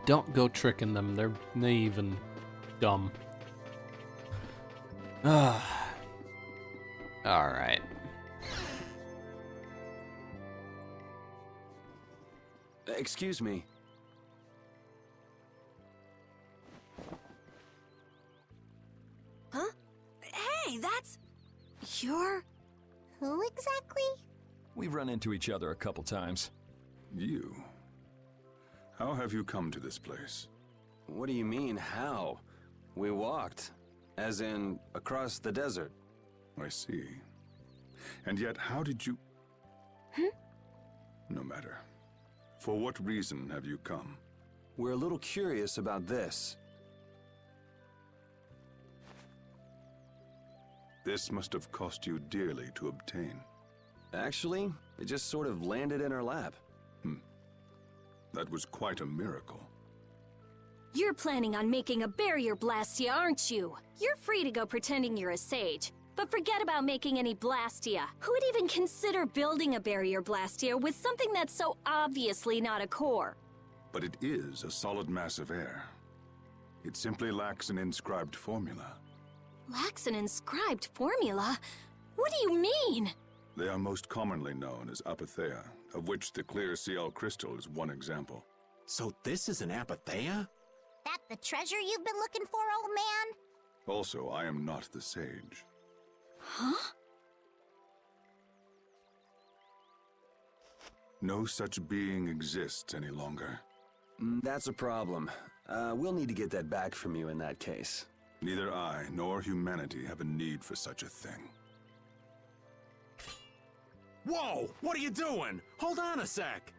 don't go tricking them. They're naive and dumb. Alright. Excuse me. Huh? Hey, that's... You're... Who exactly? We've run into each other a couple times. You? How have you come to this place? What do you mean, how? We walked. As in, across the desert. I see. And yet, how did you... No matter. For what reason have you come? We're a little curious about this. This must have cost you dearly to obtain. Actually, it just sort of landed in our lap. That was quite a miracle. You're planning on making a barrier blastia, aren't you? You're free to go pretending you're a sage. But forget about making any blastia. Who would even consider building a barrier blastia with something that's so obviously not a core? But it is a solid mass of air. It simply lacks an inscribed formula. Lacks an inscribed formula? What do you mean? They are most commonly known as apatheia, of which the clear CL crystal is one example. So this is an apatheia? That the treasure you've been looking for, old man? Also, I am not the sage. Huh? No such being exists any longer. That's a problem. We'll need to get that back from you in that case. Neither I nor humanity have a need for such a thing. Whoa! What are you doing? Hold on a sec!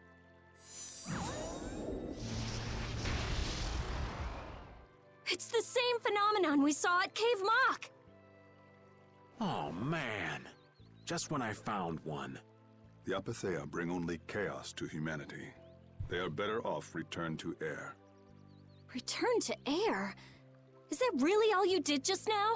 It's the same phenomenon we saw at Cave Mock! Oh, man. Just when I found one. The apatheia bring only chaos to humanity. They are better off returned to air. Return to air? Is that really all you did just now?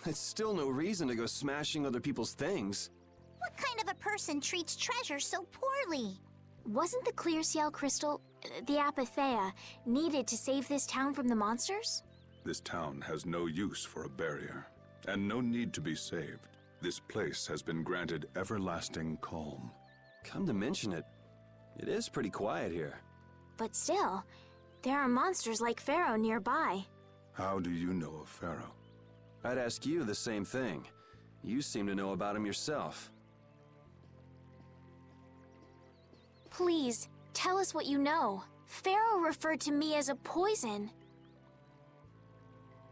It's still no reason to go smashing other people's things. What kind of a person treats treasure so poorly? Wasn't the clear CL crystal, the apatheia, needed to save this town from the monsters? This town has no use for a barrier, and no need to be saved. This place has been granted everlasting calm. Come to mention it, it is pretty quiet here. But still, there are monsters like Pharaoh nearby. How do you know of Pharaoh? I'd ask you the same thing. You seem to know about him yourself. Please, tell us what you know. Pharaoh referred to me as a poison.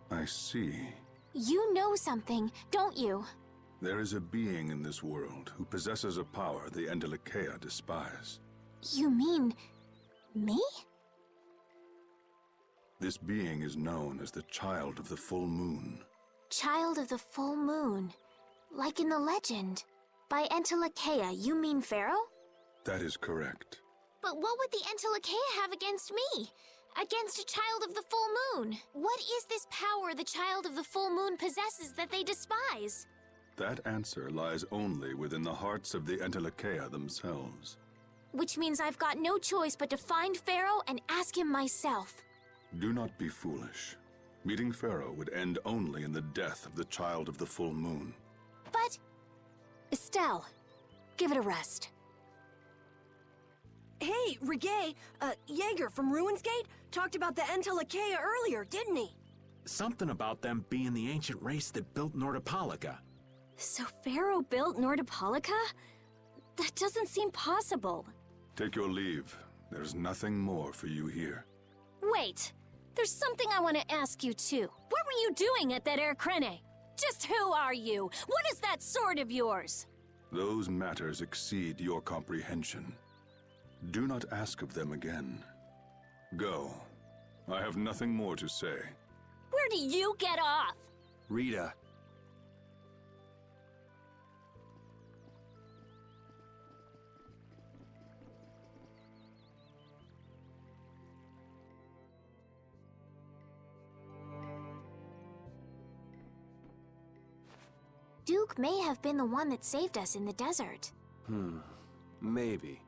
I see. You know something, don't you? There is a being in this world who possesses a power the Entelikeia despise. You mean... me? This being is known as the Child of the Full Moon. Child of the Full Moon. Like in the legend. By Entelikeia, you mean Pharaoh? That is correct. But what would the Entelikeia have against me? Against a Child of the Full Moon? What is this power the Child of the Full Moon possesses that they despise? That answer lies only within the hearts of the Entelikeia themselves. Which means I've got no choice but to find Pharaoh and ask him myself. Do not be foolish. Meeting Pharaoh would end only in the death of the Child of the Full Moon. But... Estelle, give it a rest. Hey, Reggae, Jaeger from Ruinsgate talked about the Entelikeia earlier, didn't he? Something about them being the ancient race that built Nordopolica. So Pharaoh built Nordopolica? That doesn't seem possible. Take your leave. There's nothing more for you here. Wait, there's something I want to ask you too. What were you doing at that Air Krene? Just who are you? What is that sword of yours? Those matters exceed your comprehension. Do not ask of them again. Go. I have nothing more to say. Where do you get off? Rita. Duke may have been the one that saved us in the desert. Maybe.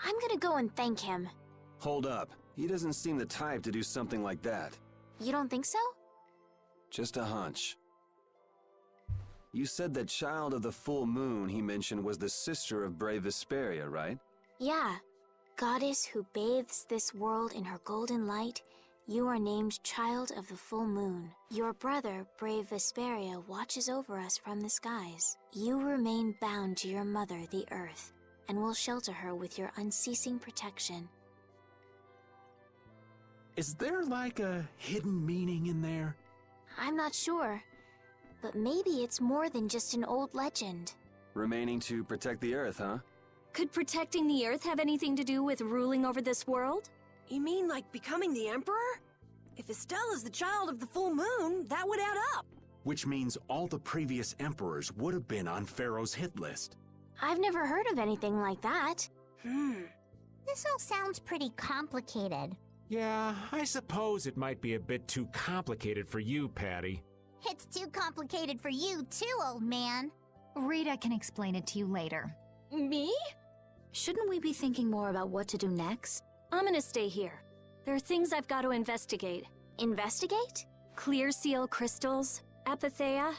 I'm gonna go and thank him. Hold up. He doesn't seem the type to do something like that. You don't think so? Just a hunch. You said that child of the full moon he mentioned was the sister of brave Vesperia, right? Yeah. Goddess who bathes this world in her golden light, you are named Child of the Full Moon. Your brother, brave Vesperia, watches over us from the skies. You remain bound to your mother, the Earth, and will shelter her with your unceasing protection. Is there like a hidden meaning in there? I'm not sure, but maybe it's more than just an old legend. Remaining to protect the Earth, huh? Could protecting the Earth have anything to do with ruling over this world? You mean like becoming the Emperor? If Estella's the child of the full moon, that would add up. Which means all the previous emperors would have been on Pharaoh's hit list. I've never heard of anything like that. This all sounds pretty complicated. Yeah, I suppose it might be a bit too complicated for you, Patty. It's too complicated for you too, old man. Rita can explain it to you later. Me? Shouldn't we be thinking more about what to do next? I'm gonna stay here. There are things I've got to investigate. Investigate? Clear seal crystals, apatheia,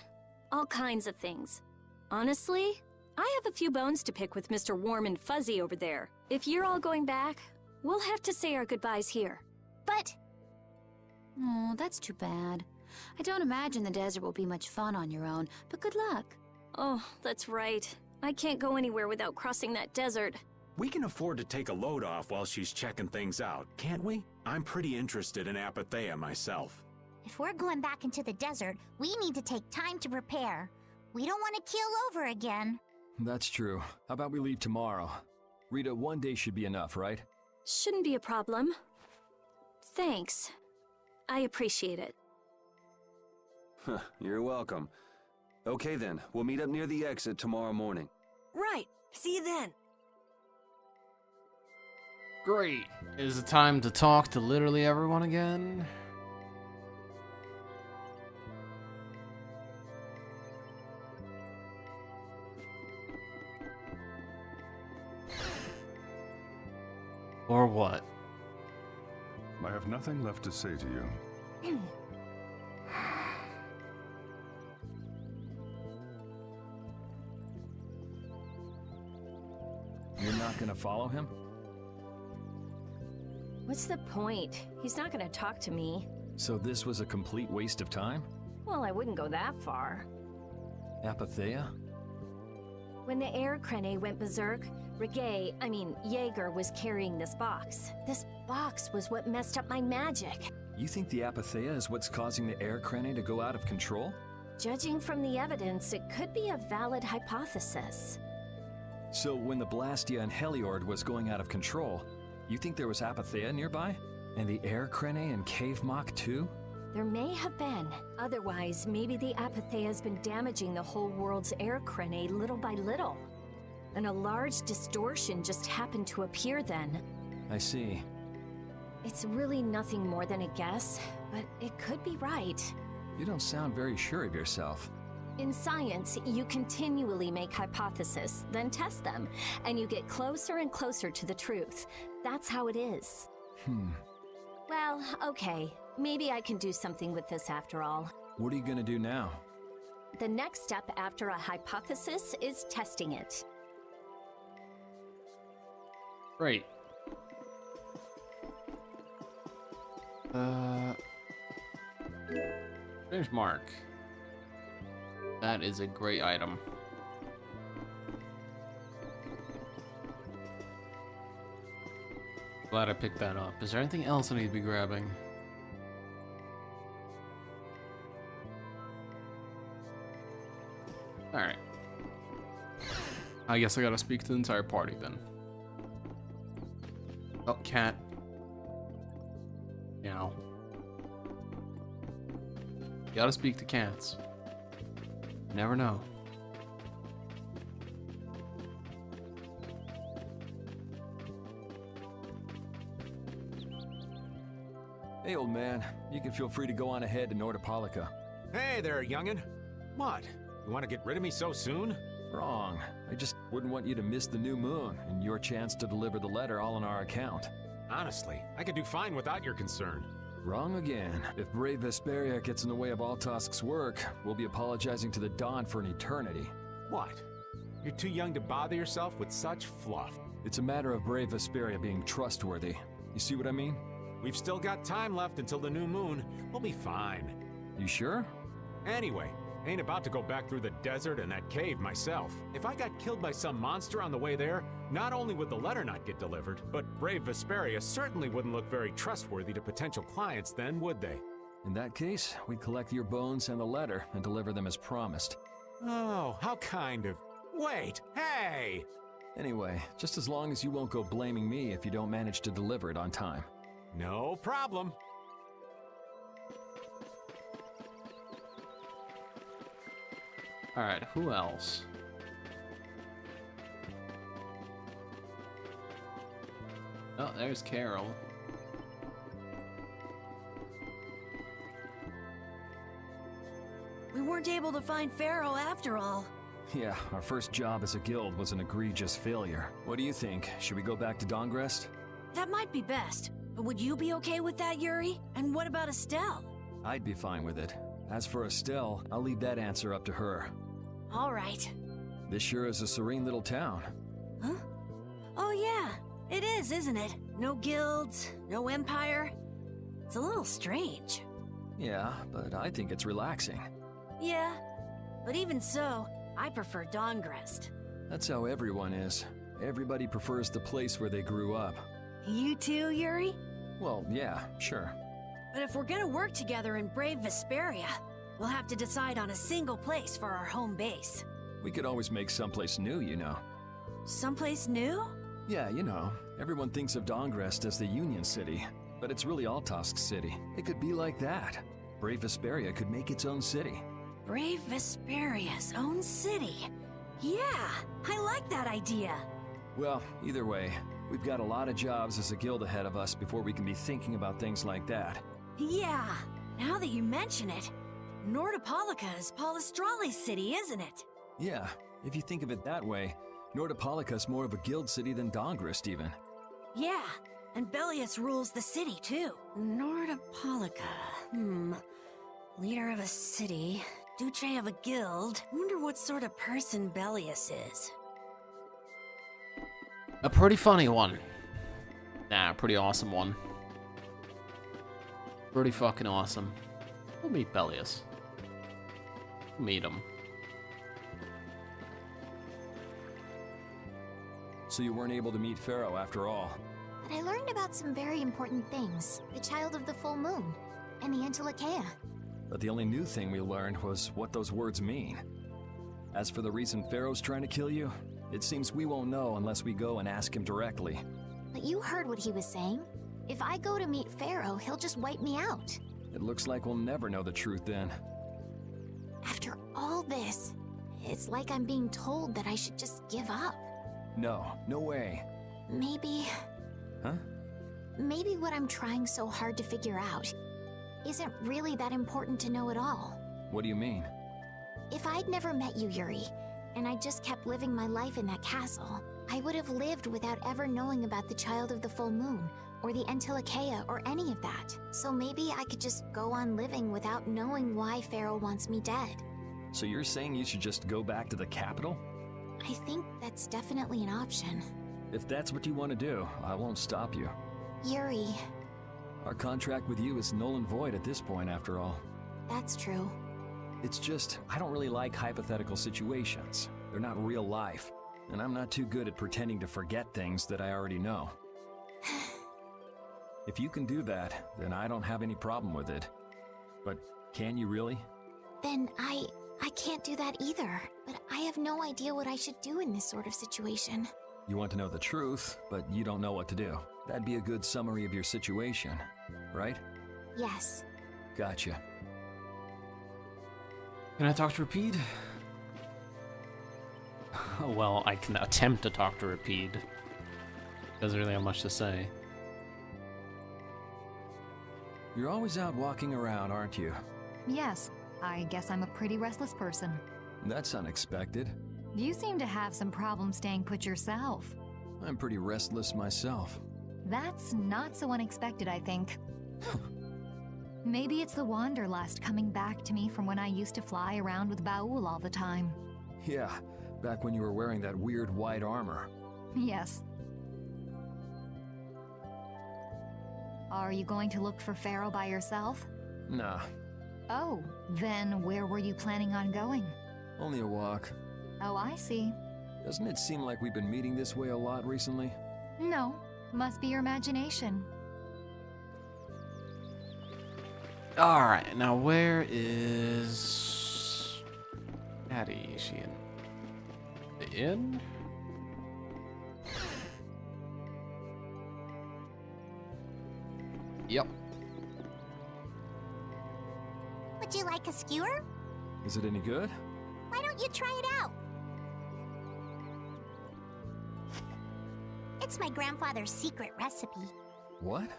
all kinds of things. Honestly, I have a few bones to pick with Mr. Warm and Fuzzy over there. If you're all going back, we'll have to say our goodbyes here. But... Oh, that's too bad. I don't imagine the desert will be much fun on your own, but good luck. Oh, that's right. I can't go anywhere without crossing that desert. We can afford to take a load off while she's checking things out, can't we? I'm pretty interested in apatheia myself. If we're going back into the desert, we need to take time to prepare. We don't want to keel over again. That's true. How about we leave tomorrow? Rita, one day should be enough, right? Shouldn't be a problem. Thanks. I appreciate it. You're welcome. Okay then, we'll meet up near the exit tomorrow morning. Right. See you then. Great. Is it time to talk to literally everyone again? Or what? I have nothing left to say to you. You're not gonna follow him? What's the point? He's not gonna talk to me. So this was a complete waste of time? Well, I wouldn't go that far. Apatheia? When the air crane went berserk, Jaeger was carrying this box. This box was what messed up my magic. You think the apatheia is what's causing the air crane to go out of control? Judging from the evidence, it could be a valid hypothesis. So when the Blastia and Heliord was going out of control, you think there was apatheia nearby? And the air crane and cave mock too? There may have been. Otherwise, maybe the apatheia has been damaging the whole world's air crane little by little. And a large distortion just happened to appear then. I see. It's really nothing more than a guess, but it could be right. You don't sound very sure of yourself. In science, you continually make hypotheses, then test them, and you get closer and closer to the truth. That's how it is. Well, okay. Maybe I can do something with this after all. What are you gonna do now? The next step after a hypothesis is testing it. Great. Strange mark. That is a great item. Glad I picked that up. Is there anything else I need to be grabbing? Alright. I guess I gotta speak to the entire party then. Oh, cat. Meow. Gotta speak to cats. Never know. Hey, old man. You can feel free to go on ahead to Nordopolica. Hey there, youngin'. What? You want to get rid of me so soon? Wrong. I just wouldn't want you to miss the new moon and your chance to deliver the letter all on our account. Honestly, I could do fine without your concern. Wrong again. If brave Vesperia gets in the way of Altosk's work, we'll be apologizing to the Dawn for an eternity. What? You're too young to bother yourself with such fluff. It's a matter of brave Vesperia being trustworthy. You see what I mean? We've still got time left until the new moon. We'll be fine. You sure? Anyway, ain't about to go back through the desert and that cave myself. If I got killed by some monster on the way there, not only would the letter not get delivered, but brave Vesperia certainly wouldn't look very trustworthy to potential clients then, would they? In that case, we'd collect your bones and the letter and deliver them as promised. Oh, how kind of... Wait, hey! Anyway, just as long as you won't go blaming me if you don't manage to deliver it on time. No problem. Alright, who else? Oh, there's Carol. We weren't able to find Pharaoh after all. Yeah, our first job as a guild was an egregious failure. What do you think? Should we go back to Dongrest? That might be best. But would you be okay with that, Yuri? And what about Estelle? I'd be fine with it. As for Estelle, I'll leave that answer up to her. All right. This sure is a serene little town. Huh? Oh yeah, it is, isn't it? No guilds, no empire. It's a little strange. Yeah, but I think it's relaxing. Yeah, but even so, I prefer Dongrest. That's how everyone is. Everybody prefers the place where they grew up. You too, Yuri? Well, yeah, sure. But if we're gonna work together in brave Vesperia, we'll have to decide on a single place for our home base. We could always make someplace new, you know. Someplace new? Yeah, you know, everyone thinks of Dongrest as the Union City, but it's really Altosk City. It could be like that. Brave Vesperia could make its own city. Brave Vesperia's own city. Yeah, I like that idea. Well, either way, we've got a lot of jobs as a guild ahead of us before we can be thinking about things like that. Yeah, now that you mention it, Nordopolica is Polistrali's city, isn't it? Yeah, if you think of it that way, Nordopolica's more of a guild city than Dongrest even. Yeah, and Bellius rules the city too. Nordopolica, leader of a city, Duce of a guild. Wonder what sort of person Bellius is. A pretty funny one. Nah, pretty awesome one. Pretty fucking awesome. We'll meet Bellius. We'll meet him. So you weren't able to meet Pharaoh after all. But I learned about some very important things. The child of the full moon, and the Antilochaea. But the only new thing we learned was what those words mean. As for the reason Pharaoh's trying to kill you, it seems we won't know unless we go and ask him directly. But you heard what he was saying. If I go to meet Pharaoh, he'll just wipe me out. It looks like we'll never know the truth then. After all this, it's like I'm being told that I should just give up. No, no way. Maybe... Huh? Maybe what I'm trying so hard to figure out isn't really that important to know at all. What do you mean? If I'd never met you, Yuri, and I just kept living my life in that castle, I would have lived without ever knowing about the child of the full moon, or the Antilochaea, or any of that. So maybe I could just go on living without knowing why Pharaoh wants me dead. So you're saying you should just go back to the capital? I think that's definitely an option. If that's what you want to do, I won't stop you. Yuri, Our contract with you is null and void at this point, after all. that's true. It's just, I don't really like hypothetical situations. They're not real life, and I'm not too good at pretending to forget things that I already know. If you can do that, then I don't have any problem with it. But can you really? Then I can't do that either, but I have no idea what I should do in this sort of situation. You want to know the truth, but you don't know what to do. That'd be a good summary of your situation, right? Yes. Gotcha. Can I talk to Rapide? Well, I can attempt to talk to Rapide. Doesn't really have much to say. You're always out walking around, aren't you? Yes, I guess I'm a pretty restless person. That's unexpected. You seem to have some problems staying put yourself. I'm pretty restless myself. That's not so unexpected, I think. Maybe it's the Wanderlust coming back to me from when I used to fly around with Baul all the time. Yeah, back when you were wearing that weird white armor. Yes. Are you going to look for Pharaoh by yourself? Nah, Oh, then where were you planning on going? only a walk. Oh, I see. Doesn't it seem like we've been meeting this way a lot recently? No, must be your imagination. Alright, now where is Patty? Is she in the inn? Yep. Would you like a skewer? Is it any good? Why don't you try it out? It's my grandfather's secret recipe. What?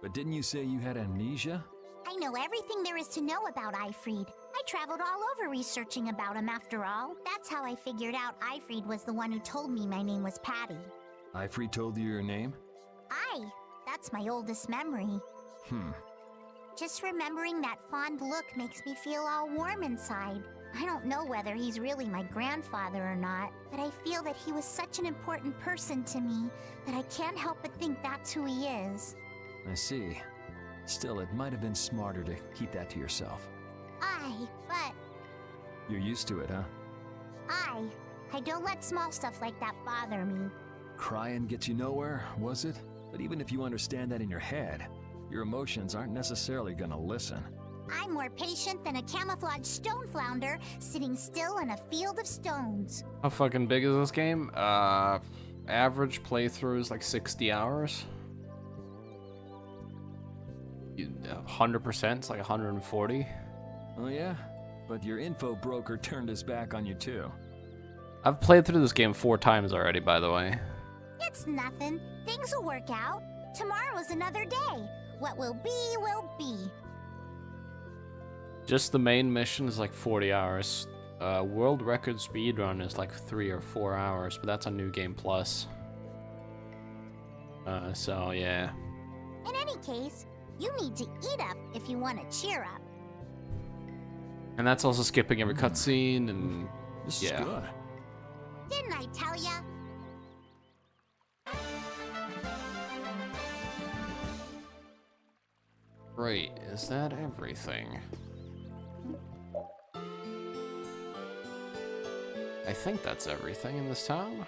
But didn't you say you had amnesia? I know everything there is to know about Eifried. I traveled all over researching about him after all. That's how I figured out Eifried was the one who told me my name was Patty. Eifried told you your name? That's my oldest memory. Just remembering that fond look makes me feel all warm inside. I don't know whether he's really my grandfather or not, but I feel that he was such an important person to me that I can't help but think that's who he is. I see. Still, it might have been smarter to keep that to yourself. But You're used to it, huh? I don't let small stuff like that bother me. Crying gets you nowhere, was it? But even if you understand that in your head, your emotions aren't necessarily gonna listen. I'm more patient than a camouflaged stone flounder sitting still in a field of stones. How fucking big is this game? Average playthrough is like 60 hours. 100%, it's like 140. Oh yeah? But your info broker turned his back on you too. I've played through this game 4 times already, by the way. It's nothing. Things will work out. Tomorrow's another day. What will be, will be. Just the main mission is like 40 hours. World record speedrun is like 3 or 4 hours, but that's on New Game Plus. So yeah. In any case, you need to eat up if you want to cheer up. And that's also skipping every cutscene and This is yeah. good. Didn't I tell ya? Right, is that everything? I think that's everything in this town.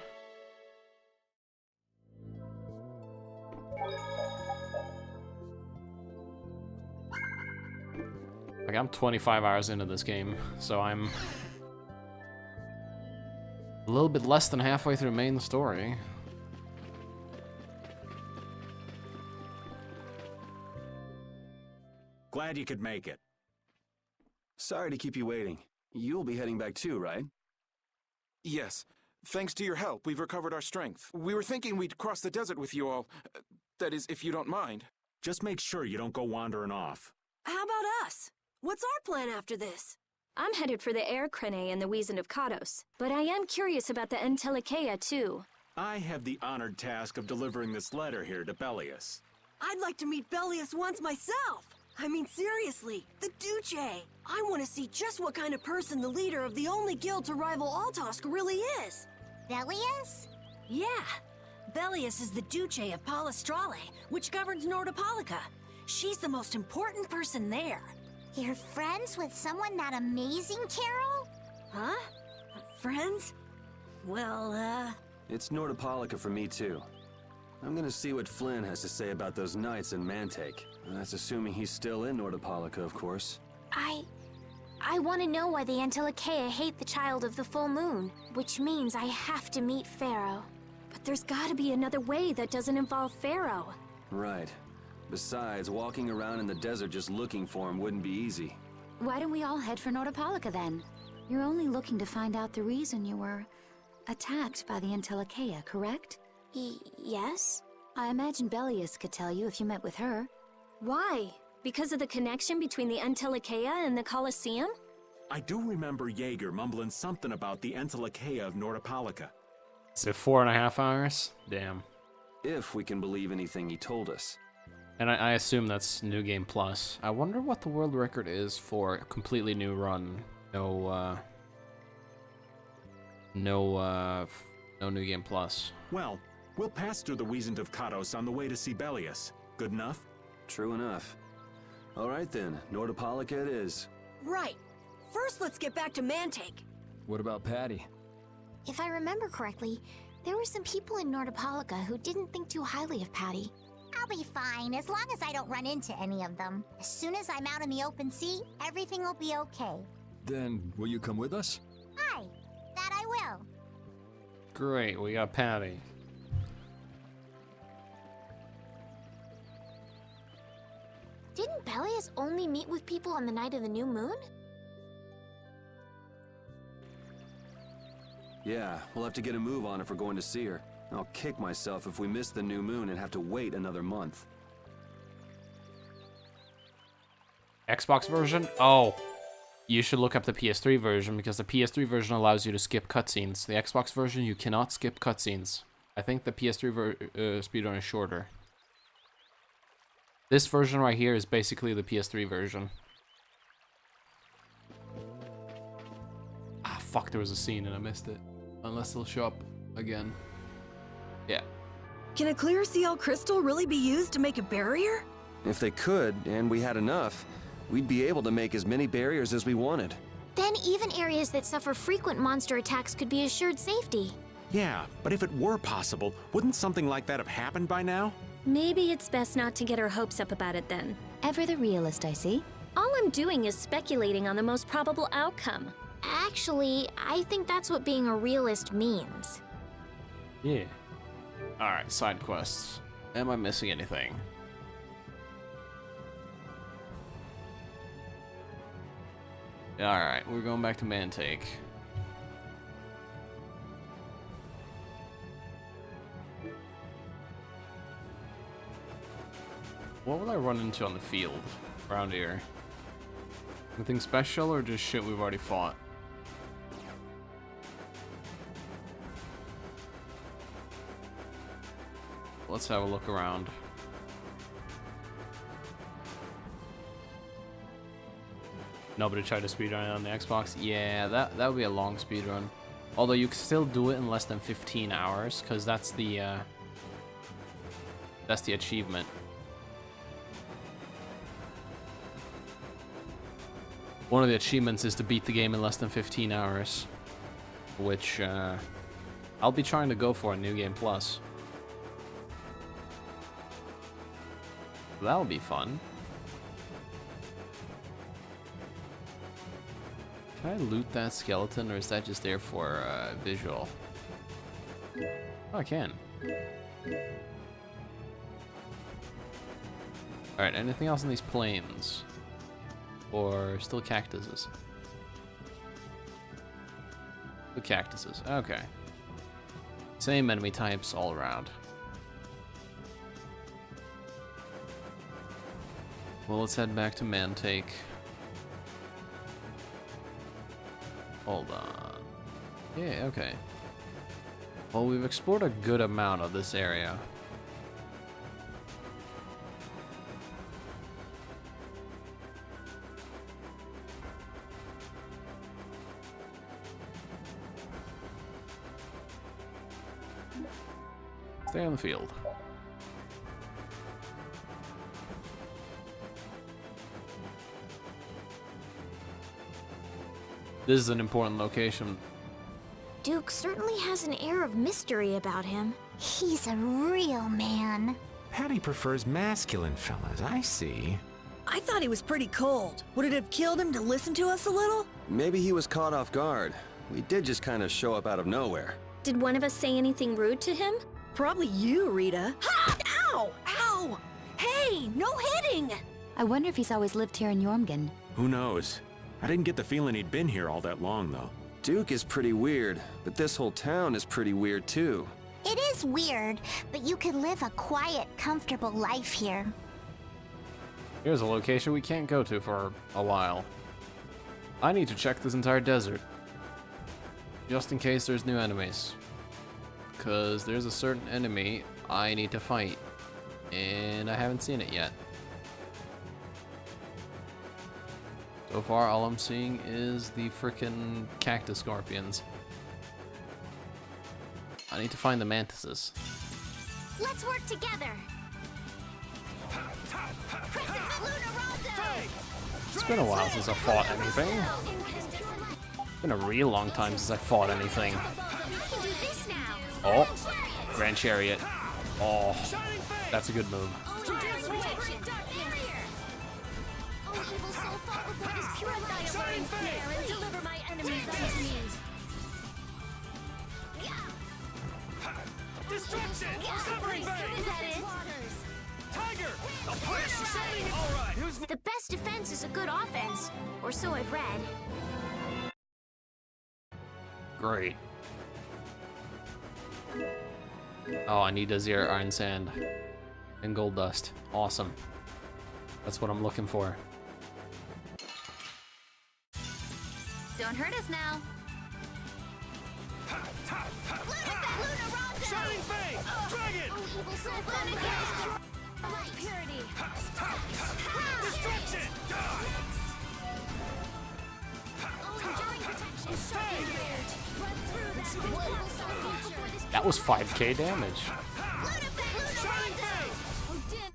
Like, I'm 25 hours into this game, so I'm a little bit less than halfway through main story. Glad you could make it. Sorry to keep you waiting. You'll be heading back too, right? Yes. Thanks to your help, we've recovered our strength. We were thinking we'd cross the desert with you all. That is, if you don't mind. Just make sure you don't go wandering off. How about us? What's our plan after this? I'm headed for the Air Crane and the Wizened of Kados, but I am curious about the Entelikeia too. I have the honored task of delivering this letter here to Bellius. I'd like to meet Bellius once myself. I mean, seriously, the Duce. I want to see just what kind of person the leader of the only guild to rival Altosk really is. Bellius? Yeah. Bellius is the Duce of Palestrale, which governs Nordopolica. She's the most important person there. You're friends with someone that amazing, Carol? Huh? Friends? Well, It's Nordopolica for me too. I'm gonna see what Flynn has to say about those knights in Mantake. That's assuming he's still in Nordopolica, of course. I want to know why the Entelikeia hate the child of the full moon, which means I have to meet Pharaoh. But there's gotta be another way that doesn't involve Pharaoh. Right. Besides, walking around in the desert just looking for him wouldn't be easy. Why don't we all head for Nordopolica then? You're only looking to find out the reason you were attacked by the Entelikeia, correct? Yes? I imagine Bellius could tell you if you met with her. Why? Because of the connection between the Entelikeia and the Colosseum? I do remember Jaeger mumbling something about the Entelikeia of Nordopolica. Is it 4.5 hours? Damn. If we can believe anything he told us. And I assume that's New Game Plus. I wonder what the world record is for a completely new run. No New Game Plus. Well, we'll pass through the Wiesent of Kados on the way to Sibelius. Good enough? True enough. All right then, Nordopolica it is. Right. First, let's get back to Mantake. What about Patty? If I remember correctly, there were some people in Nordopolica who didn't think too highly of Patty. I'll be fine, as long as I don't run into any of them. As soon as I'm out in the open sea, everything will be okay. Then, will you come with us? Aye, that I will. Great, we got Patty. Didn't Belias only meet with people on the night of the new moon? Yeah, we'll have to get a move on if we're going to see her. I'll kick myself if we miss the new moon and have to wait another month. Xbox version? Oh. You should look up the PS3 version because the PS3 version allows you to skip cutscenes. The Xbox version, you cannot skip cutscenes. I think the PS3 speedrun is shorter. This version right here is basically the PS3 version. Ah, fuck, there was a scene and I missed it. Unless it'll show up again. Yeah. Can a clear CL crystal really be used to make a barrier? If they could, and we had enough, we'd be able to make as many barriers as we wanted. Then even areas that suffer frequent monster attacks could be assured safety. Yeah, but if it were possible, wouldn't something like that have happened by now? Maybe it's best not to get our hopes up about it then. Ever the realist, I see. All I'm doing is speculating on the most probable outcome. Actually, I think that's what being a realist means. Yeah. Alright, side quests. Am I missing anything? Alright, we're going back to Mantake. What will I run into on the field around here? Anything special or just shit we've already fought? Let's have a look around. Nobody tried to speedrun it on the Xbox? Yeah, that would be a long speedrun. Although you can still do it in less than 15 hours, because that's the achievement. One of the achievements is to beat the game in less than 15 hours. Which, I'll be trying to go for a New Game Plus. That'll be fun. Can I loot that skeleton, or is that just there for visual? Oh, I can. Alright, anything else on these plains? Or still cactuses? The cactuses, okay. Same enemy types all around. Well, let's head back to Mantake. Hold on. Yeah, okay. Well, we've explored a good amount of this area. Stay on the field. This is an important location. Duke certainly has an air of mystery about him. He's a real man. Patty prefers masculine fellas, I see. I thought he was pretty cold. Would it have killed him to listen to us a little? Maybe he was caught off guard. We did just kind of show up out of nowhere. Did one of us say anything rude to him? Probably you, Rita. Ha! Ow! Ow! Hey, no hitting! I wonder if he's always lived here in Jormungand. Who knows? I didn't get the feeling he'd been here all that long, though. Duke is pretty weird, but this whole town is pretty weird too. It is weird, but you could live a quiet, comfortable life here. Here's a location we can't go to for a while. I need to check this entire desert. Just in case there's new enemies. Because there's a certain enemy I need to fight. And I haven't seen it yet. So far, all I'm seeing is the frickin' cactus scorpions. I need to find the mantises. Let's work together. It's been a while since I fought anything. It's been a real long time since I fought anything. Oh, Grand Chariot. Oh, that's a good move. The best defense is a good offense, or so I've read. Great. Oh, I need Azir Iron Sand and Gold Dust. Awesome. That's what I'm looking for. Don't hurt us now. Shining Fang! Dragon! Destruction! That was 5k damage.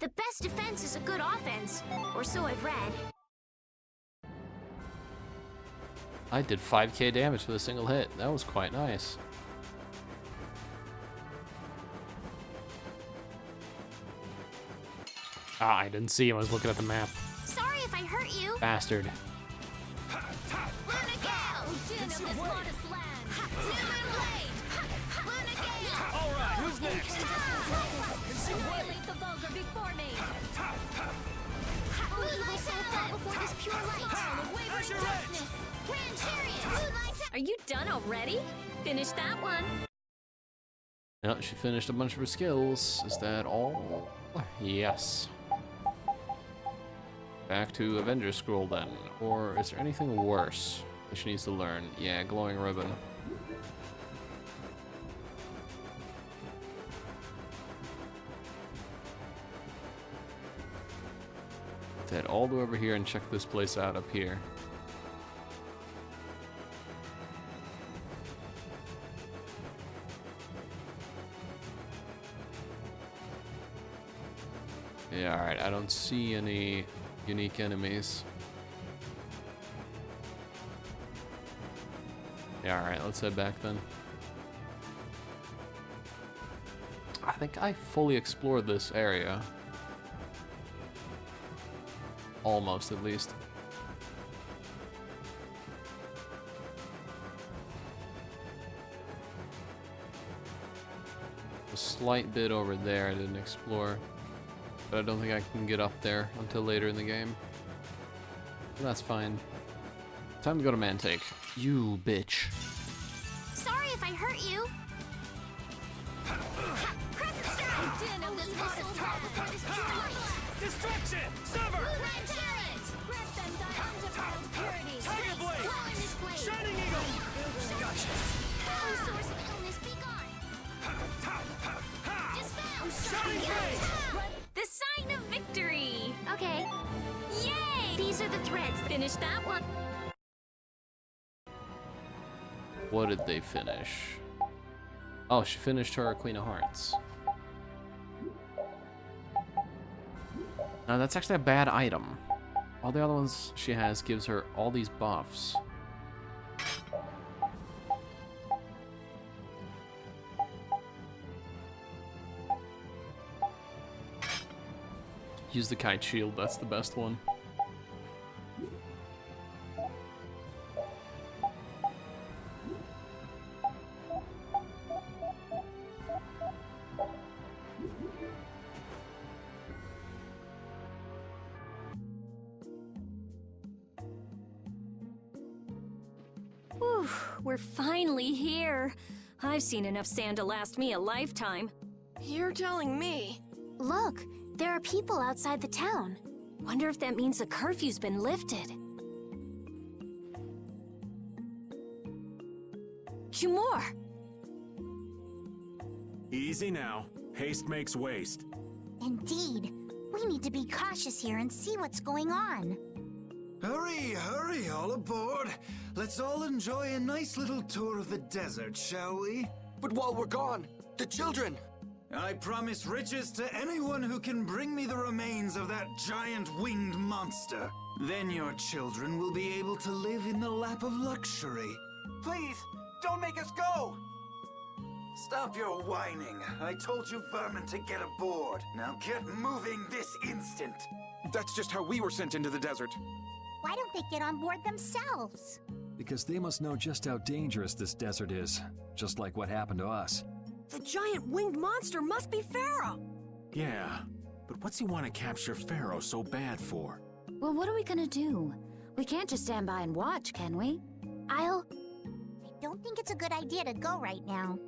The best defense is a good offense, or so I've read. I did 5k damage with a single hit. That was quite nice. Ah, I didn't see him. I was looking at the map. Sorry if I hurt you. Bastard. Alright, who's next? Are you done already? Finish that one. No, she finished a bunch of her skills. Is that all? Yes. Back to Avenger Scroll then. Or is there anything worse that she needs to learn? Yeah, Glowing Ribbon. Head all the way over here and check this place out up here. Yeah, alright, I don't see any unique enemies. Yeah, alright, let's head back then. I think I fully explored this area. Almost, at least. A slight bit over there I didn't explore. But I don't think I can get up there until later in the game. But that's fine. Time to go to Mantake. You bitch. Sorry if I hurt you. Destruction! Sever! Tiger Blade! Shining Eagle! Gotcha! Shining Blade! The sign of victory. Okay. Yay! These are the threads. Finish that one. What did they finish? Oh, she finished her Queen of Hearts. Now that's actually a bad item. All the other ones she has gives her all these buffs. Use the kite shield, that's the best one. Whew, we're finally here. I've seen enough sand to last me a lifetime. You're telling me. Look, there are people outside the town. Wonder if that means the curfew's been lifted. Easy now. Haste makes waste. Indeed. We need to be cautious here and see what's going on. Hurry, hurry, all aboard. Let's all enjoy a nice little tour of the desert, shall we? But while we're gone, the children! I promise riches to anyone who can bring me the remains of that giant winged monster. Then your children will be able to live in the lap of luxury. Please, don't make us go! Stop your whining. I told you vermin to get aboard. Now get moving this instant. That's just how we were sent into the desert. Why don't they get on board themselves? Because they must know just how dangerous this desert is, just like what happened to us. The giant winged monster must be Pharaoh! Yeah, but what's he want to capture Pharaoh so bad for? Well, what are we gonna do? We can't just stand by and watch, can we? I don't think it's a good idea to go right now.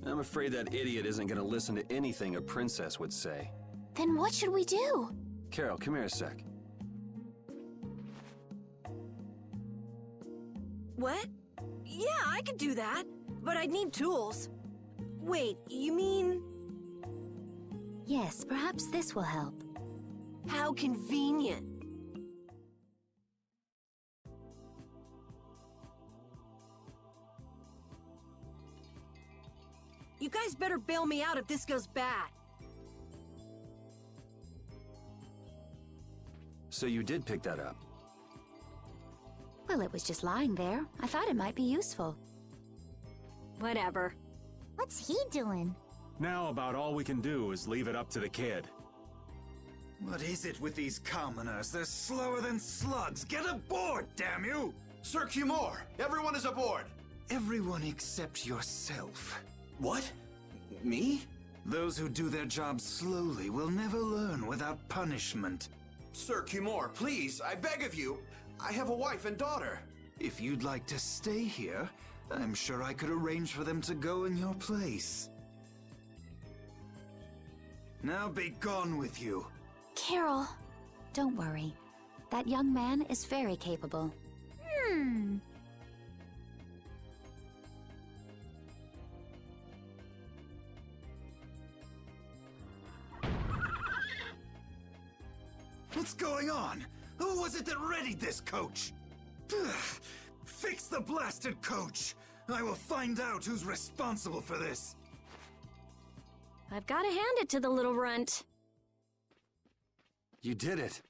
I'm afraid that idiot isn't gonna listen to anything a princess would say. Then what should we do? Carol, come here a sec. What? Yeah, I could do that, but I'd need tools. Wait, you mean... Yes, perhaps this will help. How convenient. You guys better bail me out if this goes bad. So you did pick that up? Well, it was just lying there. I thought it might be useful. Whatever. What's he doing? Now about all we can do is leave it up to the kid. What is it with these commoners? They're slower than slugs. Get aboard, damn you! Sir Cumore, everyone is aboard! Everyone except yourself. What? Me? Those who do their jobs slowly will never learn without punishment. Sir Cumore, please, I beg of you. I have a wife and daughter. If you'd like to stay here, I'm sure I could arrange for them to go in your place. Now be gone with you. Carol, don't worry. That young man is very capable. What's going on? Who was it that readied this coach? Fix the blasted coach! I will find out who's responsible for this. I've got to hand it to the little runt. You did it.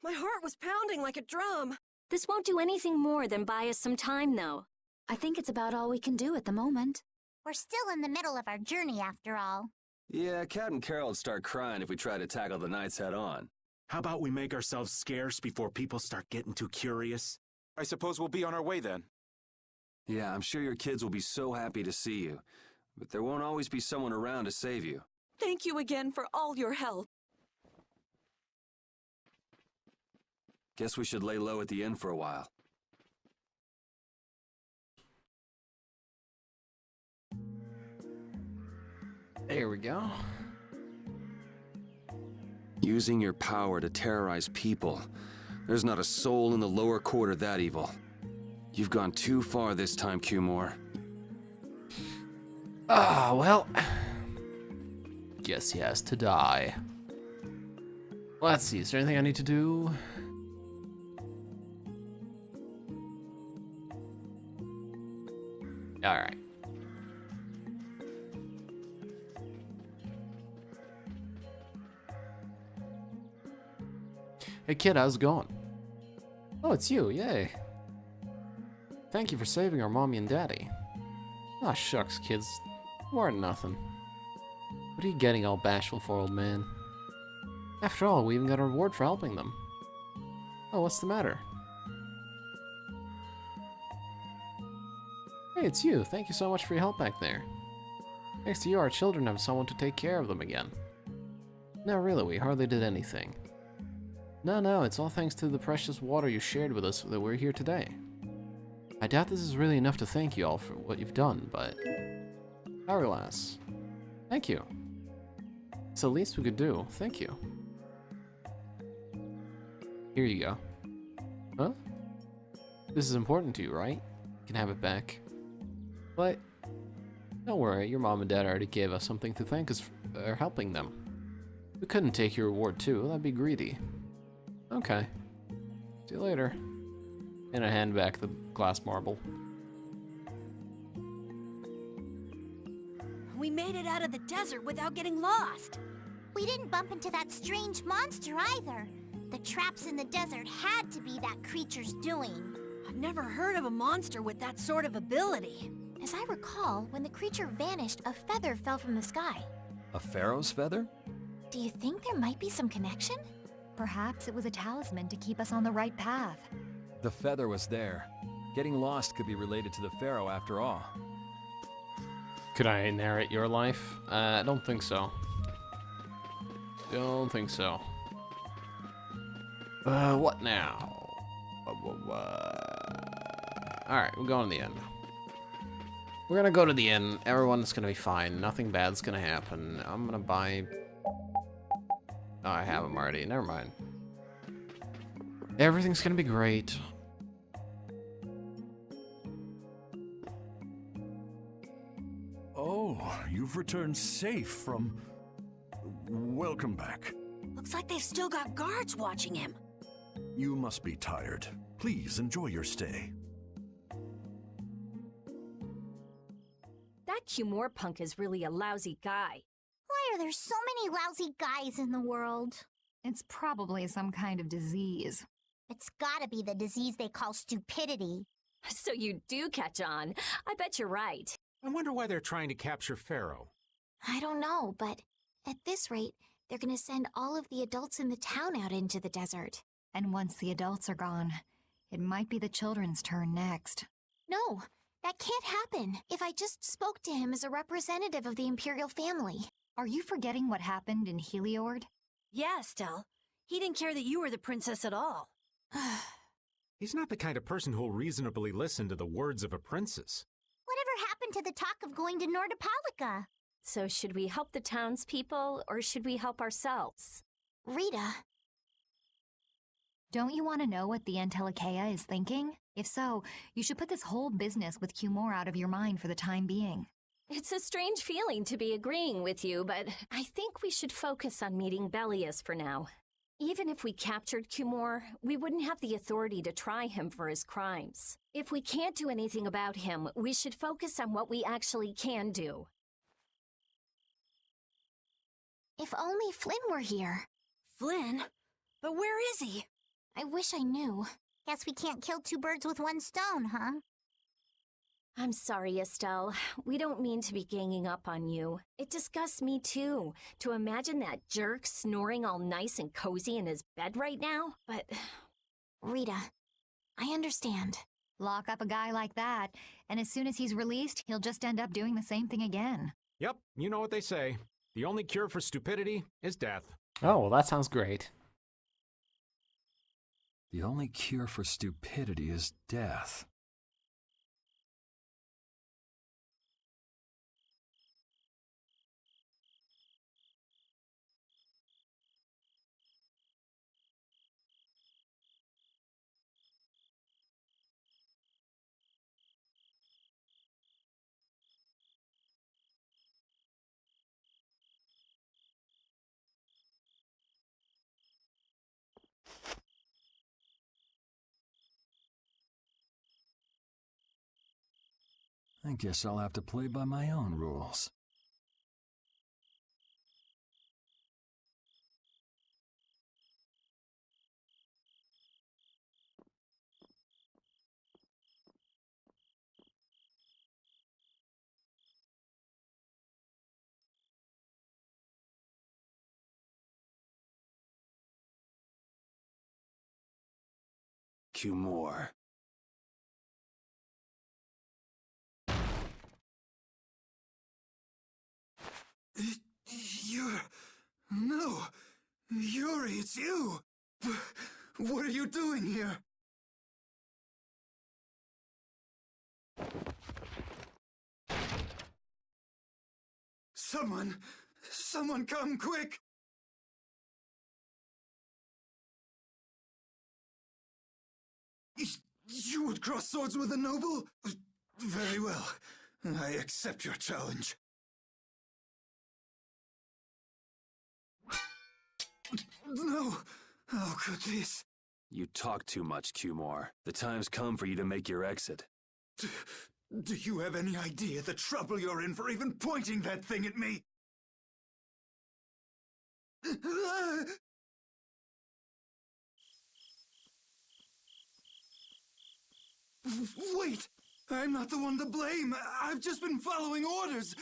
My heart was pounding like a drum. This won't do anything more than buy us some time, though. I think it's about all we can do at the moment. We're still in the middle of our journey after all. Yeah, Cat and Carol would start crying if we tried to tackle the knights head on. How about we make ourselves scarce before people start getting too curious? I suppose we'll be on our way then. Yeah, I'm sure your kids will be so happy to see you. But there won't always be someone around to save you. Thank you again for all your help. Guess we should lay low at the inn for a while. There we go. Using your power to terrorize people. There's not a soul in the lower quarter that evil. You've gone too far this time, Cumore. Ah, well. Guess he has to die. Let's see, is there anything I need to do? Alright. Hey kid, how's it going? Oh, it's you, yay. Thank you for saving our mommy and daddy. Aw, shucks, kids. Weren't nothing. What are you getting all bashful for, old man? After all, we even got a reward for helping them. Oh, what's the matter? Hey, it's you. Thank you so much for your help back there. Thanks to you, our children have someone to take care of them again. No, really, we hardly did anything. No, it's all thanks to the precious water you shared with us that we're here today. I doubt this is really enough to thank you all for what you've done, but... Hourglass. Thank you. It's the least we could do. Thank you. Here you go. Huh? This is important to you, right? You can have it back. But... Don't worry, your mom and dad already gave us something to thank us for helping them. We couldn't take your reward too, that'd be greedy. Okay. See you later. And I hand back the glass marble. We made it out of the desert without getting lost. We didn't bump into that strange monster either. The traps in the desert had to be that creature's doing. I've never heard of a monster with that sort of ability. As I recall, when the creature vanished, a feather fell from the sky. A pharaoh's feather? Do you think there might be some connection? Perhaps it was a talisman to keep us on the right path. The feather was there. Getting lost could be related to the pharaoh after all. Could I narrate your life? I don't think so. Don't think so. What now? Alright, we're going to the inn. We're gonna go to the inn. Everyone's gonna be fine. Nothing bad's gonna happen. I'm gonna buy... Oh, I have them already. Never mind. Everything's gonna be great. Oh, you've returned safe from... Welcome back. Looks like they've still got guards watching him. You must be tired. Please enjoy your stay. That Cumore punk is really a lousy guy. Why are there so many lousy guys in the world? It's probably some kind of disease. It's gotta be the disease they call stupidity. So you do catch on. I bet you're right. I wonder why they're trying to capture Pharaoh. I don't know, but at this rate, they're gonna send all of the adults in the town out into the desert. And once the adults are gone, it might be the children's turn next. No, that can't happen. If I just spoke to him as a representative of the Imperial family. Are you forgetting what happened in Heliord? Yeah, Estelle. He didn't care that you were the princess at all. He's not the kind of person who'll reasonably listen to the words of a princess. Whatever happened to the talk of going to Nordopolica? So should we help the townspeople, or should we help ourselves? Rita. Don't you want to know what the Entelikeia is thinking? If so, you should put this whole business with Cumore out of your mind for the time being. It's a strange feeling to be agreeing with you, but I think we should focus on meeting Bellius for now. Even if we captured Cumore, we wouldn't have the authority to try him for his crimes. If we can't do anything about him, we should focus on what we actually can do. If only Flynn were here. Flynn? But where is he? I wish I knew. Guess we can't kill two birds with one stone, huh? I'm sorry, Estelle. We don't mean to be ganging up on you. It disgusts me too, to imagine that jerk snoring all nice and cozy in his bed right now, but... Rita, I understand. Lock up a guy like that, and as soon as he's released, he'll just end up doing the same thing again. Yep, you know what they say. The only cure for stupidity is death. Oh, well, that sounds great. The only cure for stupidity is death. I guess I'll have to play by my own rules. Cumore. No! Yuri, it's you! What are you doing here? Someone come quick! You would cross swords with a noble? Very well. I accept your challenge. No! How could this? You talk too much, Cumore. The time's come for you to make your exit. Do you have any idea the trouble you're in for even pointing that thing at me? Wait! I'm not the one to blame. I've just been following orders.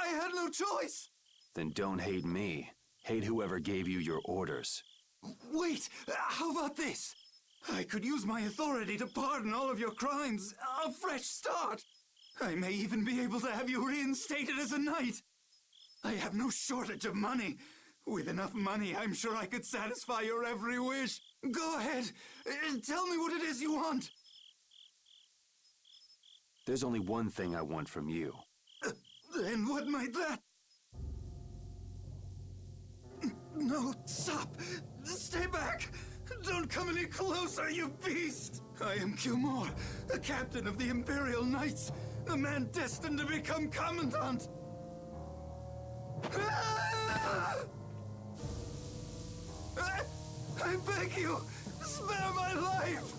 I had no choice. Then don't hate me. Hate whoever gave you your orders. Wait! How about this? I could use my authority to pardon all of your crimes. A fresh start. I may even be able to have you reinstated as a knight. I have no shortage of money. With enough money, I'm sure I could satisfy your every wish. Go ahead. Tell me what it is you want. There's only one thing I want from you. And what might that... No, stop! Stay back! Don't come any closer, you beast! I am Cumore, a captain of the Imperial Knights, the man destined to become Commandant! I beg you, spare my life!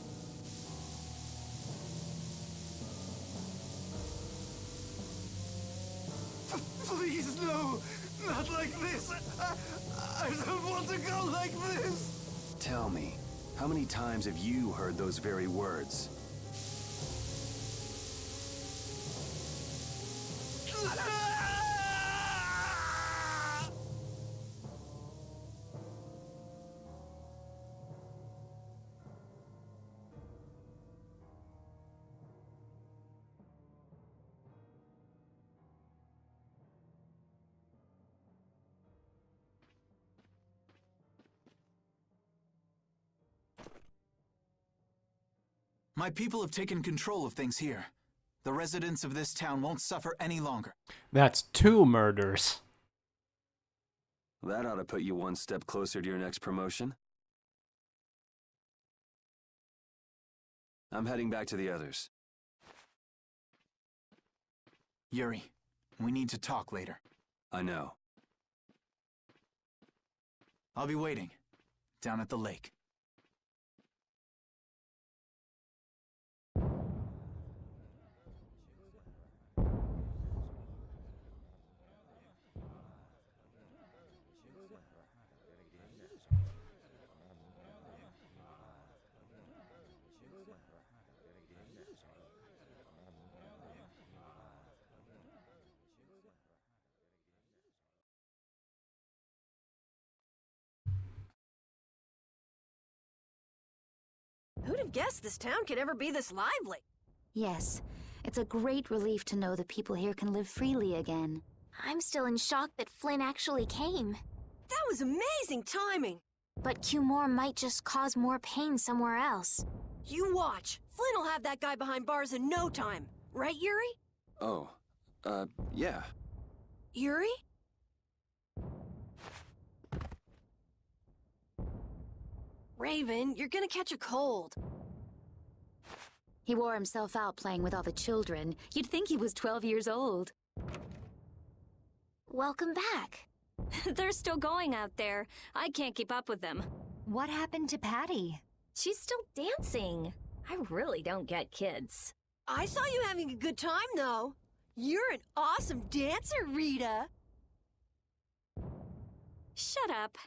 Please, no! Not like this! I don't want to go like this! Tell me, how many times have you heard those very words? My people have taken control of things here. The residents of this town won't suffer any longer. That's 2 murders. That ought to put you one step closer to your next promotion. I'm heading back to the others. Yuri, we need to talk later. I know. I'll be waiting, down at the lake. Who'd have guessed this town could ever be this lively? Yes, it's a great relief to know the people here can live freely again. I'm still in shock that Flynn actually came. That was amazing timing! But Cumore might just cause more pain somewhere else. You watch. Flynn will have that guy behind bars in no time. Right, Yuri? Oh, yeah. Yuri? Raven, you're gonna catch a cold. He wore himself out playing with all the children. You'd think he was 12 years old. Welcome back. They're still going out there. I can't keep up with them. What happened to Patty? She's still dancing. I really don't get kids. I saw you having a good time, though. You're an awesome dancer, Rita. Shut up.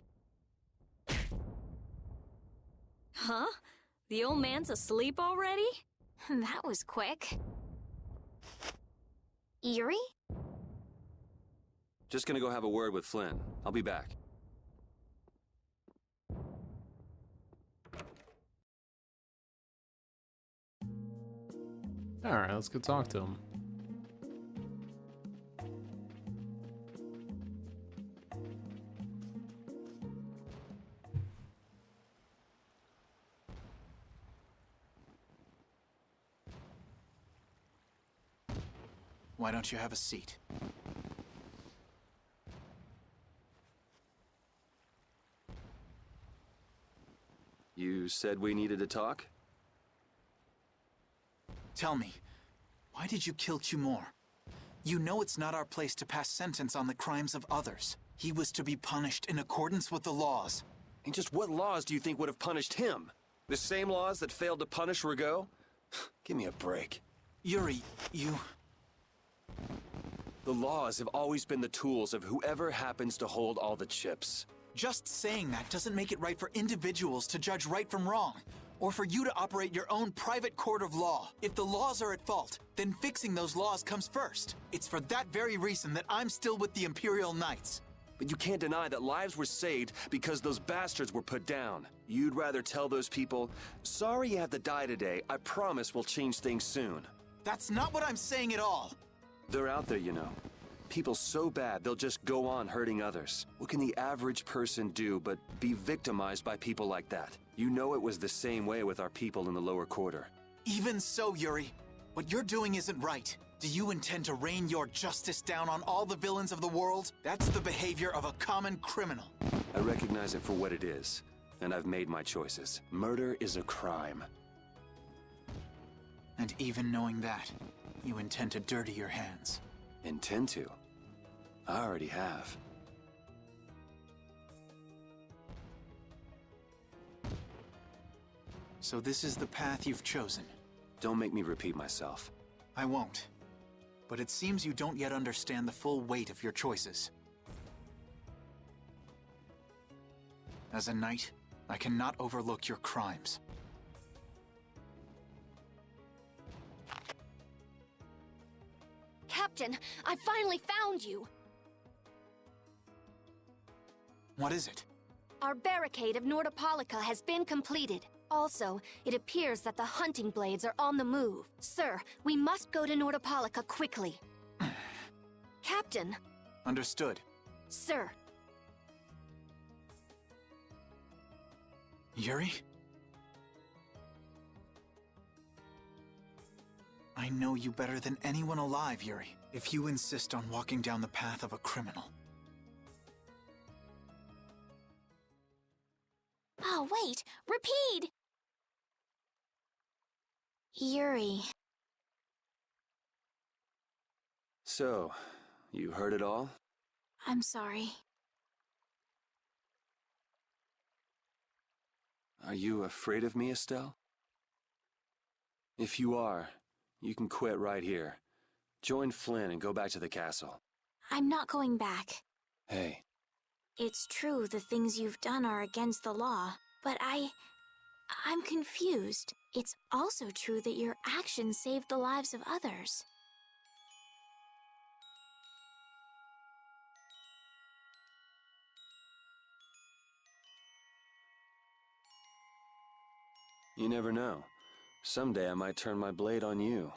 Huh? The old man's asleep already? That was quick. Yuri? Just gonna go have a word with Flynn. I'll be back. Alright, let's go talk to him. Why don't you have a seat? You said we needed to talk? Tell me, why did you kill Cumore? You know it's not our place to pass sentence on the crimes of others. He was to be punished in accordance with the laws. And just what laws do you think would have punished him? The same laws that failed to punish Rigaud? Give me a break. Yuri, you... The laws have always been the tools of whoever happens to hold all the chips. Just saying that doesn't make it right for individuals to judge right from wrong, or for you to operate your own private court of law. If the laws are at fault, then fixing those laws comes first. It's for that very reason that I'm still with the Imperial Knights. But you can't deny that lives were saved because those bastards were put down. You'd rather tell those people, sorry you have to die today, I promise we'll change things soon. That's not what I'm saying at all. They're out there, you know. People so bad they'll just go on hurting others. What can the average person do but be victimized by people like that? You know it was the same way with our people in the lower quarter. Even so, Yuri, what you're doing isn't right. Do you intend to rain your justice down on all the villains of the world? That's the behavior of a common criminal. I recognize it for what it is, and I've made my choices. Murder is a crime. And even knowing that, you intend to dirty your hands. Intend to? I already have. So this is the path you've chosen. Don't make me repeat myself. I won't. But it seems you don't yet understand the full weight of your choices. As a knight, I cannot overlook your crimes. Captain, I finally found you! What is it? Our barricade of Nordopolica has been completed. Also, it appears that the hunting blades are on the move. Sir, we must go to Nordopolica quickly. Captain! Understood. Sir! Yuri? I know you better than anyone alive, Yuri. If you insist on walking down the path of a criminal. Oh, wait! Repeat! Yuri. So, you heard it all? I'm sorry. Are you afraid of me, Estelle? If you are, you can quit right here. Join Flynn and go back to the castle. I'm not going back. Hey. It's true the things you've done are against the law, but I'm confused. It's also true that your actions saved the lives of others. You never know. Someday I might turn my blade on you.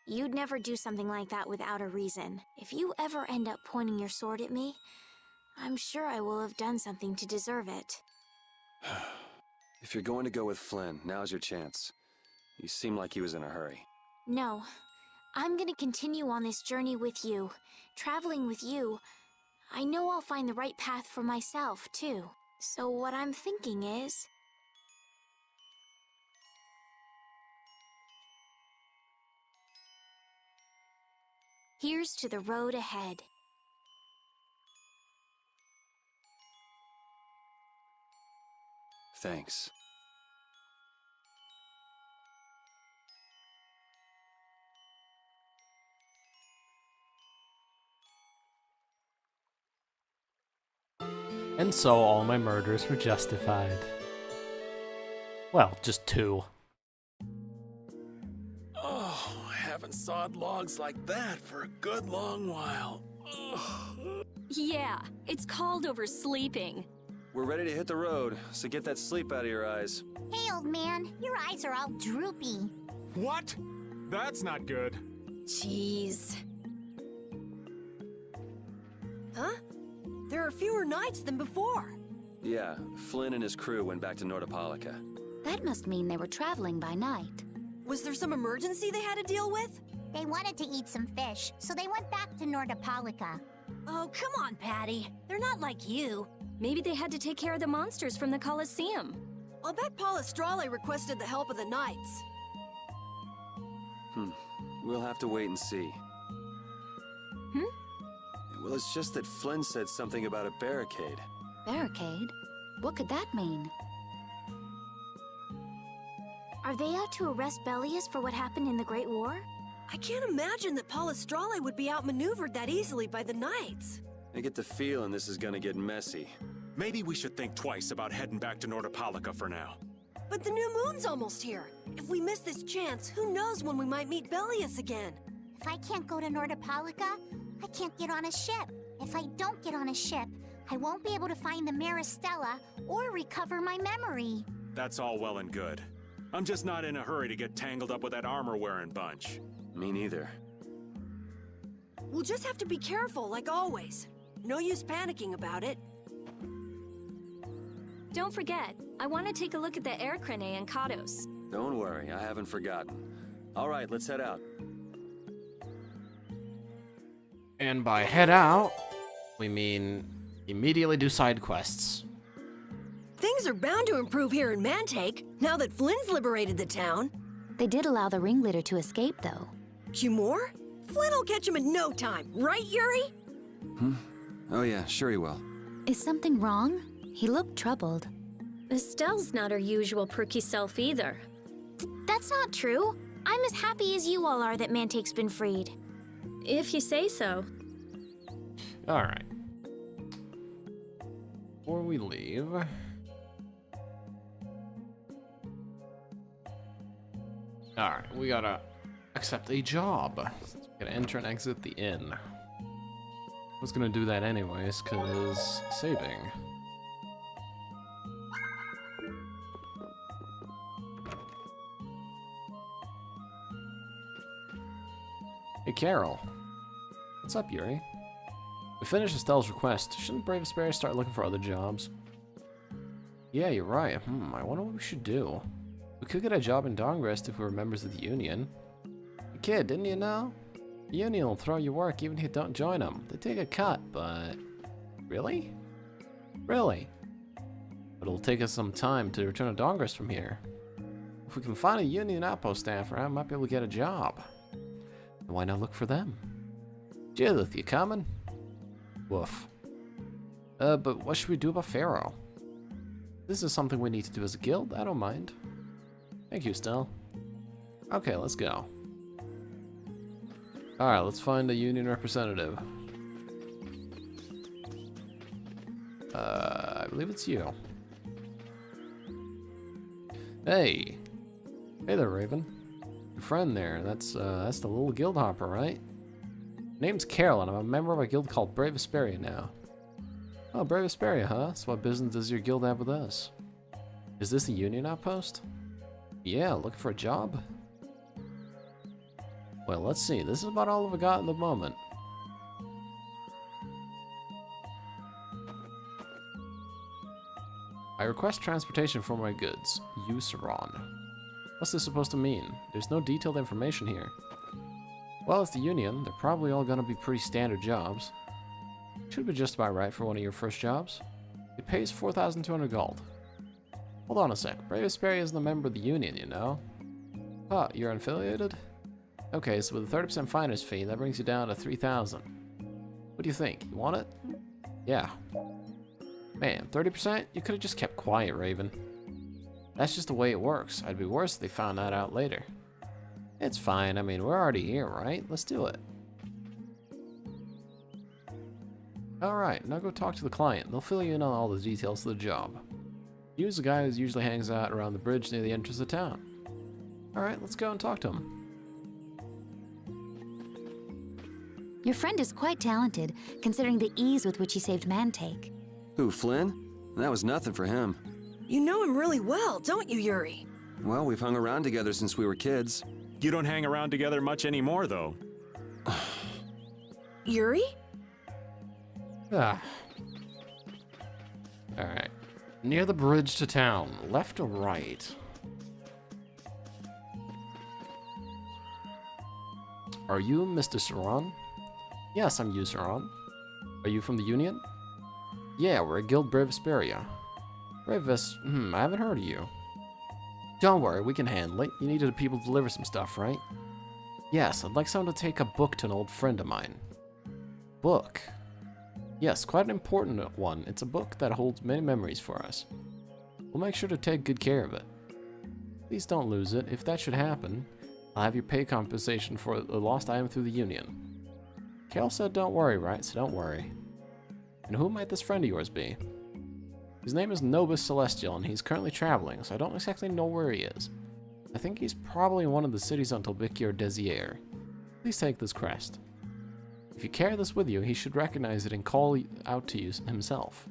You'd never do something like that without a reason. If you ever end up pointing your sword at me, I'm sure I will have done something to deserve it. If you're going to go with Flynn, now's your chance. You seem like he was in a hurry. No. I'm gonna continue on this journey with you. Traveling with you. I know I'll find the right path for myself, too. So what I'm thinking is... here's to the road ahead. Thanks. And so all my murders were justified. Well, just 2. Oh, I haven't sawed logs like that for a good long while. Ugh. Yeah, it's called oversleeping. We're ready to hit the road, so get that sleep out of your eyes. Hey, old man, your eyes are all droopy. What? That's not good. Jeez. Huh? There are fewer knights than before. Yeah, Flynn and his crew went back to Nordopolica. That must mean they were traveling by night. Was there some emergency they had to deal with? They wanted to eat some fish, so they went back to Nordopolica. Oh, come on, Patty. They're not like you. Maybe they had to take care of the monsters from the Colosseum. I'll bet Palestrale requested the help of the knights. We'll have to wait and see. Well, it's just that Flynn said something about a barricade. Barricade? What could that mean? Are they out to arrest Bellius for what happened in the Great War? I can't imagine that Palestrale would be outmaneuvered that easily by the Knights. I get the feeling this is gonna get messy. Maybe we should think twice about heading back to Nordopolica for now. But the new moon's almost here. If we miss this chance, who knows when we might meet Bellius again? If I can't go to Nordopolica, I can't get on a ship. If I don't get on a ship, I won't be able to find the Maristella or recover my memory. That's all well and good. I'm just not in a hurry to get tangled up with that armor-wearing bunch. Me neither. We'll just have to be careful, like always. No use panicking about it. Don't forget, I want to take a look at the air crane and Kados. Don't worry, I haven't forgotten. All right, let's head out. And by head out, we mean immediately do side quests. Things are bound to improve here in Mantake, now that Flynn's liberated the town. They did allow the ringleader to escape, though. Cumore? Flynn will catch him in no time, right, Yuri? Oh yeah, sure he will. Is something wrong? He looked troubled. Estelle's not her usual perky self either. That's not true. I'm as happy as you all are that Mantake's been freed. If you say so. Alright. Before we leave... Alright, we gotta accept a job. Gotta enter and exit the inn. I was gonna do that anyways, cause saving. Hey Carol. What's up, Yuri? We finished Estelle's request. Shouldn't Brave Vesperia start looking for other jobs? Yeah, you're right. I wonder what we should do. We could get a job in Dongrest if we were members of the Union. You kid, didn't you know? The Union will throw you work even if you don't join them. They take a cut, but... Really? Really? But it'll take us some time to return to Dongrest from here. If we can find a Union outpost staffer, I might be able to get a job. And why not look for them? Judith, you coming? Woof. But what should we do about Pharaoh? This is something we need to do as a guild. I don't mind. Thank you, Stell. Okay, let's go. Alright, let's find a union representative. I believe it's you. Hey! Hey there, Raven. Your friend there, that's the little guild hopper, right? Name's Carol, and I'm a member of a guild called Brave Vesperia now. Oh, Brave Vesperia, huh? So what business does your guild have with us? Is this a union outpost? Yeah, looking for a job? Well, let's see. This is about all I've got in the moment. I request transportation for my goods. Useron. What's this supposed to mean? There's no detailed information here. Well, it's the Union. They're probably all gonna be pretty standard jobs. Should be just about right for one of your first jobs. It pays 4,200 gold. Hold on a sec. Brave Vesperia isn't a member of the Union, you know? Huh, you're unaffiliated? Okay, so with a 30% finder's fee, that brings you down to 3,000. What do you think? You want it? Yeah. Man, 30%? You could have just kept quiet, Raven. That's just the way it works. I'd be worse if they found that out later. It's fine. I mean, we're already here, right? Let's do it. Alright, now go talk to the client. They'll fill you in on all the details of the job. Use the guy who usually hangs out around the bridge near the entrance of town. Alright, let's go and talk to him. Your friend is quite talented, considering the ease with which he saved Mantake. Who, Flynn? That was nothing for him. You know him really well, don't you, Yuri? Well, we've hung around together since we were kids. You don't hang around together much anymore, though. Yuri? Ah. Alright. Near the bridge to town. Left or right? Are you Mr. Saran? Yes, I'm you, Saran. Are you from the Union? Yeah, we're a guild Brave Vesperia. Brave I haven't heard of you. Don't worry, we can handle it. You needed people to deliver some stuff, right? Yes, I'd like someone to take a book to an old friend of mine. Book? Yes, quite an important one. It's a book that holds many memories for us. We'll make sure to take good care of it. Please don't lose it. If that should happen, I'll have you pay compensation for the lost item through the Union. Carol said don't worry, right? So don't worry. And who might this friend of yours be? His name is Nobis Celestial, and he's currently traveling, so I don't exactly know where he is. I think he's probably in one of the cities on Tolbiki or Desier. Please take this crest. If you carry this with you, he should recognize it and call out to you himself.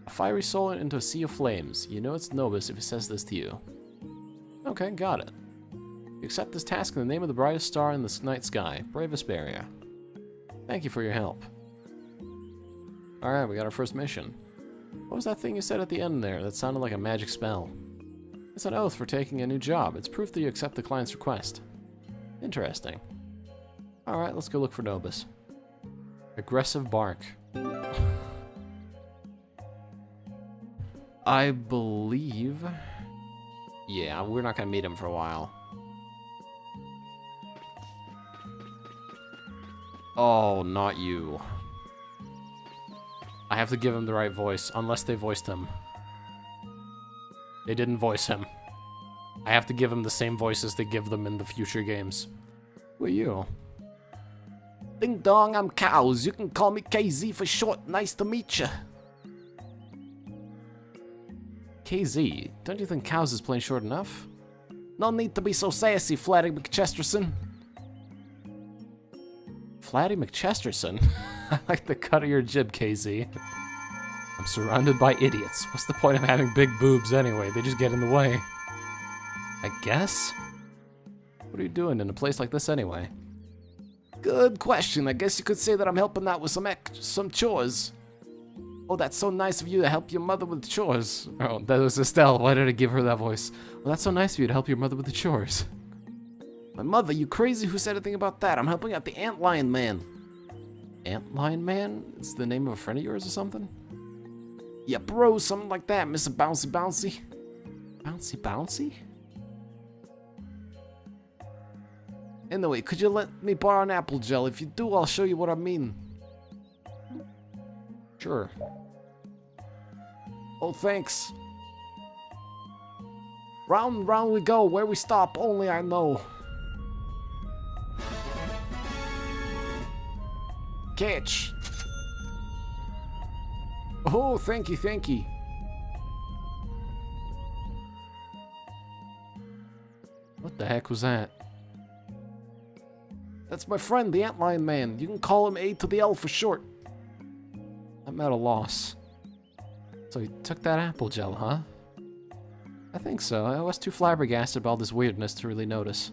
A fiery soul into a sea of flames. You know it's Nobis if he says this to you. Okay, got it. You accept this task in the name of the brightest star in the night sky, brave Vesperia. Thank you for your help. Alright, we got our first mission. What was that thing you said at the end there that sounded like a magic spell? It's an oath for taking a new job. It's proof that you accept the client's request. Interesting. Alright, let's go look for Nobis. Aggressive bark. I believe... Yeah, we're not gonna meet him for a while. Oh, not you. I have to give him the right voice, unless they voiced him. They didn't voice him. I have to give him the same voices they give them in the future games. Who are you? Ding dong, I'm Cows. You can call me KZ for short. Nice to meet you. KZ? Don't you think Cows is plain short enough? No need to be so sassy, Flatty McChesterson. Flatty McChesterson? I like the cut of your jib, KZ. I'm surrounded by idiots. What's the point of having big boobs anyway? They just get in the way. I guess? What are you doing in a place like this anyway? Good question. I guess you could say that I'm helping out with some chores. Oh, that's so nice of you to help your mother with chores. Oh, that was Estelle. Why did I give her that voice? Well, that's so nice of you to help your mother with the chores. My mother, you crazy? Who said anything about that? I'm helping out the Antlion Man. Antlion Man? It's the name of a friend of yours or something? Yeah, bro, something like that, Mr. Bouncy Bouncy. Bouncy Bouncy? Anyway, could you let me borrow an apple gel? If you do, I'll show you what I mean. Sure. Oh, thanks. Round and round we go. Where we stop, only I know. Catch. Oh, thank you, thank you. What the heck was that? That's my friend, the Antlion Man. You can call him A to the L for short. I'm at a loss. So he took that apple gel, huh? I think so. I was too flabbergasted about all this weirdness to really notice.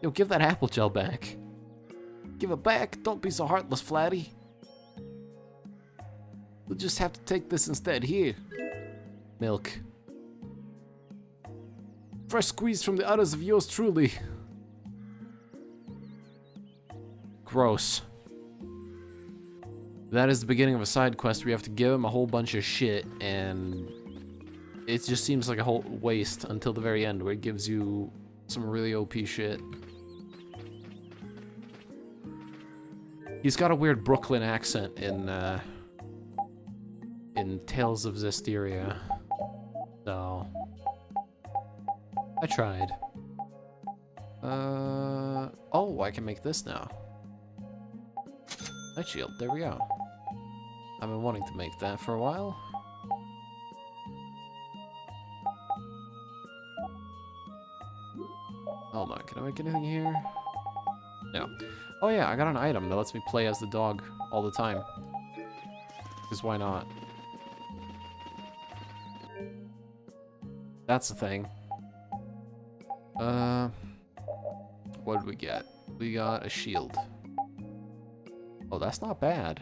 Yo, give that apple gel back. Give it back? Don't be so heartless, Flatty. We'll just have to take this instead. Here. Milk. Fresh squeeze from the udders of yours truly. Gross. That is the beginning of a side quest where you have to give him a whole bunch of shit, and it just seems like a whole waste until the very end where it gives you some really OP shit. He's got a weird Brooklyn accent in Tales of Zestiria, so I tried. Oh, I can make this now. Night shield, there we go. I've been wanting to make that for a while. Hold on, can I make anything here? No. Oh yeah, I got an item that lets me play as the dog all the time. Because why not? That's the thing. What did we get? We got a shield. Oh, that's not bad.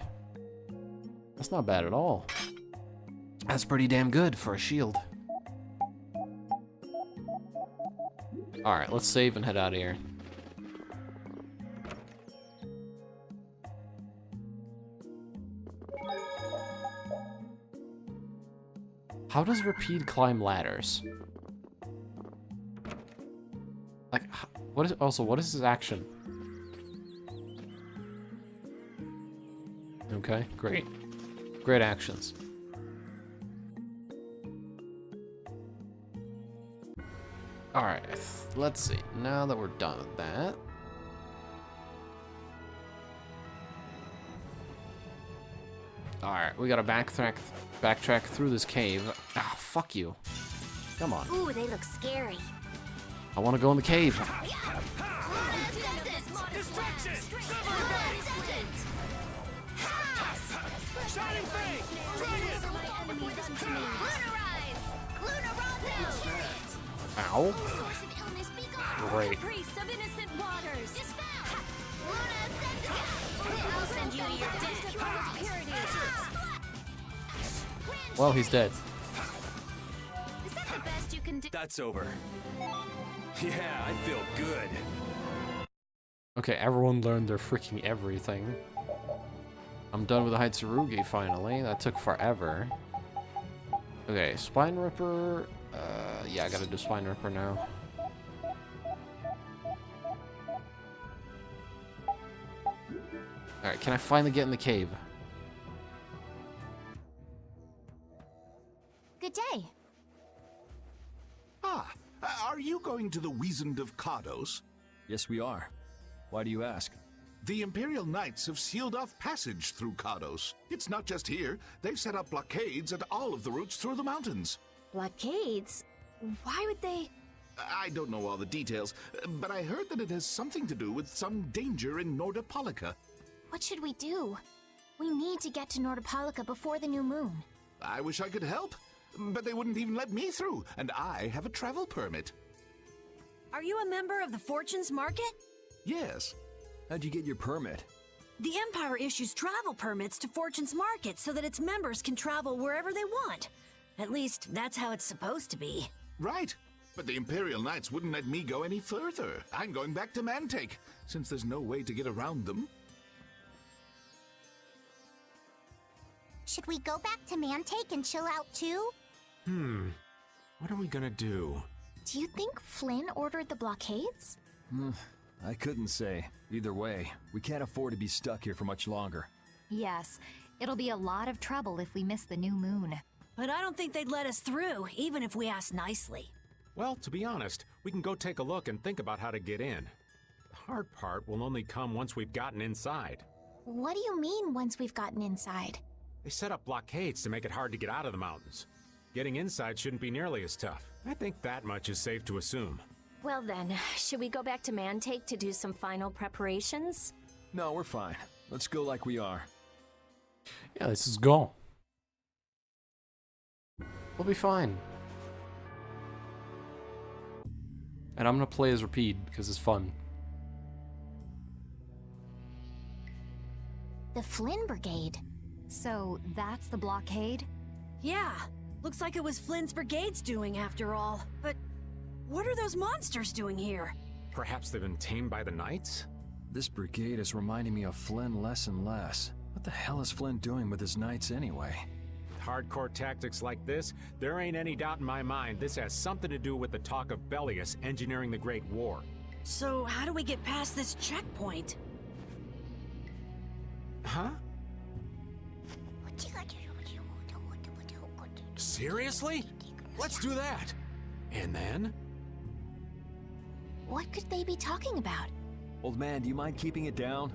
That's not bad at all. That's pretty damn good for a shield. Alright, let's save and head out of here. How does Rapide climb ladders? Like, what is also, what is his action? Okay, great. Great actions. Alright, let's see. Now that we're done with that. Alright, we gotta backtrack through this cave. Ah, fuck you. Come on. Ooh, they look scary. I wanna go in the cave. Shining Fang! Ow. Great. Priest of innocent waters. I'll send you to your death. Well, he's dead. Is that the best you can do? That's over. Yeah, I feel good. Okay, everyone learned their freaking everything. I'm done with the Hitsurugi finally. That took forever. Okay, Spine Ripper. Yeah, I gotta do Spine Ripper now. Alright, can I finally get in the cave? Good day. Ah, are you going to the Wizened of Cardos? Yes, we are. Why do you ask? The Imperial Knights have sealed off passage through Cardos. It's not just here. They've set up blockades at all of the routes through the mountains. Blockades? Why would they? I don't know all the details, but I heard that it has something to do with some danger in Nordopolica. What should we do? We need to get to Nordopolica before the new moon. I wish I could help, but they wouldn't even let me through, and I have a travel permit. Are you a member of the Fortunes Market? Yes. How'd you get your permit? The Empire issues travel permits to Fortune's Market so that its members can travel wherever they want. At least, that's how it's supposed to be. Right. But the Imperial Knights wouldn't let me go any further. I'm going back to Mantake, since there's no way to get around them. Should we go back to Mantake and chill out too? What are we gonna do? Do you think Flynn ordered the blockades? I couldn't say. Either way, we can't afford to be stuck here for much longer. Yes, it'll be a lot of trouble if we miss the new moon. But I don't think they'd let us through, even if we asked nicely. Well, to be honest, we can go take a look and think about how to get in. The hard part will only come once we've gotten inside. What do you mean, once we've gotten inside? They set up blockades to make it hard to get out of the mountains. Getting inside shouldn't be nearly as tough. I think that much is safe to assume. Well then, should we go back to Mantake to do some final preparations? No, we're fine. Let's go like we are. Yeah, let's just go. We'll be fine. And I'm gonna play as Rapide because it's fun. The Flynn Brigade. So that's the blockade? Yeah, looks like it was Flynn's brigade's doing after all. But what are those monsters doing here? Perhaps they've been tamed by the Knights? This brigade is reminding me of Flynn less and less. What the hell is Flynn doing with his knights anyway? Hardcore tactics like this, there ain't any doubt in my mind this has something to do with the talk of Bellius engineering the Great War. So how do we get past this checkpoint? Huh? Seriously? Let's do that. And then? What could they be talking about? Old man, do you mind keeping it down?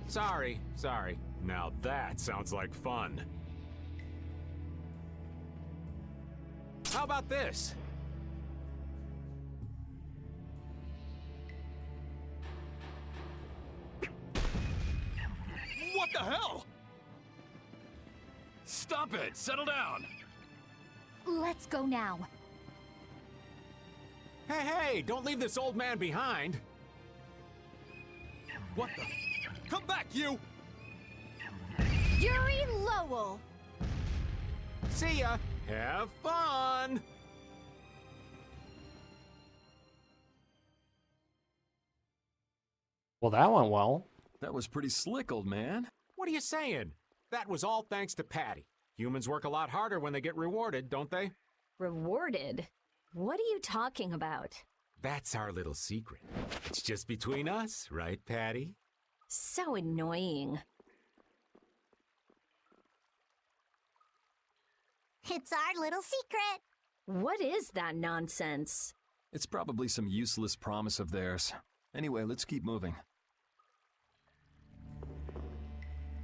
Sorry. Now that sounds like fun. How about this? What the hell? Stop it! Settle down! Let's go now. Hey, don't leave this old man behind. What the? Come back, you! Yuri Lowell! See ya! Have fun! Well, that went well. That was pretty slick, old man. What are you saying? That was all thanks to Patty. Humans work a lot harder when they get rewarded, don't they? Rewarded? What are you talking about? That's our little secret. It's just between us, right, Patty? So annoying. It's our little secret. What is that nonsense? It's probably some useless promise of theirs. Anyway, let's keep moving.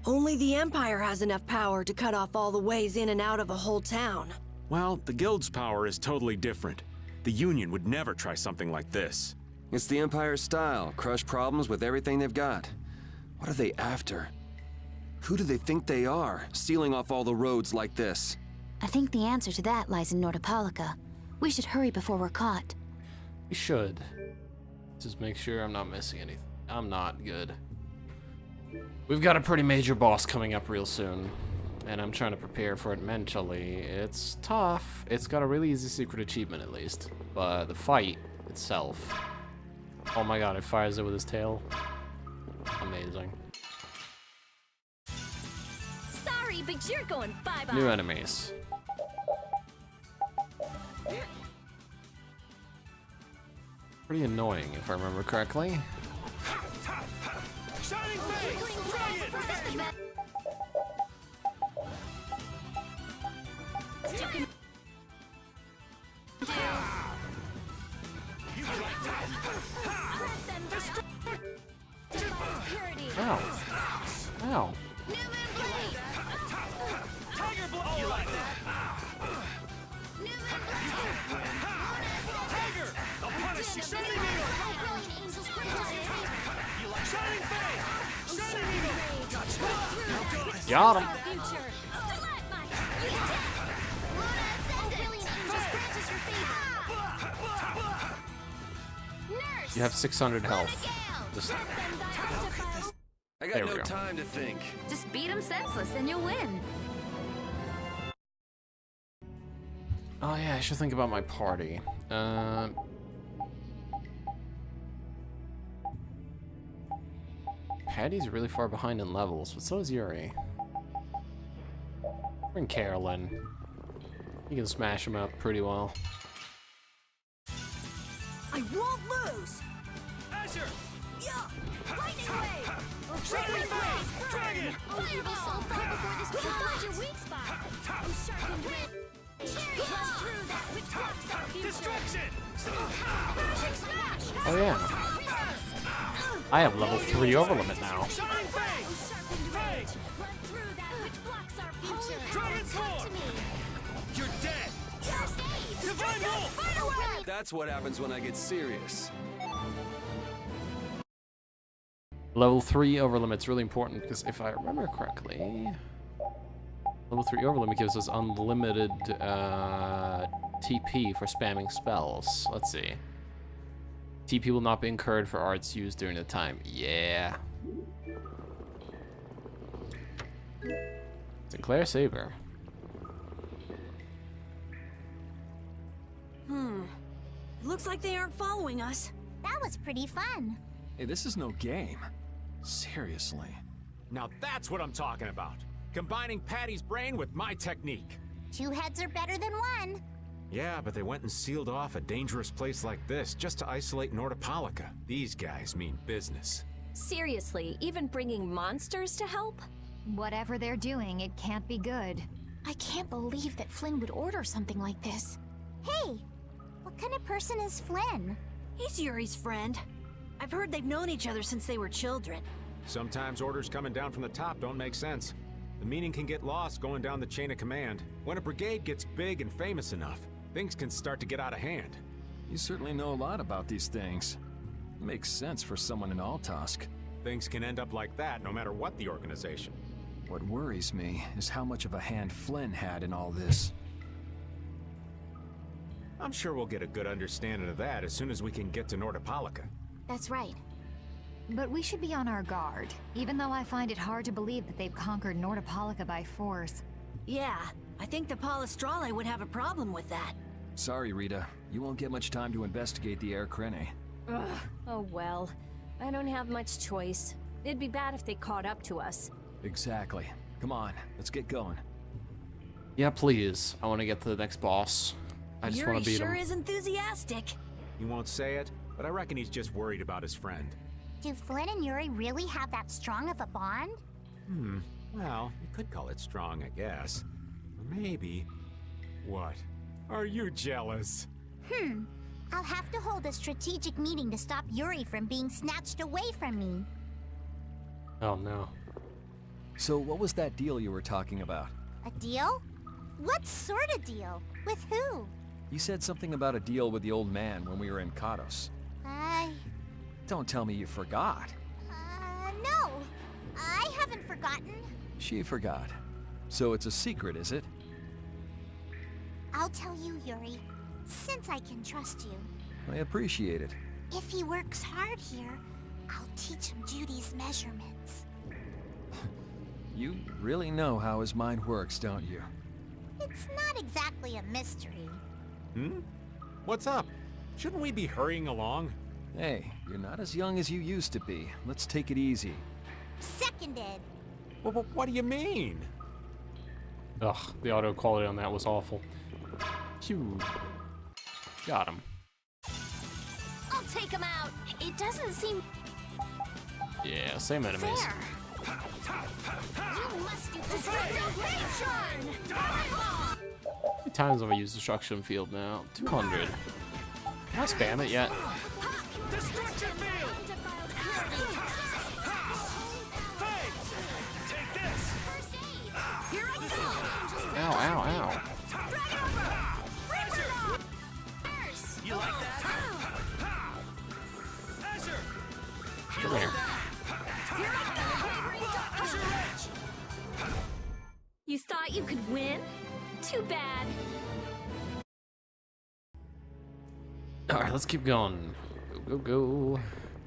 Only the Empire has enough power to cut off all the ways in and out of a whole town. Well, the Guild's power is totally different. The Union would never try something like this. It's the Empire's style, crush problems with everything they've got. What are they after? Who do they think they are, sealing off all the roads like this? I think the answer to that lies in Nordopolica. We should hurry before we're caught. We should. Just make sure I'm not missing anything. I'm not good. We've got a pretty major boss coming up real soon, and I'm trying to prepare for it mentally. It's tough. It's got a really easy secret achievement at least, but the fight itself. Oh my god, it fires it with his tail. Amazing. Sorry, but you're going bye-bye. New enemies. Pretty annoying, if I remember correctly. Shining face! Dragon! Ow. Ow. Tiger blow! You like that? Tiger! I'll punish you! Shining needle! You like shining face! Shining needle! Gotcha! Got him. You have 600 health. Just I got there we no go. time to think. Just beat him senseless and you'll win. Oh yeah, I should think about my party. Patty's really far behind in levels, but so is Yuri. Bring Carolyn. You can smash him up pretty well. I won't lose! Azure! Yeah! Lightning wave! Shining face! Dragon! Oh, you'd be so far before this will find your weak spot. I'm sharpened red. Cherry run through that which blocks our future. Distraction! Magic smash! Oh yeah. I have level 3 overlimit now. Shining face! Face! Run through that which blocks our future. Dragon sword! You're dead! First aid! Divine Bolt! That's what happens when I get serious. Level 3 overlimit's really important because if I remember correctly, level 3 overlimit gives us unlimited TP for spamming spells. Let's see. TP will not be incurred for arts used during the time. Yeah. Sinclair Saber. It looks like they aren't following us. That was pretty fun. Hey, this is no game. Seriously. Now that's what I'm talking about. Combining Patty's brain with my technique. 2 heads are better than 1. Yeah, but they went and sealed off a dangerous place like this just to isolate Nordopolica. These guys mean business. Seriously, even bringing monsters to help? Whatever they're doing, it can't be good. I can't believe that Flynn would order something like this. Hey, what kind of person is Flynn? He's Yuri's friend. I've heard they've known each other since they were children. Sometimes orders coming down from the top don't make sense. The meaning can get lost going down the chain of command. When a brigade gets big and famous enough, things can start to get out of hand. You certainly know a lot about these things. Makes sense for someone in Altosk. Things can end up like that no matter what the organization. What worries me is how much of a hand Flynn had in all this. I'm sure we'll get a good understanding of that as soon as we can get to Nordopolica. That's right. But we should be on our guard, even though I find it hard to believe that they've conquered Nordopolica by force. Yeah, I think the Palestrale would have a problem with that. Sorry, Rita. You won't get much time to investigate the Air Krene. Ugh. Oh well. I don't have much choice. It'd be bad if they caught up to us. Exactly. Come on, let's get going. Yeah, please. I want to get to the next boss. I just want to beat Yuri sure him. is enthusiastic. He won't say it, but I reckon he's just worried about his friend. Do Flynn and Yuri really have that strong of a bond? Well, you could call it strong, I guess. Or maybe... What? Are you jealous? I'll have to hold a strategic meeting to stop Yuri from being snatched away from me. Oh no. So what was that deal you were talking about? A deal? What sort of deal? With who? You said something about a deal with the old man when we were in Kados. Don't tell me you forgot. No. I haven't forgotten. She forgot. So it's a secret, is it? I'll tell you, Yuri, since I can trust you. I appreciate it. If he works hard here, I'll teach him Judy's measurements. You really know how his mind works, don't you? It's not exactly a mystery. What's up? Shouldn't we be hurrying along? Hey, you're not as young as you used to be. Let's take it easy. Seconded. What do you mean? Ugh, the audio quality on that was awful. Phew. Got him. I'll take him out. It doesn't seem Yeah, same enemies. fair. You must do destruction How many times have I used destruction field now? 200. Can I spam it yet? Destruction field! Take this! Here I go! Ow, ow, ow. You like that? Azure! Come here. You thought you could win? Too bad. Alright, let's keep going. Go, go,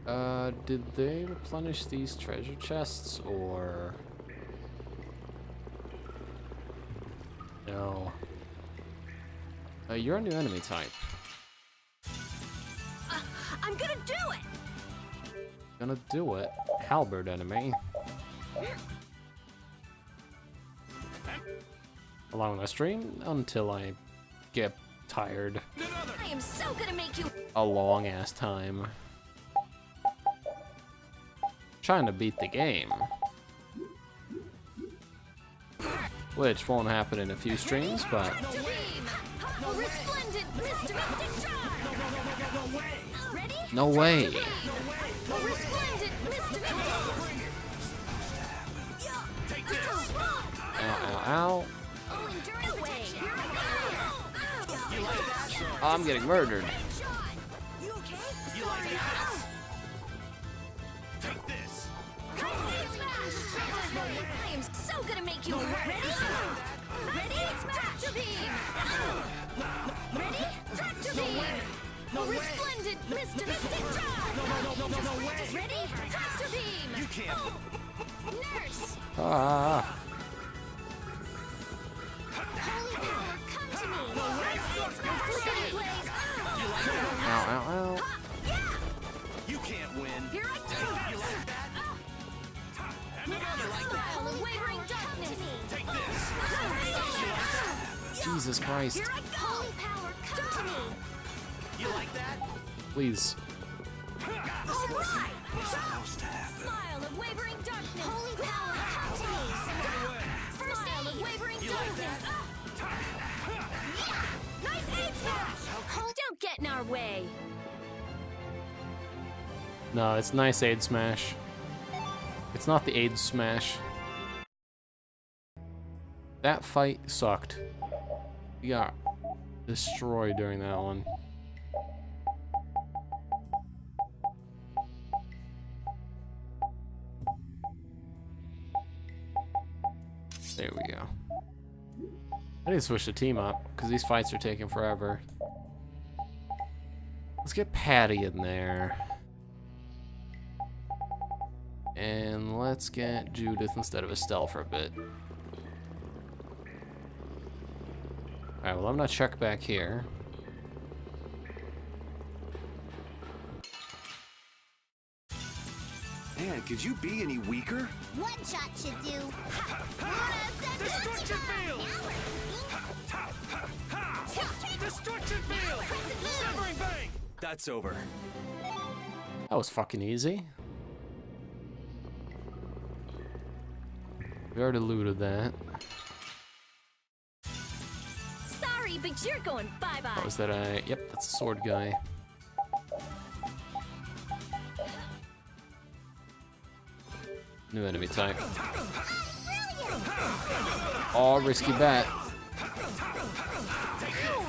go. Did they replenish these treasure chests, or... No. You're a new enemy type. I'm gonna do it! Gonna do it. Halberd enemy. Along my stream until I get tired. I am so gonna make you. A long ass time. Trying to beat the game. Which won't happen in a few streams, but Resplendent Mr. Ready? no way. Resplendent Mr. Ow, ow, ow. I'm getting murdered. Take this! I am so gonna make you ready. Ready? Tractor beam. Ready? Tractor beam. Resplendent Mr. Mystic Drive. Ready? Tractor beam. You can't. Nurse. Ah. Ow, ow, ow. You can't win. Here I go. You like that? Smile, wavering darkness. Take this! Jesus Christ. Here I go. Holy power, come to me. You like that? Please. All right. Smile of wavering darkness. Holy power, come to me. Smile of wavering darkness. Nice aid smash. Don't get in our way. No, it's nice aid smash. It's not the aid smash. That fight sucked. We got destroyed during that one. There we go. I need to switch the team up, because these fights are taking forever. Let's get Patty in there. And let's get Judith instead of Estelle for a bit. Alright, well I'm gonna check back here. Man, could you be any weaker? One shot should do. Destruction field! Destruction field! Severing bang! That's over. That was fucking easy. We already looted that. Sorry, thinks you're going bye-bye. Oh, is that a... Yep, that's a sword guy. New enemy type. Oh, risky bet. Oh,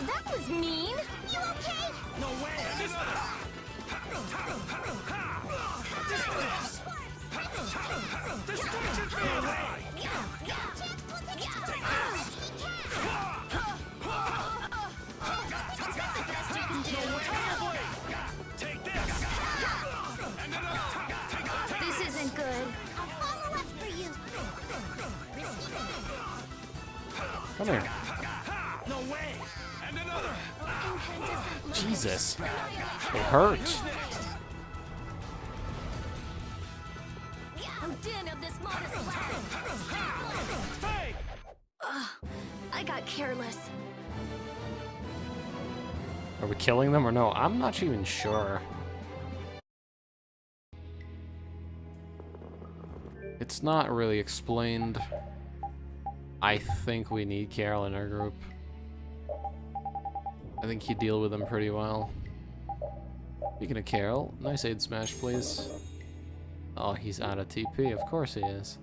that was mean. You okay? No way! This isn't good. I'll follow up for you. Come here. No way! And another! Jesus. It hurt. Odin of this modest weapon. Ugh, I got careless. Are we killing them or no? I'm not even sure. It's not really explained. I think we need Carol in our group. I think you deal with them pretty well. Speaking of Carol, nice aid smash, please. Oh, he's out of TP. Of course he is.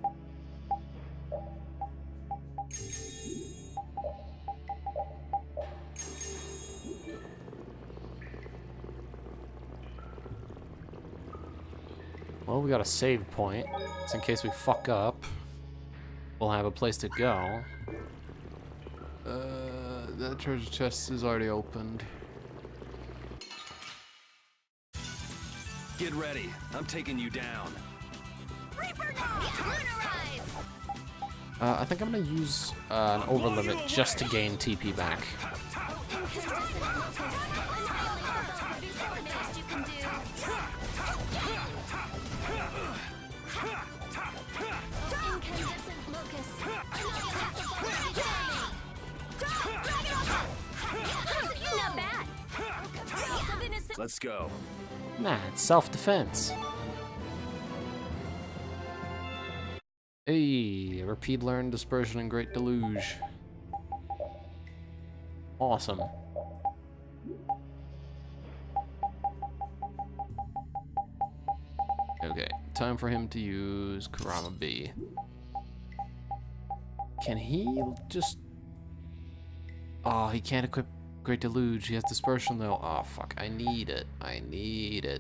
Well, we got a save point. It's in case we fuck up. We'll have a place to go. That treasure chest is already opened. Get ready. I'm taking you down. Reaper now! Lunarize! I think I'm gonna use an over limit just to gain TP back. Not bad. Let's go. Nah, it's self-defense. Hey, repeat learn dispersion and great deluge. Awesome. Okay, time for him to use Kurama B. Can he just... Oh, he can't equip Great Deluge. He has dispersion though. Oh, fuck. I need it. I need it.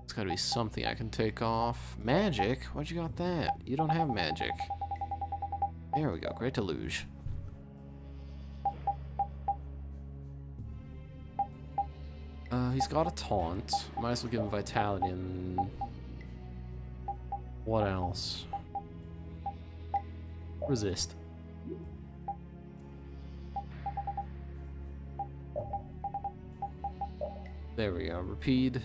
It's gotta be something I can take off. Magic? Why'd you got that? You don't have magic. There we go. Great Deluge. He's got a taunt. Might as well give him vitality and... What else? Resist. There we go. Repeat.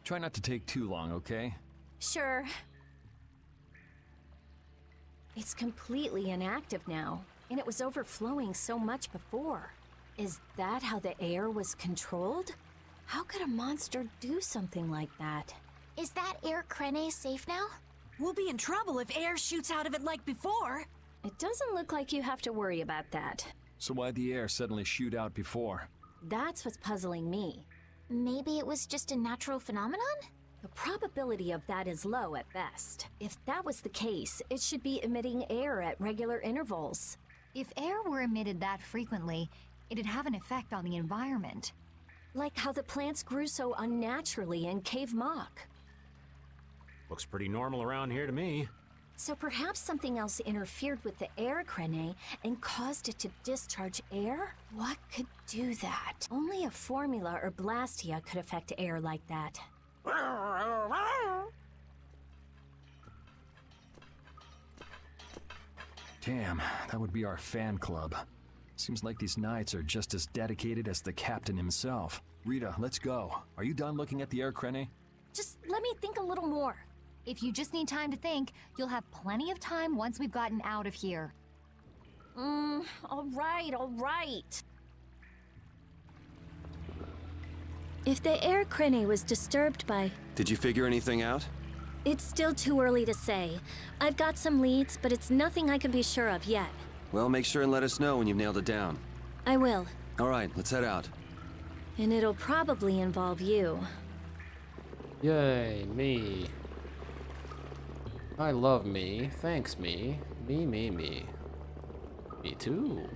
Try not to take too long, okay? Sure. It's completely inactive now, and it was overflowing so much before. Is that how the air was controlled? How could a monster do something like that? Is that air Krene safe now? We'll be in trouble if air shoots out of it like before. It doesn't look like you have to worry about that. So why'd the air suddenly shoot out before? That's what's puzzling me. Maybe it was just a natural phenomenon? The probability of that is low at best. If that was the case, it should be emitting air at regular intervals. If air were emitted that frequently, it'd have an effect on the environment. Like how the plants grew so unnaturally in Cave Mock. Looks pretty normal around here to me. So perhaps something else interfered with the air Krene and caused it to discharge air? What could do that? Only a formula or Blastia could affect air like that. Damn, that would be our fan club. Seems like these knights are just as dedicated as the captain himself. Rita, let's go. Are you done looking at the air, Krene? Just let me think a little more. If you just need time to think, you'll have plenty of time once we've gotten out of here. All right, all right. If the air crane was disturbed by... Did you figure anything out? It's still too early to say. I've got some leads, but it's nothing I can be sure of yet. Well, make sure and let us know when you've nailed it down. I will. All right, let's head out. And it'll probably involve you. Yay, me. I love me. Thanks, me. Me, me, me. Me too.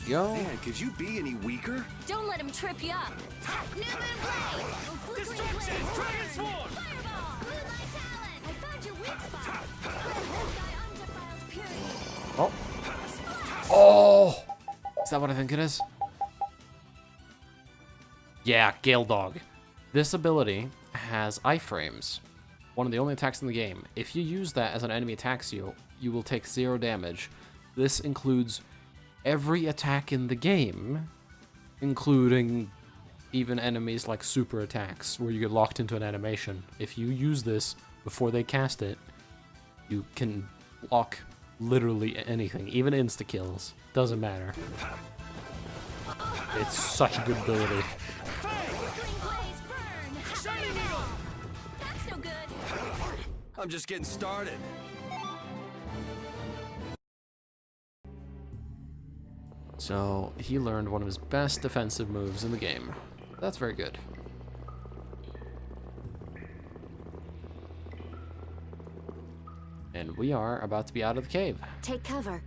Go. Man, could you be any weaker? Don't let him trip you up. Destruction! Dragon Swarm! Fireball! Moonlight Talon! I found your weak spot. Undefiled period. Oh. Oh! Is that what I think it is? Yeah, Gale Dog. This ability has iframes. One of the only attacks in the game. If you use that as an enemy attacks you, you will take 0 damage. This includes every attack in the game, including even enemies like super attacks, where you get locked into an animation. If you use this before they cast it, you can block literally anything, even insta-kills. Doesn't matter. It's such a good ability. That's no good. I'm just getting started. So, he learned one of his best defensive moves in the game. That's very good. And we are about to be out of the cave. Take cover.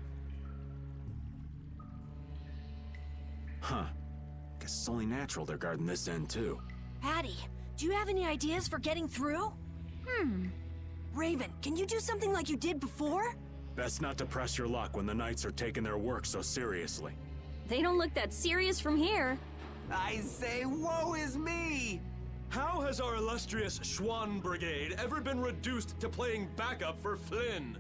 Huh. Guess it's only natural they're guarding this end, too. Patty, do you have any ideas for getting through? Raven, can you do something like you did before? Best not to press your luck when the knights are taking their work so seriously. They don't look that serious from here. I say, woe is me! How has our illustrious Schwann Brigade ever been reduced to playing backup for Flynn?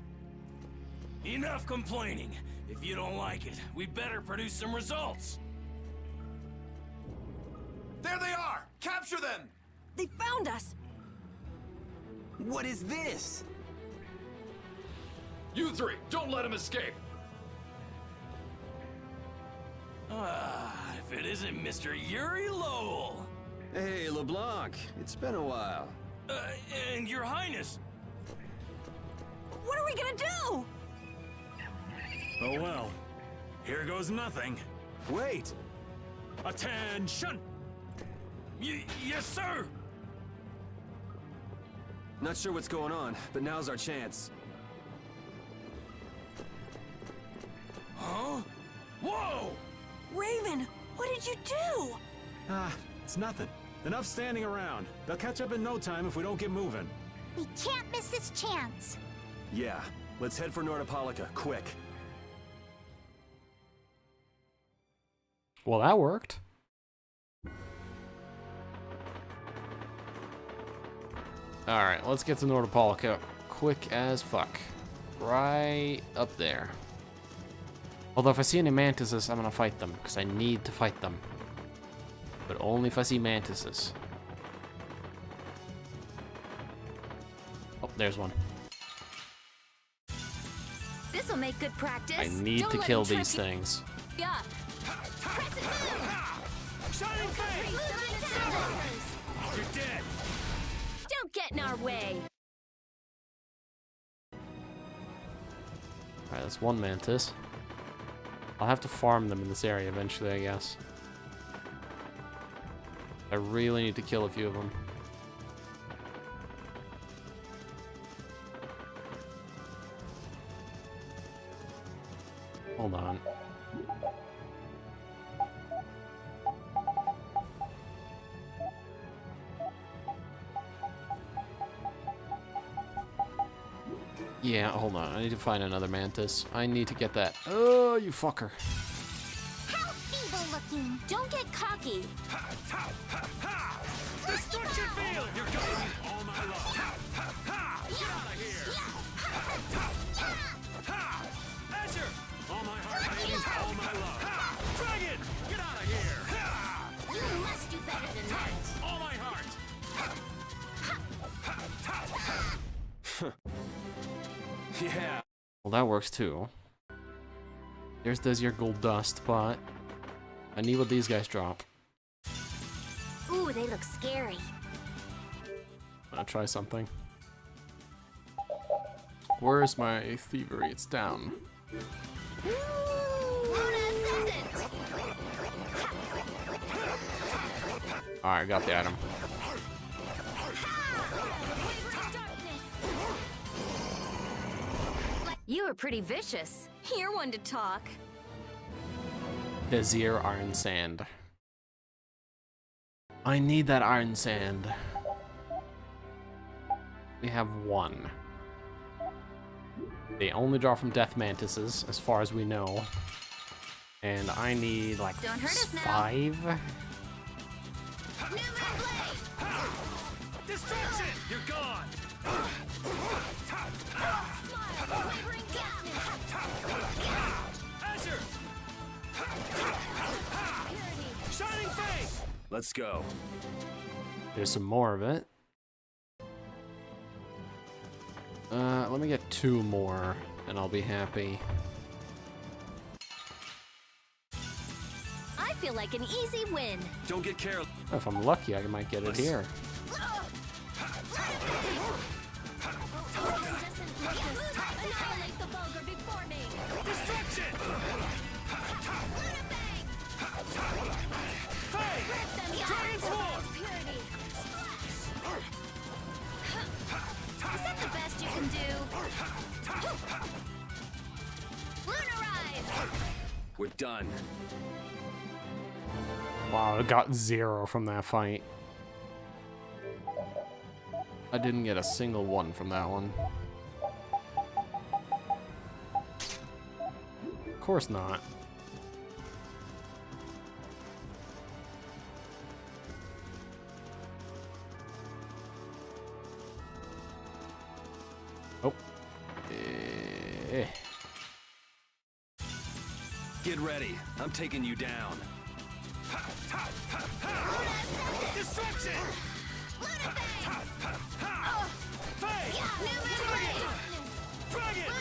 Enough complaining. If you don't like it, we better produce some results. There they are! Capture them! They found us! What is this? You three, don't let him escape! If it isn't Mr. Yuri Lowell. Hey, LeBlanc, it's been a while. And Your Highness. What are we gonna do? Oh well. Here goes nothing. Wait! Attention! Yes, sir! Not sure what's going on, but now's our chance. Huh? Whoa! Raven, what did you do? It's nothing. Enough standing around. They'll catch up in no time if we don't get moving. We can't miss this chance. Yeah, let's head for Nordopolica, quick. Well, that worked. Alright, let's get to Nordopolica quick as fuck. Right up there. Although if I see any mantises, I'm gonna fight them, because I need to fight them. But only if I see mantises. Oh, there's one. This'll make good practice. I need to kill these things. Yeah. Shining Flame! You're dead! Don't get in our way. Alright, that's one mantis. I'll have to farm them in this area eventually, I guess. I really need to kill a few of them. Hold on. Yeah, hold on. I need to find another mantis. I need to get that. Oh, you fucker. How feeble looking! Don't get cocky. Destruction field! You're gonna need all my love! Get out of here! Azure! All my heart, ladies, all my love! Dragon! Get out of here! You must do better than that. All my heart! Well, that works too. There's your gold dust, but I need what these guys drop. Ooh, they look scary. I'm gonna try something. Where's my thievery? It's down. Alright, got the item. You were pretty vicious. You're one to talk. Desir Iron Sand. I need that Iron Sand. We have one. They only draw from Death Mantises, as far as we know. And I need like Don't hurt us now. 5. Destruction! You're gone! Azure! Shining face! Let's go. There's some more of it. Let me get 2 more, and I'll be happy. I feel like an easy win. Don't get careless. If I'm lucky, I might get it here. Annihilate the vulgar before me. Destruction! Transform! Purity. Is that the best you can do? Lunarize! We're done. Wow, I got 0 from that fight. I didn't get a single one from that one. Of course not. Oh. Get ready. I'm taking you down. Destruction! Dragon!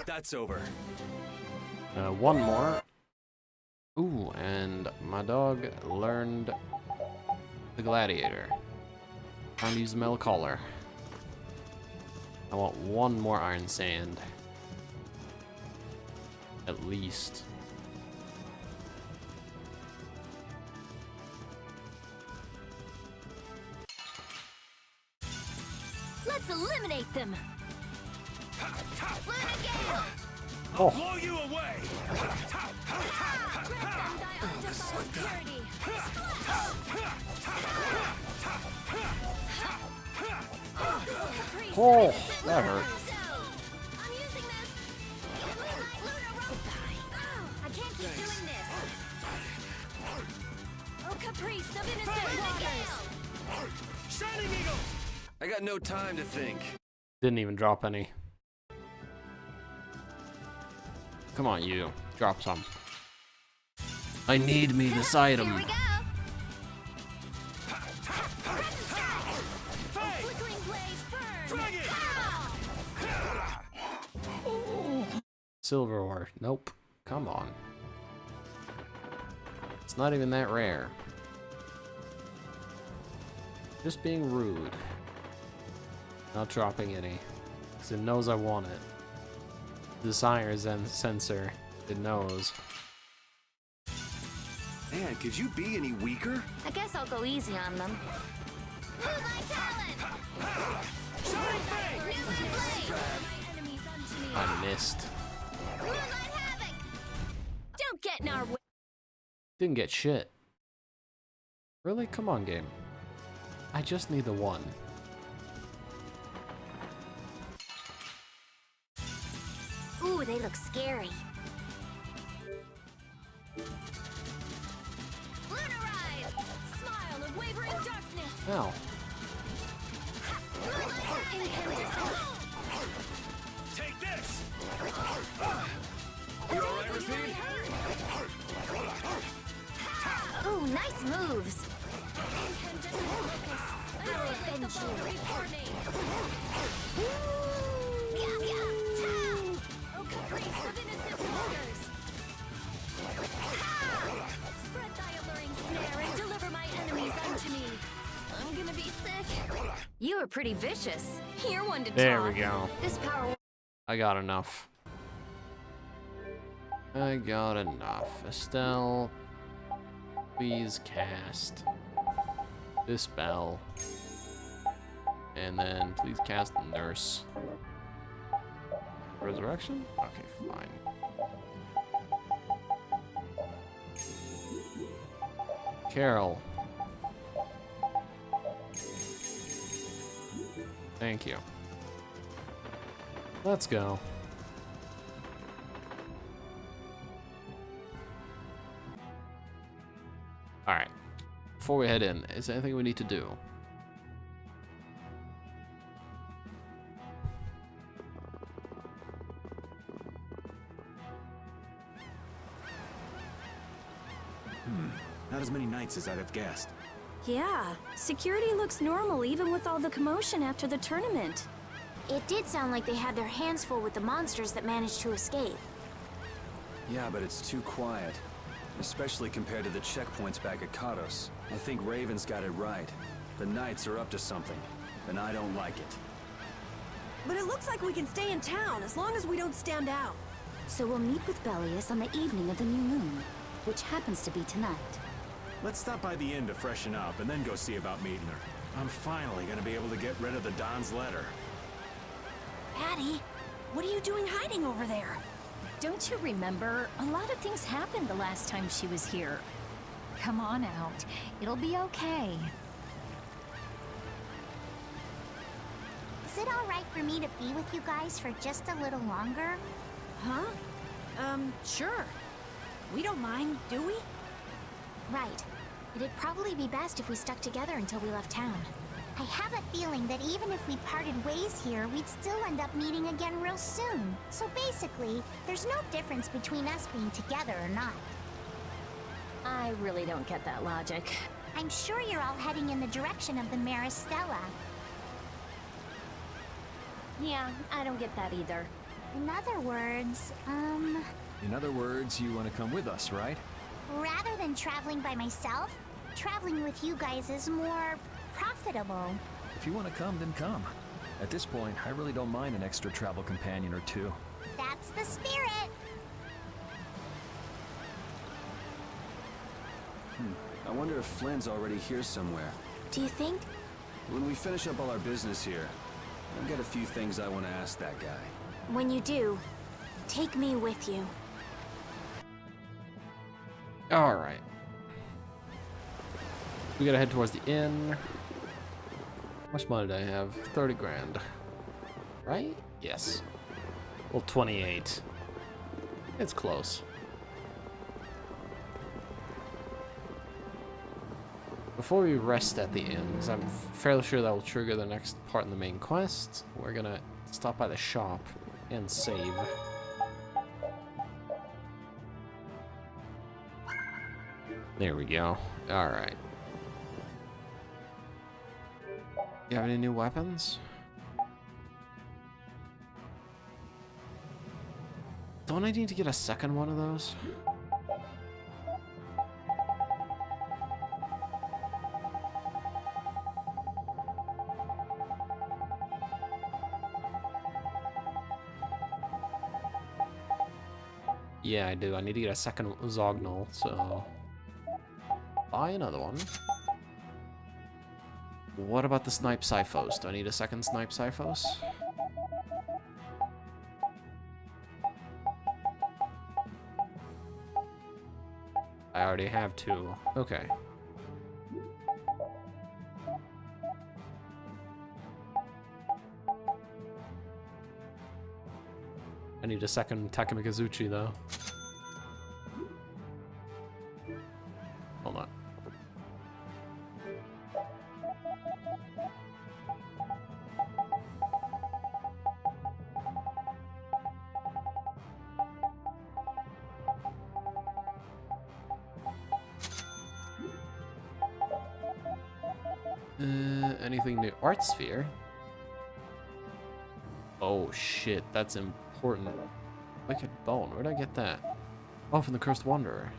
That's over. One more. Ooh, and my dog learned the gladiator. Trying to use the metal collar. I want 1 more iron sand. At least. Let's eliminate them. Oh. Blow you away! Oh, that hurt. I can't keep doing this. Oh, caprice of innocent waters. Shining Eagle! I got no time to think. Didn't even drop any. Come on, you. Drop some. I need me this item. Here we go. Silver ore. Nope. Come on. It's not even that rare. Just being rude. Not dropping any. Because it knows I want it. Desire Zen sensor. It knows. Man, could you be any weaker? I guess I'll go easy on them. I missed. Don't get in our way. Didn't get shit. Really? Come on, game. I just need the 1. Ooh, they look scary. Lunarize! Smile of wavering darkness. Ow. Take this! You alright, Rasheed? Ooh, nice moves. Spread thy alluring snare and deliver my enemies unto me. I'm gonna be sick. You were pretty vicious. You're one to There talk. we go. This power. I got enough. I got enough. Estelle, please cast Dispel. And then please cast Nurse. Resurrection? Okay, fine. Carol. Thank you. Let's go. Alright. Before we head in, is there anything we need to do? Not as many knights as I'd have guessed. Yeah, security looks normal even with all the commotion after the tournament. It did sound like they had their hands full with the monsters that managed to escape. Yeah, but it's too quiet. Especially compared to the checkpoints back at Kados. I think Raven's got it right. The Knights are up to something, and I don't like it. But it looks like we can stay in town as long as we don't stand out. So we'll meet with Belius on the evening of the new moon, which happens to be tonight. Let's stop by the inn to freshen up and then go see about meeting her. I'm finally gonna be able to get rid of the Don's letter. Patty, what are you doing hiding over there? Don't you remember? A lot of things happened the last time she was here. Come on out. It'll be okay. Is it alright for me to be with you guys for just a little longer? Huh? Sure. We don't mind, do we? Right. It'd probably be best if we stuck together until we left town. I have a feeling that even if we parted ways here, we'd still end up meeting again real soon. So basically, there's no difference between us being together or not. I really don't get that logic. I'm sure you're all heading in the direction of the Maristella. Yeah, I don't get that either. In other words, In other words, you want to come with us, right? rather than traveling by myself, traveling with you guys is more profitable. If you want to come, then come. At this point, I really don't mind an extra travel companion or two. That's the spirit. I wonder if Flynn's already here somewhere. Do you think? When we finish up all our business here, I've got a few things I want to ask that guy. When you do, take me with you. Alright. We gotta head towards the inn. How much money do I have? 30 grand. Right? Yes. Well, 28. It's close. Before we rest at the inn, because I'm fairly sure that will trigger the next part in the main quest, we're gonna stop by the shop and save. There we go. Alright. You have any new weapons? Don't I need to get a second one of those? Yeah, I do. I need to get a second Zognol, so buy another one. What about the Snipe Cyphos? Do I need a second Snipe Cyphos? I already have two. Okay. I need a second Takamikazuchi though. Hold on. Anything new? Art sphere? Oh shit, that's important. Wicked bone, where'd I get that? Oh, from the Cursed Wanderer.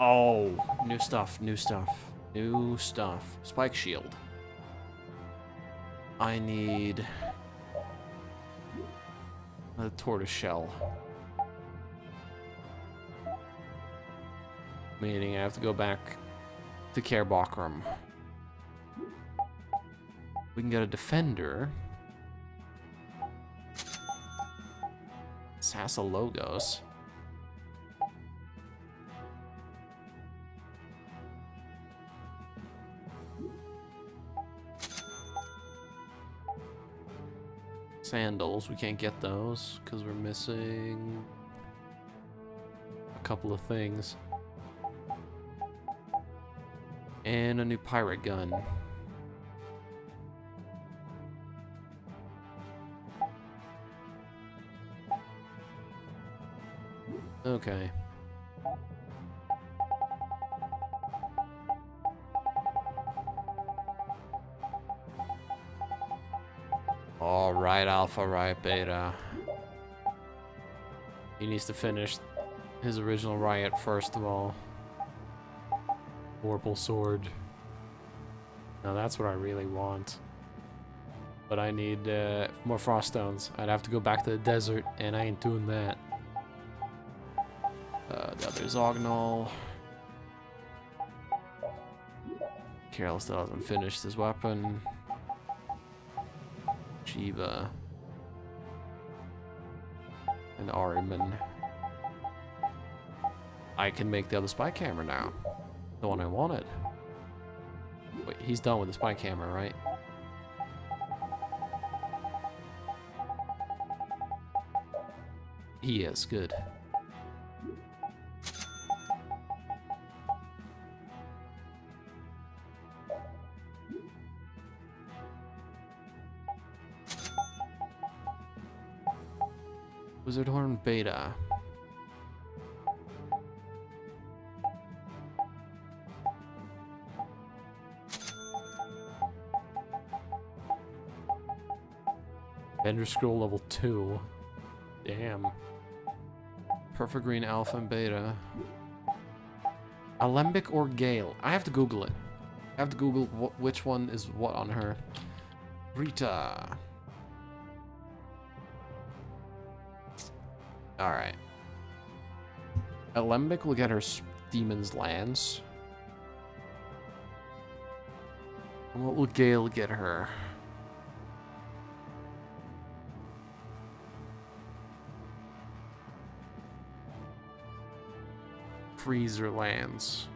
Oh, new stuff, new stuff, new stuff. Spike shield. I need a tortoise shell. Meaning I have to go back to Kerbakram. We can get a defender. Sassa Logos. Sandals, we can't get those because we're missing a couple of things. And a new pirate gun. Okay. All right, Alpha, right, Beta. He needs to finish his original riot first of all. Vorpal sword. Now that's what I really want. But I need more frost stones. I'd have to go back to the desert, and I ain't doing that. The other Zognol. Carol still hasn't finished his weapon. Shiva. And Ariman. I can make the other spy camera now. The one I wanted. Wait, he's done with the spy camera, right? He is, good. Wizard Horn Beta. Bender Scroll level 2. Damn. Perfect Green Alpha and Beta. Alembic or Gale? I have to Google it. I have to Google which one is what on her. Rita. Alright. Alembic will get her Demon's Lance. And what will Gale get her? Freezer Lance.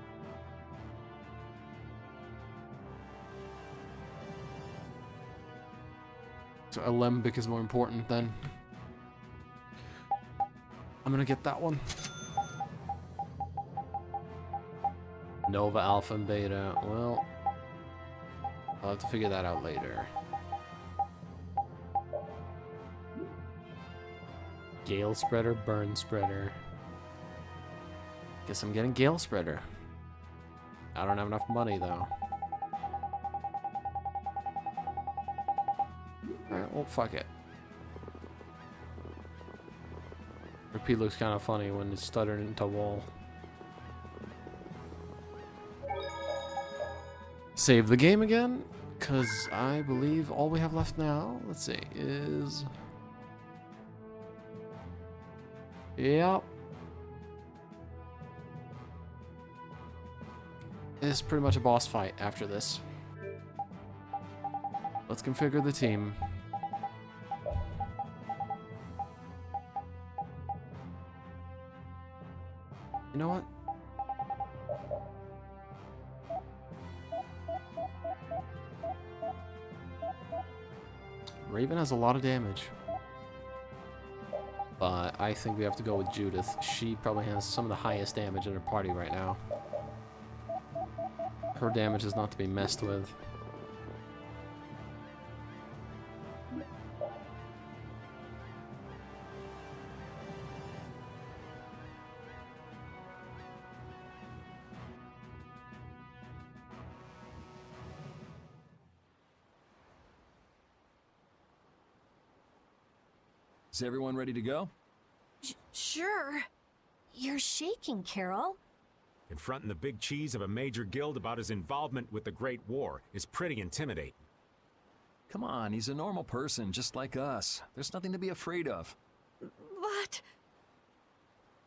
So Alembic is more important then. I'm gonna get that one. Nova, Alpha, and Beta. Well, I'll have to figure that out later. Gale Spreader, Burn Spreader. Guess I'm getting Gale Spreader. I don't have enough money though. Alright, well, fuck it. Repeat looks kind of funny when it's stuttered into a wall. Save the game again, because I believe all we have left now, let's see, is... Yep. It's pretty much a boss fight after this. Let's configure the team. You know what? Raven has a lot of damage. But I think we have to go with Judith. She probably has some of the highest damage in her party right now. Her damage is not to be messed with. Is everyone ready to go? Sure. You're shaking, Carol. Confronting the big cheese of a major guild about his involvement with the Great War is pretty intimidating. Come on, he's a normal person, just like us. There's nothing to be afraid of. But...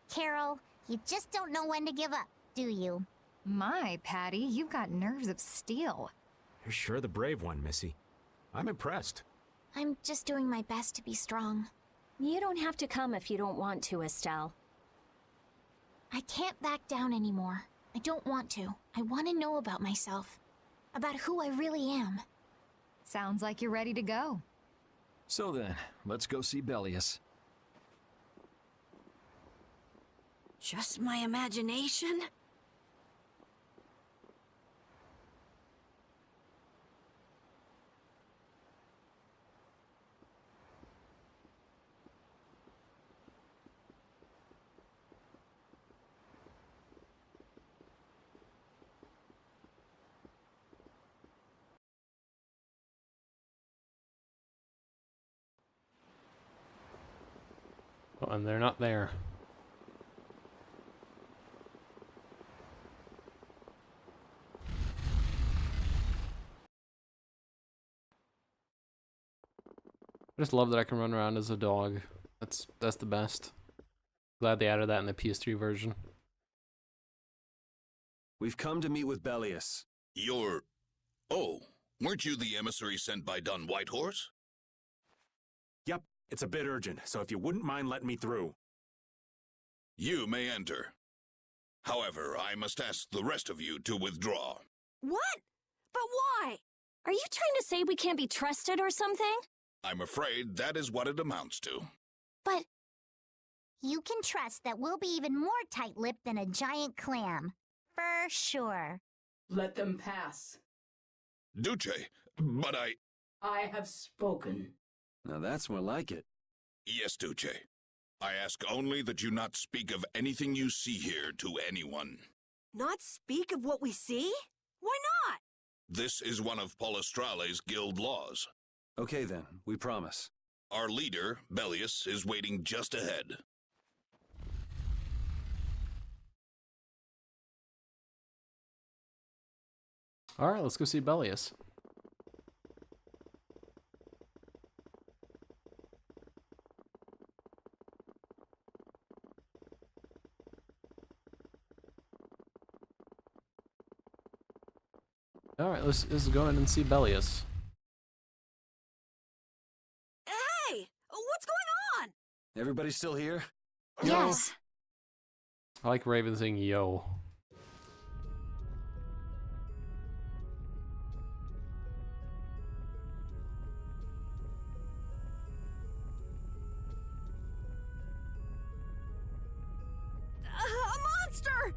Carol, you just don't know when to give up, do you? My, Patty, you've got nerves of steel. You're sure the brave one, Missy. I'm impressed. I'm just doing my best to be strong. You don't have to come if you don't want to, Estelle. I can't back down anymore. I don't want to. I want to know about myself. About who I really am. Sounds like you're ready to go. So then, let's go see Bellius. just my imagination? Oh, and they're not there. I just love that I can run around as a dog. That's the best. Glad they added that in the PS3 version. We've come to meet with Bellius. You're... Oh, weren't you the emissary sent by Don Whitehorse? Yep, it's a bit urgent, so if you wouldn't mind letting me through. You may enter. However, I must ask the rest of you to withdraw. What? But why? Are you trying to say we can't be trusted or something? I'm afraid that is what it amounts to. But you can trust that we'll be even more tight-lipped than a giant clam. For sure. Let them pass. Duce, but I have spoken. Now that's more like it. Yes, Duce. I ask only that you not speak of anything you see here to anyone. Not speak of what we see? Why not? This is one of Palestrale's guild laws. Okay then, we promise. Our leader, Bellius, is waiting just ahead. Alright, let's go see Bellius. Alright, let's go in and see Bellius. Hey! What's going on? Everybody still here? Yes. I like Raven saying yo. A monster!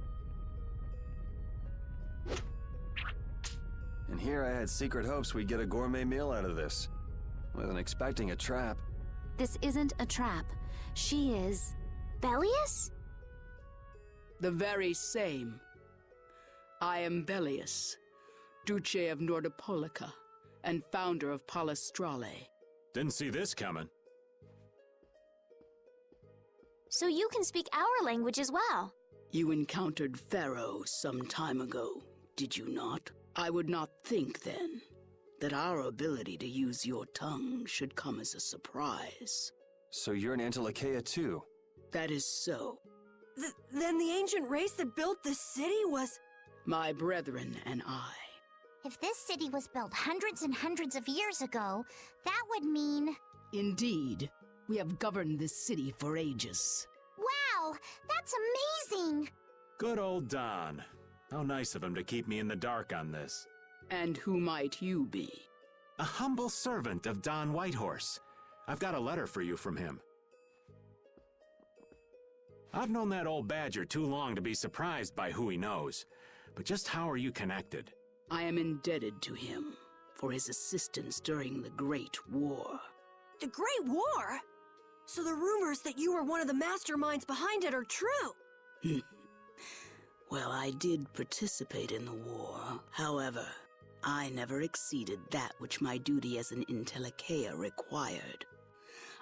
And here I had secret hopes we'd get a gourmet meal out of this. Wasn't expecting a trap. This isn't a trap. She is... Bellius? The very same. I am Bellius, Duce of Nordopolica, and founder of Palestrale. Didn't see this coming. So you can speak our language as well. You encountered Pharaoh some time ago, did you not? I would not think then that our ability to use your tongue should come as a surprise. So you're an Antilocheia too? That is so. Then the ancient race that built this city was... My brethren and I. If this city was built hundreds and hundreds of years ago, that would mean... Indeed. We have governed this city for ages. Wow! That's amazing! Good old Don. How nice of him to keep me in the dark on this. And who might you be? A humble servant of Don Whitehorse. I've got a letter for you from him. I've known that old badger too long to be surprised by who he knows. But just how are you connected? I am indebted to him for his assistance during the Great War. The Great War? So the rumors that you were one of the masterminds behind it are true? Well, I did participate in the war. However, I never exceeded that which my duty as an Intellicaea required.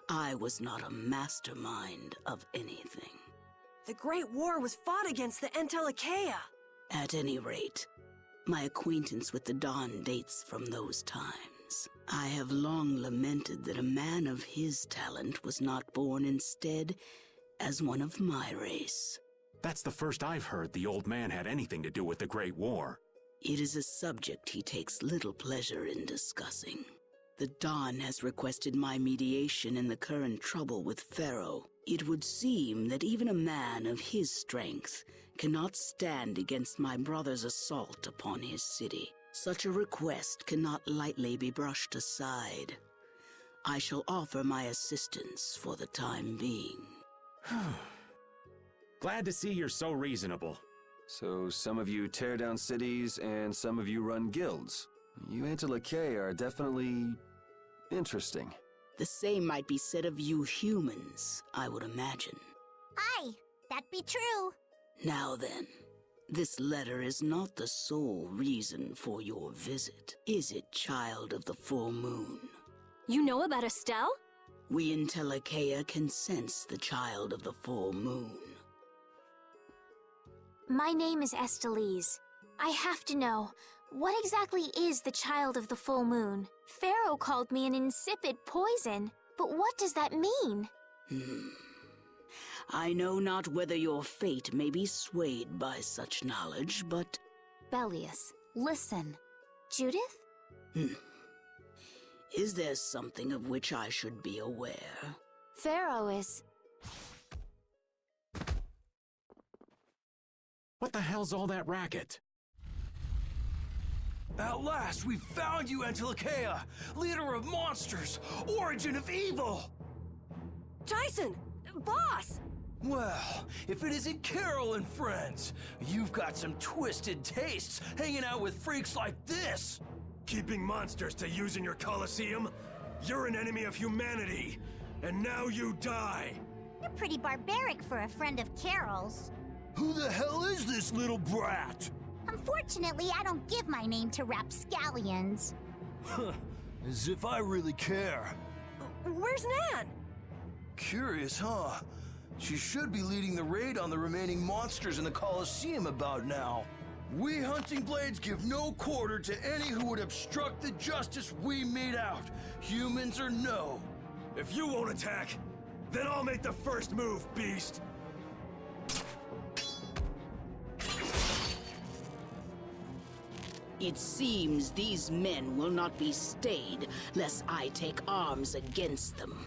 I was not a mastermind of anything. The Great War was fought against the Intellicaea. At any rate, my acquaintance with the Dawn dates from those times. I have long lamented that a man of his talent was not born instead as one of my race. That's the first I've heard the old man had anything to do with the Great War. It is a subject he takes little pleasure in discussing. The Dawn has requested my mediation in the current trouble with Pharaoh. It would seem that even a man of his strength cannot stand against my brother's assault upon his city. Such a request cannot lightly be brushed aside. I shall offer my assistance for the time being. Glad to see you're so reasonable. So some of you tear down cities and some of you run guilds. You Intellicaea are definitely interesting. The same might be said of you humans, I would imagine. Aye, that be true. Now then, this letter is not the sole reason for your visit, is it, Child of the Full Moon? You know about Estelle? We Intellicaea can sense the Child of the Full Moon. My name is Estelise. I have to know, what exactly is the Child of the Full Moon? Pharaoh called me an insipid poison, but what does that mean? I know not whether your fate may be swayed by such knowledge, but... Bellius, listen. Judith? Is there something of which I should be aware? Pharaoh is... What the hell's all that racket? At last, we found you, Intellicaea! Leader of monsters! Origin of evil! Tyson! Boss! Well, if it isn't Carol and friends, you've got some twisted tastes hanging out with freaks like this! Keeping monsters to use in your Colosseum? You're an enemy of humanity, and now you die! You're pretty barbaric for a friend of Carol's. Who the hell is this little brat? Unfortunately, I don't give my name to rapscallions. As if I really care. Where's Nan? Curious, huh? She should be leading the raid on the remaining monsters in the Colosseum about now. We Hunting Blades give no quarter to any who would obstruct the justice we mete out, humans or no. If you won't attack, then I'll make the first move, beast! It seems these men will not be stayed, lest I take arms against them.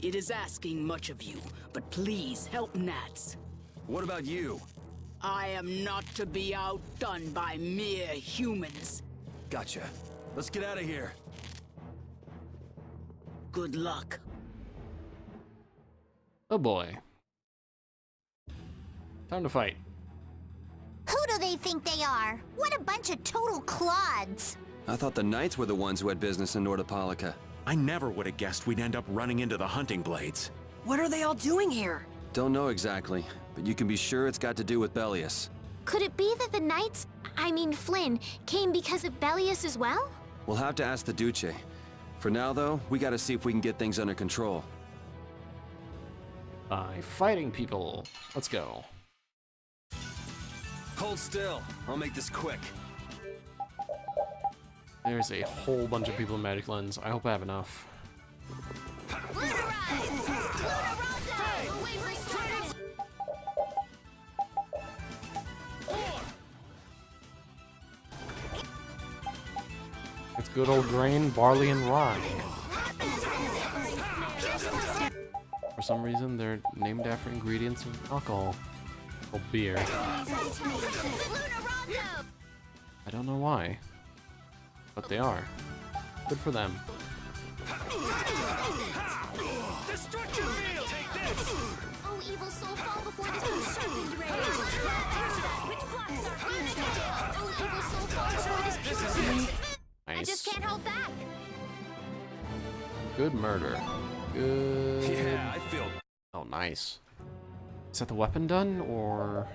It is asking much of you, but please help Nats. What about you? I am not to be outdone by mere humans. Gotcha. Let's get out of here. Good luck. Oh boy. Time to fight. Who do they think they are? What a bunch of total clods! I thought the Knights were the ones who had business in Nordopolica. I never would have guessed we'd end up running into the Hunting Blades. What are they all doing here? Don't know exactly, but you can be sure it's got to do with Bellius. Could it be that the Knights, I mean Flynn, came because of Bellius as well? We'll have to ask the Duce. For now, though, we gotta see if we can get things under control. By fighting people. Let's go. Hold still. I'll make this quick. There's a whole bunch of people in Magic Lens. I hope I have enough. It's good old grain, barley, and rye. For some reason, they're named after ingredients of alcohol. Or beer. I don't know why. But they are. Good for them. Destruction field! Take this! Oh, evil soul, fall before this sharpened rage! Which blocks are Oh, evil soul, fall before this I just can't hold back. Good murder. Good. Yeah, I feel. Oh, nice. Is that the weapon done, or?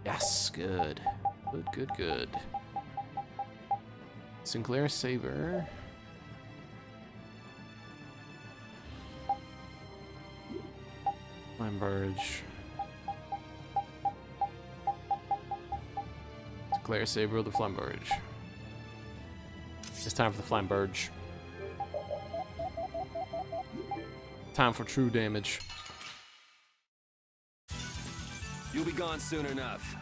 Yes, good. Good, good, good. Sinclair Saber. Flamberge. Sinclair Saber or the Flamberge? It's time for the Flamberge. Time for true damage. You'll be gone soon enough.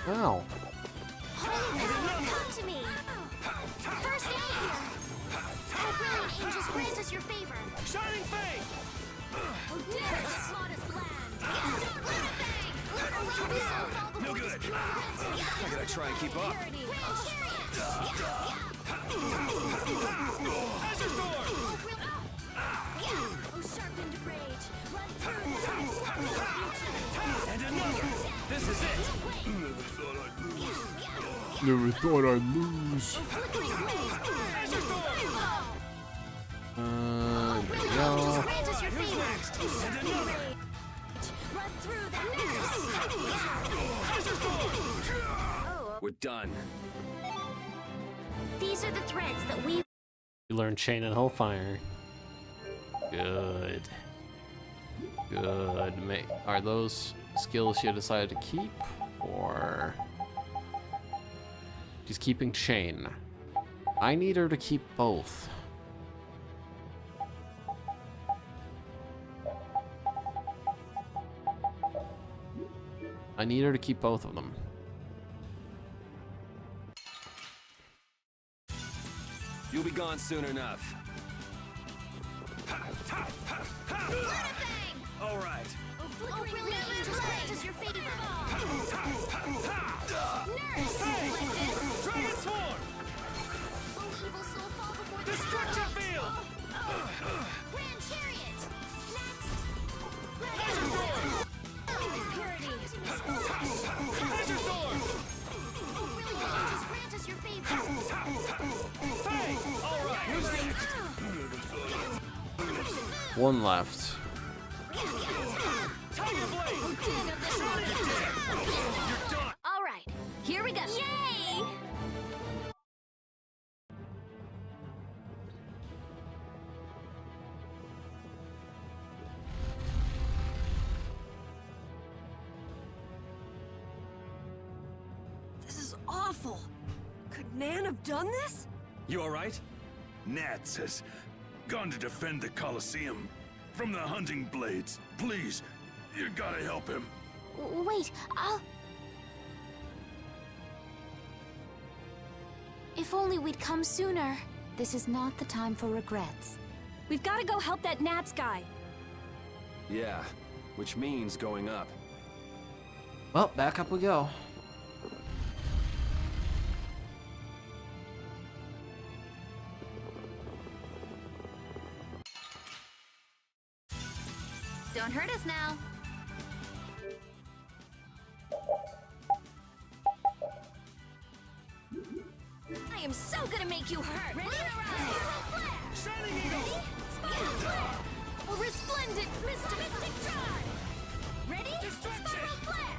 Wow. Come to me. First aid here. Oh, brilliant angels, grant us your favor. Shining Fate! Oh, dare us, modest land. No good. I gotta try and keep up. Azure Sword! Oh, sharpened rage. Run through And another! This is it! Never thought I'd lose. Azure Sword! There we go. grant us your favor. And another! Run through that. Azure Sword! We're done. These are the threads that we. You learn Chain and Hellfire. Good. Good. Are those skills you decided to keep, or she's keeping Chain? I need her to keep both. I need her to keep both of them. You'll be gone soon enough. All right. Oh, brilliant angels, grant us your favor. Nurse! Dragon Swarm! Oh, evil soul, fall before the Destruction Field! Grand Chariot! Next! Azure Sword! Purity! Azure Sword! Oh, brilliant angels, grant us your favor. Fate! All right. One left. Tiger Blade! All right, here we go. Yay! This is awful. Could Nan have done this? You all right? Nats has gone to defend the Colosseum from the hunting blades. Please, you gotta help him. Wait, I'll... If only we'd come sooner. This is not the time for regrets. We've got to go help that Nats guy. Yeah, which means going up. Well, back up we go. Don't hurt us now. I am so gonna make you hurt. Ready? Shining Eagle! Spiral flare! A resplendent mystic charge! Ready? Spiral flare!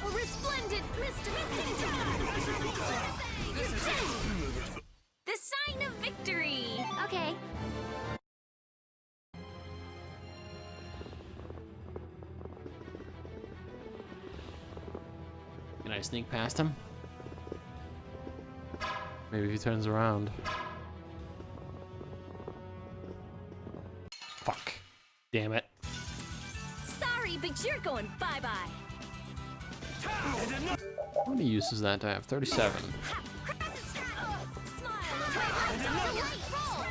A resplendent mystic charge! The sign of victory! Okay. Can I sneak past him? Maybe if he turns around. Fuck. Damn it. Sorry, but you're going bye-bye. How many uses that I have? 37. Azure Sword!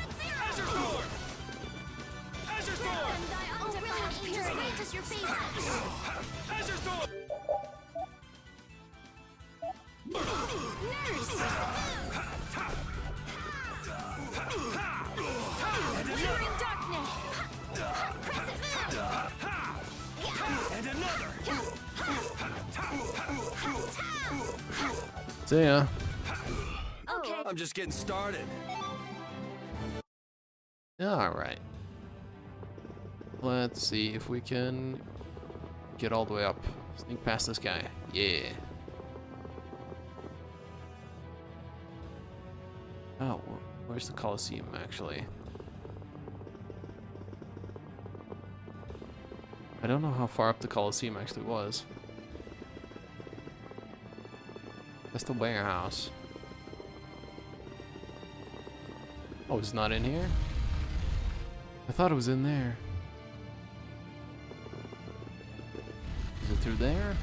Azure Sword! Oh, brilliant angels, grant us your favor. Azure Sword! You're in darkness! See ya. Okay. I'm just getting started. Alright. Let's see if we can get all the way up. Sneak past this guy. Yeah. Oh, where's the Colosseum actually? I don't know how far up the Colosseum actually was. That's the warehouse. Oh, it's not in here? I thought it was in there. Is it through there?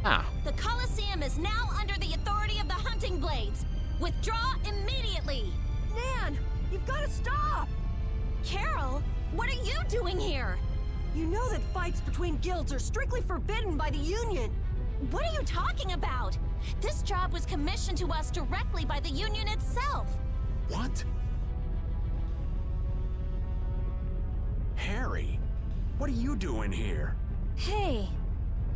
Ah. The Colosseum is now under the authority of the Hunting Blades. Withdraw immediately. Nan, you've got to stop. Carol, what are you doing here? You know that fights between guilds are strictly forbidden by the Union. What are you talking about? This job was commissioned to us directly by the Union itself. What? Harry, what are you doing here? Hey,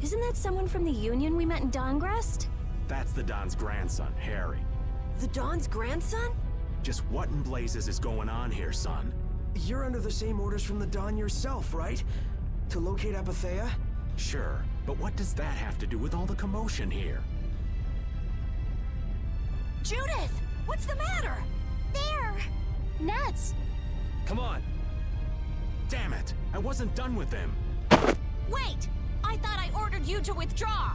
isn't that someone from the Union we met in Dongrest? That's the Don's grandson, Harry. The Don's grandson? Just what in blazes is going on here, son? You're under the same orders from the Don yourself, right? To locate Apatheia? Sure, but what does that have to do with all the commotion here? Judith, what's the matter? There! Nuts. Come on! Damn it! I wasn't done with them! Wait! I thought I ordered you to withdraw!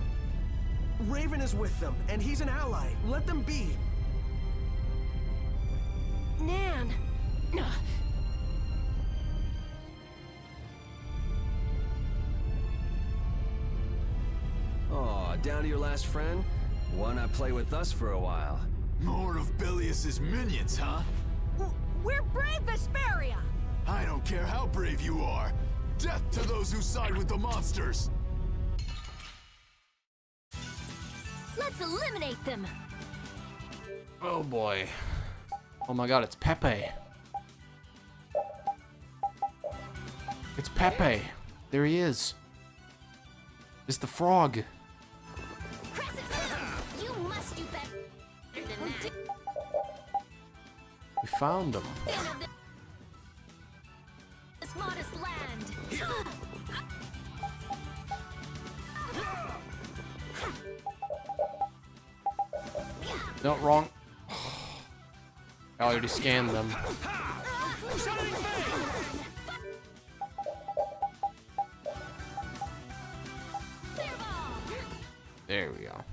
Raven is with them, and he's an ally. Let them be. Nan! Aw, down to your last friend? Why not play with us for a while? More of Belius's minions, huh? We're brave Vesperia! I don't care how brave you are. Death to those who side with the monsters! Let's eliminate them! Oh boy. Oh my god, it's Pepe. It's Pepe. There he is. It's the frog. You must do better than that. We found him. This modest land. No, wrong. I already scanned them. There we go.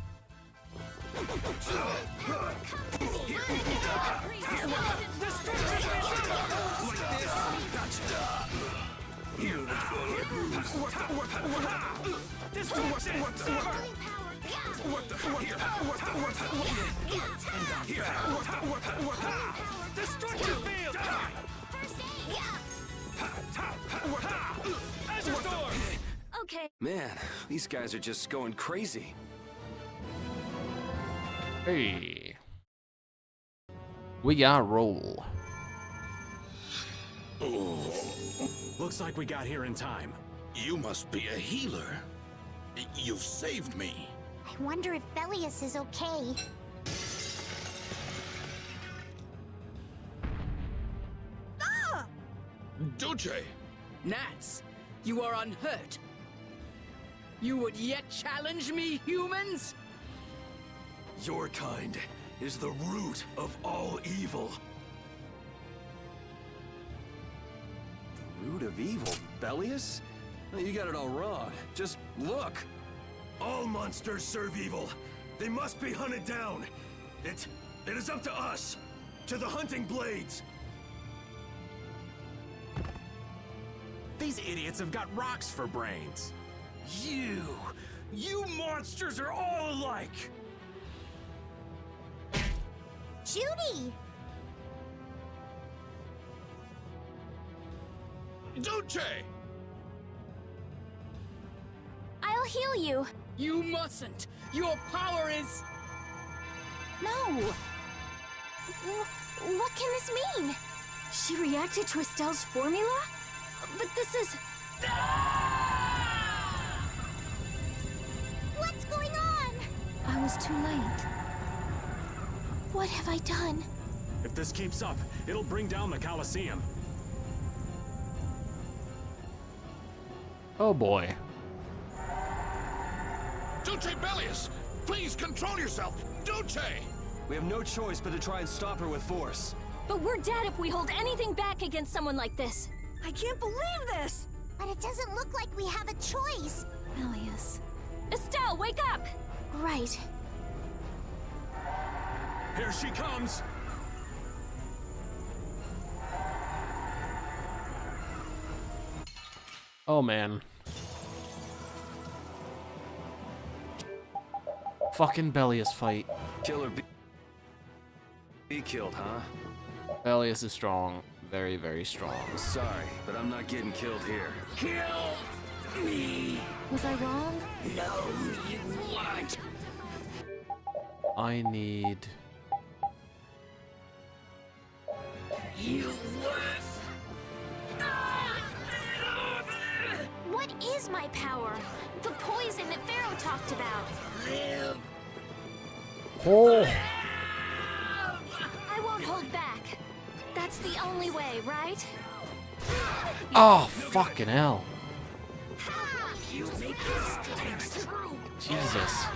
Okay. Man, these guys are just going crazy. Hey. We got roll. Looks like we got here in time. You must be a healer. You've saved me. I wonder if Belius is okay. Ah! Duce! Gnats, you are unhurt. You would yet challenge me, humans? Your kind is the root of all evil. The root of evil, Belius? You got it all wrong. Just look. All monsters serve evil. They must be hunted down. It is up to us. To the Hunting Blades. These idiots have got rocks for brains. You monsters are all alike. Judy! Duce! I'll heal you. You mustn't. Your power is... No. What can this mean? She reacted to Estelle's formula? But this is... What's going on? I was too late. What have I done? If this keeps up, it'll bring down the Colosseum. Oh boy. Duce Bellius! Please control yourself! Duce! We have no choice but to try and stop her with force. But we're dead if we hold anything back against someone like this. I can't believe this! But it doesn't look like we have a choice. Bellius. Estelle, wake up! Right. Here she comes! Oh man. Fucking Bellius fight. Kill or be killed, huh? Bellius is strong. Very, very strong. Sorry, but I'm not getting killed here. Kill me! Was I wrong? No, you weren't! I need... You weren't! What is my power? The poison that Pharaoh talked about. Live! Oh! I won't hold back. That's the only way, right? Oh, fucking hell. You make your strikes true! Jesus.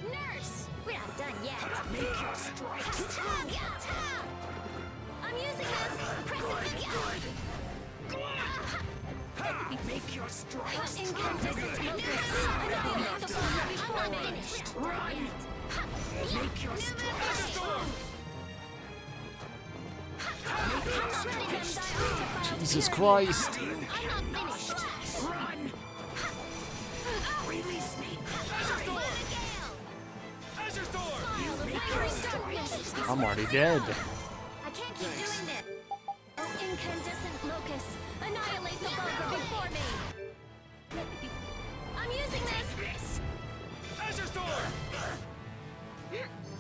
Nurse! We're not done yet. Make your strikes true! I'm using this! Press it Make your strikes Incandescent locus. I'm not finished. Run! Make your strikes true! Jesus Christ. I'm not finished. Run! Release me! I'm already dead. I can't keep doing this. Incandescent locus. Annihilate the vulgar before me. I'm using this. Azure Storm!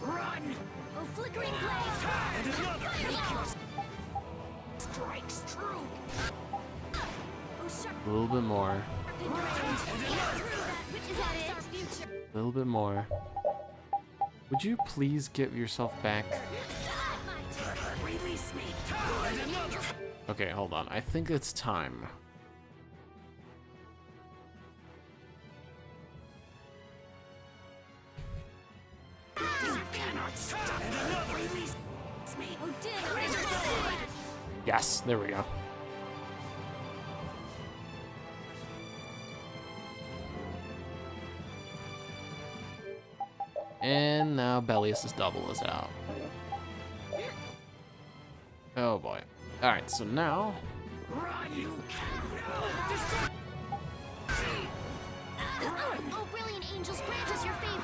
Run! Oh, flickering blaze. Fireball. Strikes true! A little bit more. Is that it? A little bit more. Would you please get yourself back? Release me! Okay, hold on. I think it's time. You cannot stop! Release me! Oh, damn. Yes, there we go. And now Bellius' double is out. Oh boy. Alright, so now... Run, you Oh, brilliant angels, grant us your favor.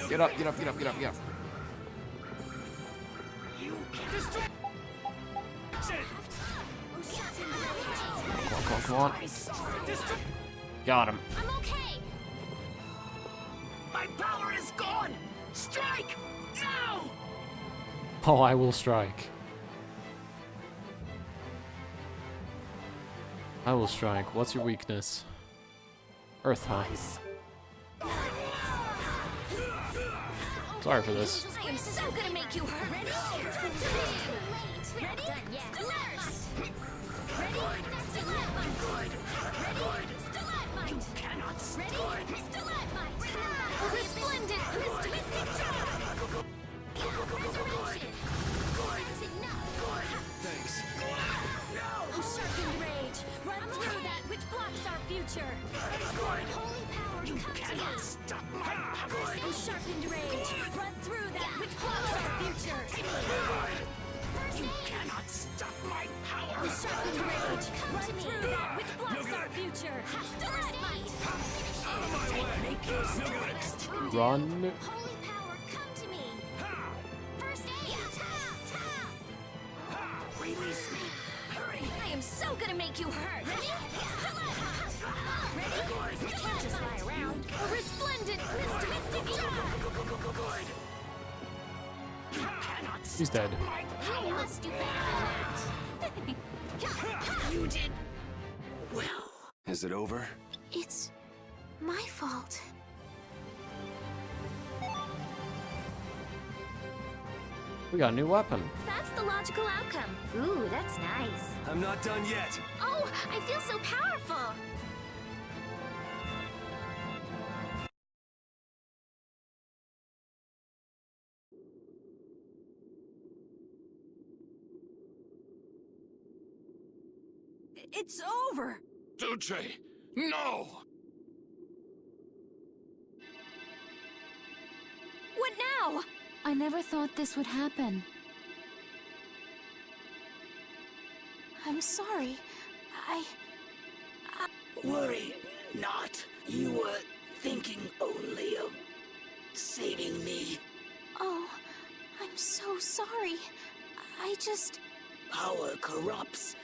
Get up, get up, get up, get up, get up. Come on. Got him. I'm okay. My power is gone! Strike! Now! Oh, I will strike. I will strike. What's your weakness? Earth, huh? Sorry for this. I am so gonna make you hurt. Ready? Ready? Nurse. Ready? Stalagmite. Ready? Stalagmite. You cannot Ready? Stalagmite. Resplendent. Mystic charm. Resurrection. That's enough. Thanks. Oh, sharpened rage. Run through that which blocks our future. Holy power, You come to cannot us. stop my power! Oh, sharpened rage. Run through that which blocks our future. You cannot stop my power! Oh, sharpened rage. Run through that which blocks our future. Stalagmite. Out of my way! Make your strikes true! Run. Holy power, come to me. First aid. Release me! Hurry! I am so gonna make you hurt. Ready? Ready? You can't just lie around. A resplendent mystic charm. You cannot He's dead. I must do better than that. You did well. Is it over? It's my fault. We got a new weapon. That's the logical outcome. Ooh, that's nice. I'm not done yet. Oh, I feel so powerful. It's over. Duce, no! What now? I never thought this would happen. I'm sorry. Worry not. You were thinking only of saving me. Oh, I'm so sorry. I just... Power corrupts,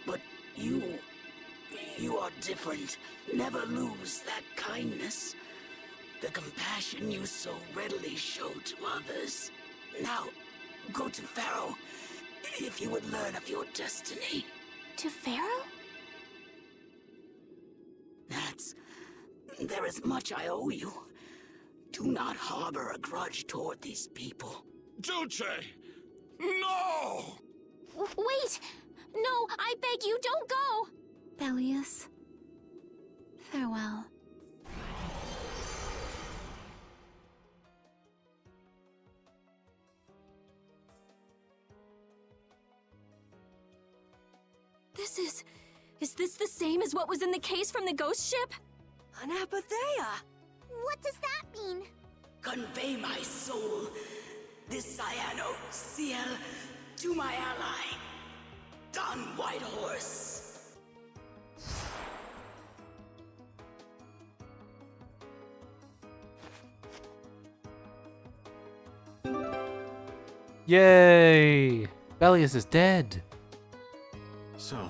but you are different. Never lose that kindness. The compassion you so readily show to others. Now, go to Pharaoh, if you would learn of your destiny. To Pharaoh? There is much I owe you. Do not harbor a grudge toward these people. Duce! No! Wait! No, I beg you, don't go! Bellius, farewell. Is this the same as what was in the case from the ghost ship? An apatheia! What does that mean? Convey my soul, this cyano ciel, to my ally, Don Whitehorse. Yay! Bellius is dead. So,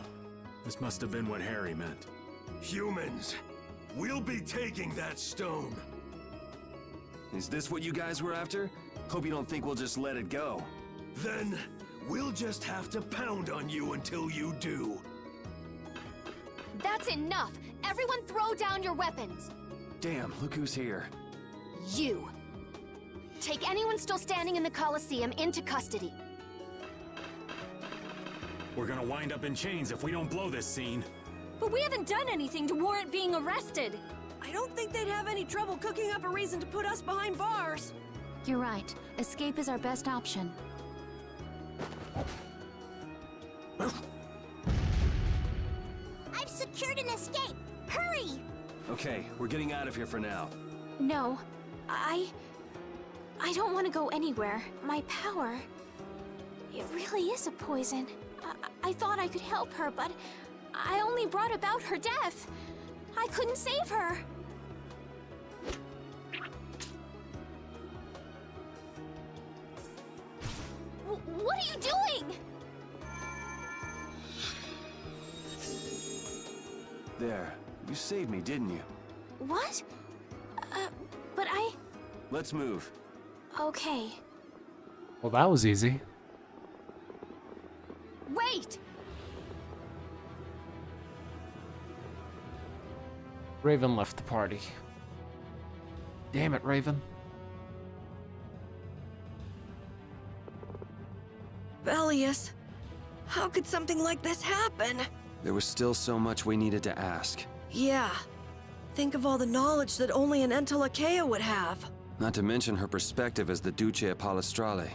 this must have been what Harry meant. Humans, we'll be taking that stone. Is this what you guys were after? Hope you don't think we'll just let it go. Then, we'll just have to pound on you until you do. That's enough! Everyone throw down your weapons! Damn, look who's here. You! Take anyone still standing in the Colosseum into custody. We're gonna wind up in chains if we don't blow this scene. But we haven't done anything to warrant being arrested. I don't think they'd have any trouble cooking up a reason to put us behind bars. You're right. Escape is our best option. I've secured an escape. Hurry! Okay, we're getting out of here for now. No, I don't want to go anywhere. My power, it really is a poison. I thought I could help her, but I only brought about her death. I couldn't save her. What are you doing? There, you saved me, didn't you? What? But I... Let's move. Okay. Well, that was easy. Wait! Raven left the party. Damn it, Raven. Bellius, how could something like this happen? There was still so much we needed to ask. Yeah. Think of all the knowledge that only an Entelakea would have. Not to mention her perspective as the Duce Palestrale.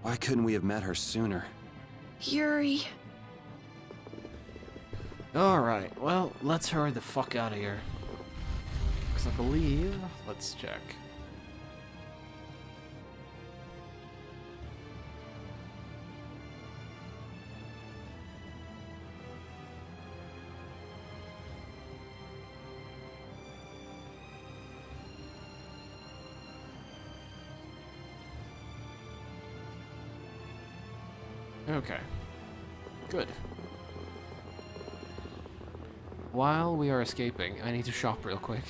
Why couldn't we have met her sooner? Yuri. Alright, well, let's hurry the fuck out of here. Because I believe... Let's check. Okay. Good. While we are escaping, I need to shop real quick.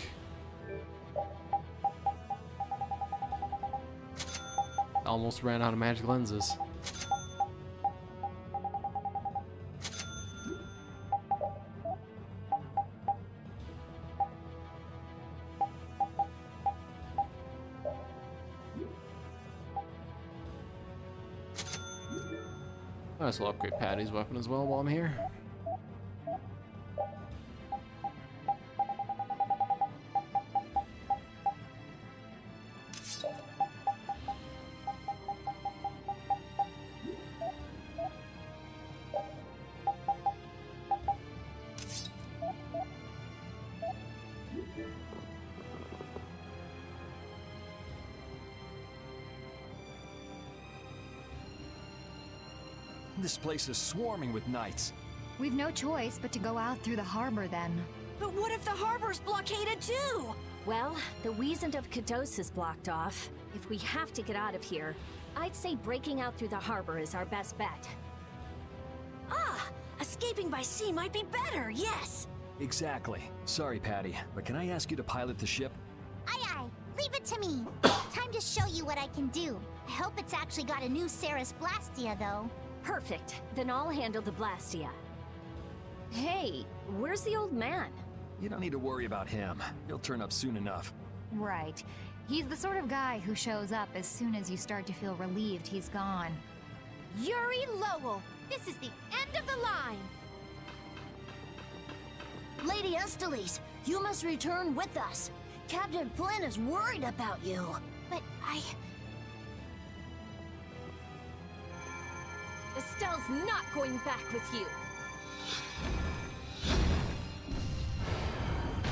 almost ran out of magic lenses. Might as well upgrade Patty's weapon as well while I'm here. This place is swarming with knights. We've no choice but to go out through the harbor then. But what if the harbor's blockaded too? Well, the Wiesent of Kados is blocked off. If we have to get out of here, I'd say breaking out through the harbor is our best bet. Ah! Escaping by sea might be better, yes! Exactly. Sorry, Patty, but can I ask you to pilot the ship? Aye aye, leave it to me. Time to show you what I can do. I hope it's actually got a new Ceres Blastia, though. Perfect. Then I'll handle the Blastia. Hey, where's the old man? You don't need to worry about him. He'll turn up soon enough. Right. He's the sort of guy who shows up as soon as you start to feel relieved he's gone. Yuri Lowell, this is the end of the line. Lady Estellise, you must return with us. Captain Flynn is worried about you. But Estelle's not going back with you.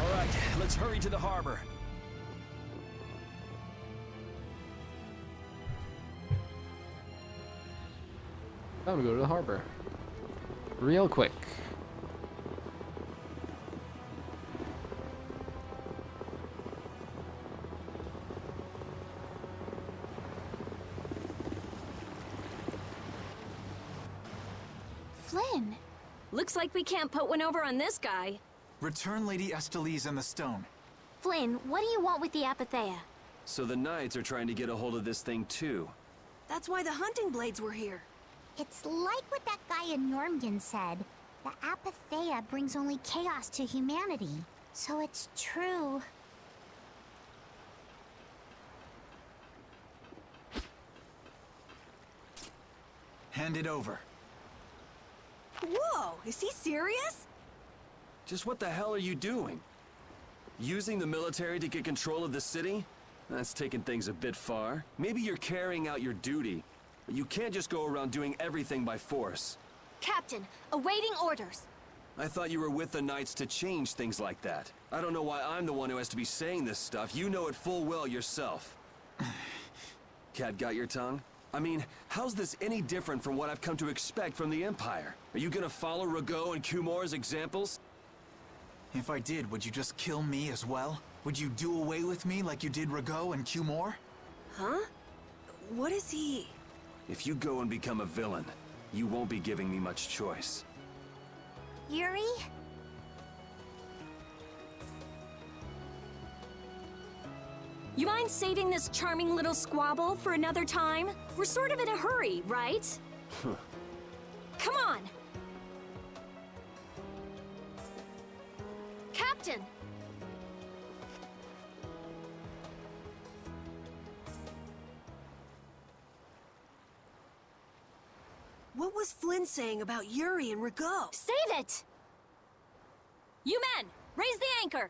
All right, let's hurry to the harbor. Time to go to the harbor. Real quick. Flynn! Looks like we can't put one over on this guy. Return Lady Estellise and the stone. Flynn, what do you want with the Apatheia? So the Knights are trying to get a hold of this thing too. That's why the hunting blades were here. It's like what that guy in Normgen said. The Apatheia brings only chaos to humanity. So it's true. Hand it over. Whoa, is he serious? Just what the hell are you doing? Using the military to get control of the city? That's taking things a bit far. Maybe you're carrying out your duty, but you can't just go around doing everything by force. Captain, awaiting orders. I thought you were with the Knights to change things like that. I don't know why I'm the one who has to be saying this stuff. You know it full well yourself. Cat got your tongue? I mean, how's this any different from what I've come to expect from the Empire? Are you gonna follow Rago and Kumor's examples? If I did, would you just kill me as well? Would you do away with me like you did Rago and Kumor? Huh? What is he? If you go and become a villain, you won't be giving me much choice. Yuri? You mind saving this charming little squabble for another time? We're sort of in a hurry, right? Come on! Captain! What was Flynn saying about Yuri and Rago? Save it! You men, raise the anchor!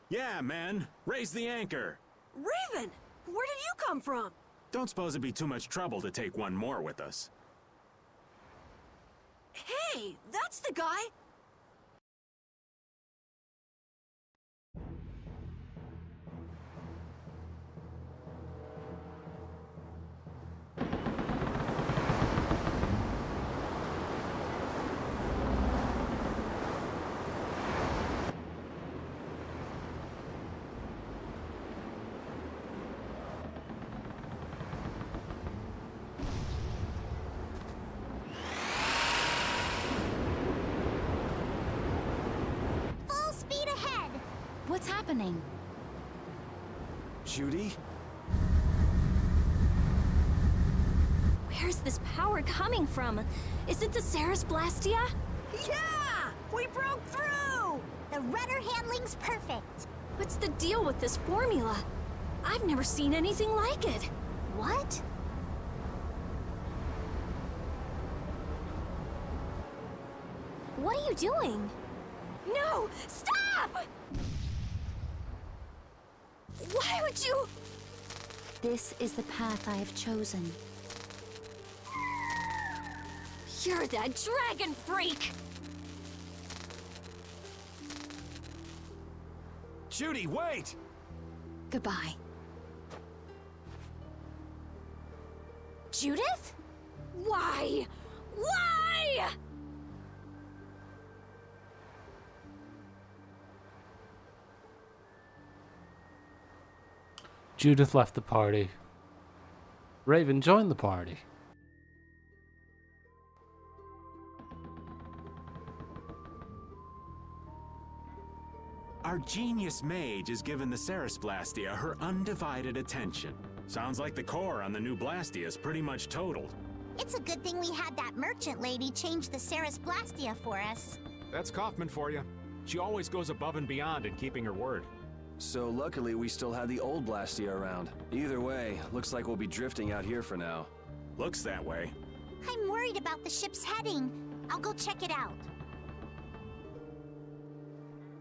Yeah, man. Raise the anchor. Raven! Where did you come from? Don't suppose it'd be too much trouble to take one more with us. Hey, that's the guy! What's happening? Judy? Where's this power coming from? Is it the Ceres Blastia? Yeah! We broke through! The rudder handling's perfect. What's the deal with this formula? I've never seen anything like it. What? What are you doing? No! Stop! Why would you? This is the path I have chosen. You're that dragon freak! Judy, wait! Goodbye. Judith? Why? Why? Judith left the party. Raven joined the party. Our genius mage has given the Ceres Blastia her undivided attention. Sounds like the core on the new Blastia is pretty much totaled. It's a good thing we had that merchant lady change the Ceres Blastia for us. That's Kaufman for you. She always goes above and beyond in keeping her word. So luckily we still had the old Blastia around. Either way, looks like we'll be drifting out here for now. Looks that way. I'm worried about the ship's heading. I'll go check it out.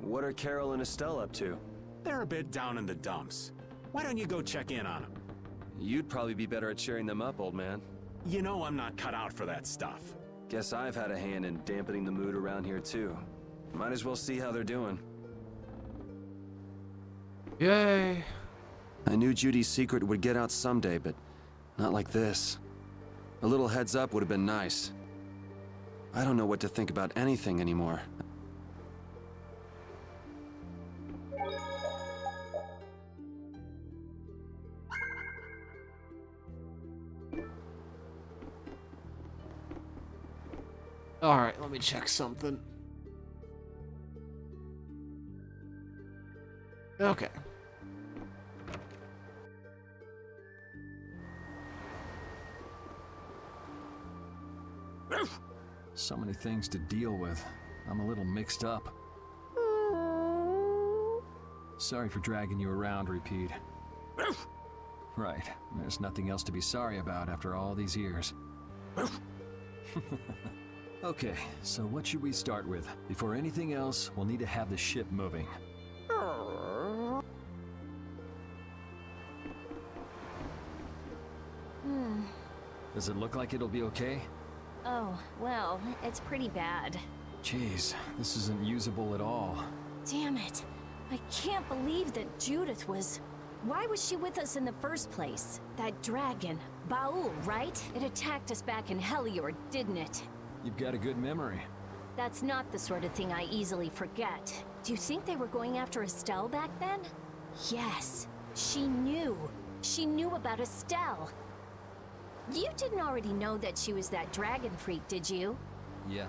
What are Carol and Estelle up to? They're a bit down in the dumps. Why don't you go check in on them? You'd probably be better at cheering them up, old man. You know I'm not cut out for that stuff. Guess I've had a hand in dampening the mood around here too. Might as well see how they're doing. Yay! I knew Judy's secret would get out someday, but not like this. A little heads up would have been nice. I don't know what to think about anything anymore. Alright, let me check something. Okay. So many things to deal with. I'm a little mixed up. Sorry for dragging you around, Repeat. Right. There's nothing else to be sorry about after all these years. Okay, so what should we start with? Before anything else, we'll need to have the ship moving. Does it look like it'll be okay? Oh, well, it's pretty bad. Jeez, this isn't usable at all. Damn it. I can't believe that Judith was... Why was she with us in the first place? That dragon, Baul, right? It attacked us back in Heliord, didn't it? You've got a good memory. That's not the sort of thing I easily forget. Do you think they were going after Estelle back then? Yes, she knew. She knew about Estelle. You didn't already know that she was that dragon freak, did you? Yeah.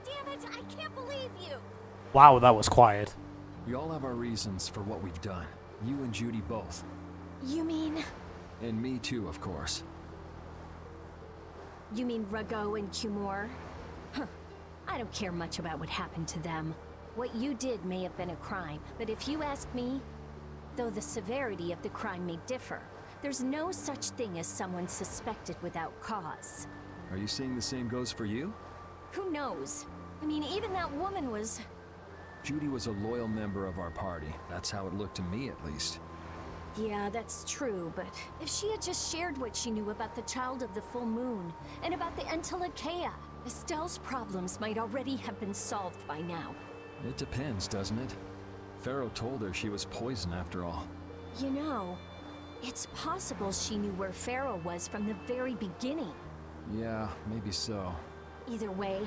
Damn it, I can't believe you! Wow, that was quiet. We all have our reasons for what we've done. You and Judy both. You mean... And me too, of course. You mean Rago and Cumor? Huh. I don't care much about what happened to them. What you did may have been a crime, but if you ask me, though the severity of the crime may differ, there's no such thing as someone suspected without cause. Are you saying the same goes for you? Who knows? I mean, even that woman was... Judy was a loyal member of our party. That's how it looked to me, at least. Yeah, that's true, but if she had just shared what she knew about the Child of the Full Moon, and about the Entelekea, Estelle's problems might already have been solved by now. It depends, doesn't it? Pharaoh told her she was poison after all. You know, it's possible she knew where Pharaoh was from the very beginning. Yeah, maybe so. Either way,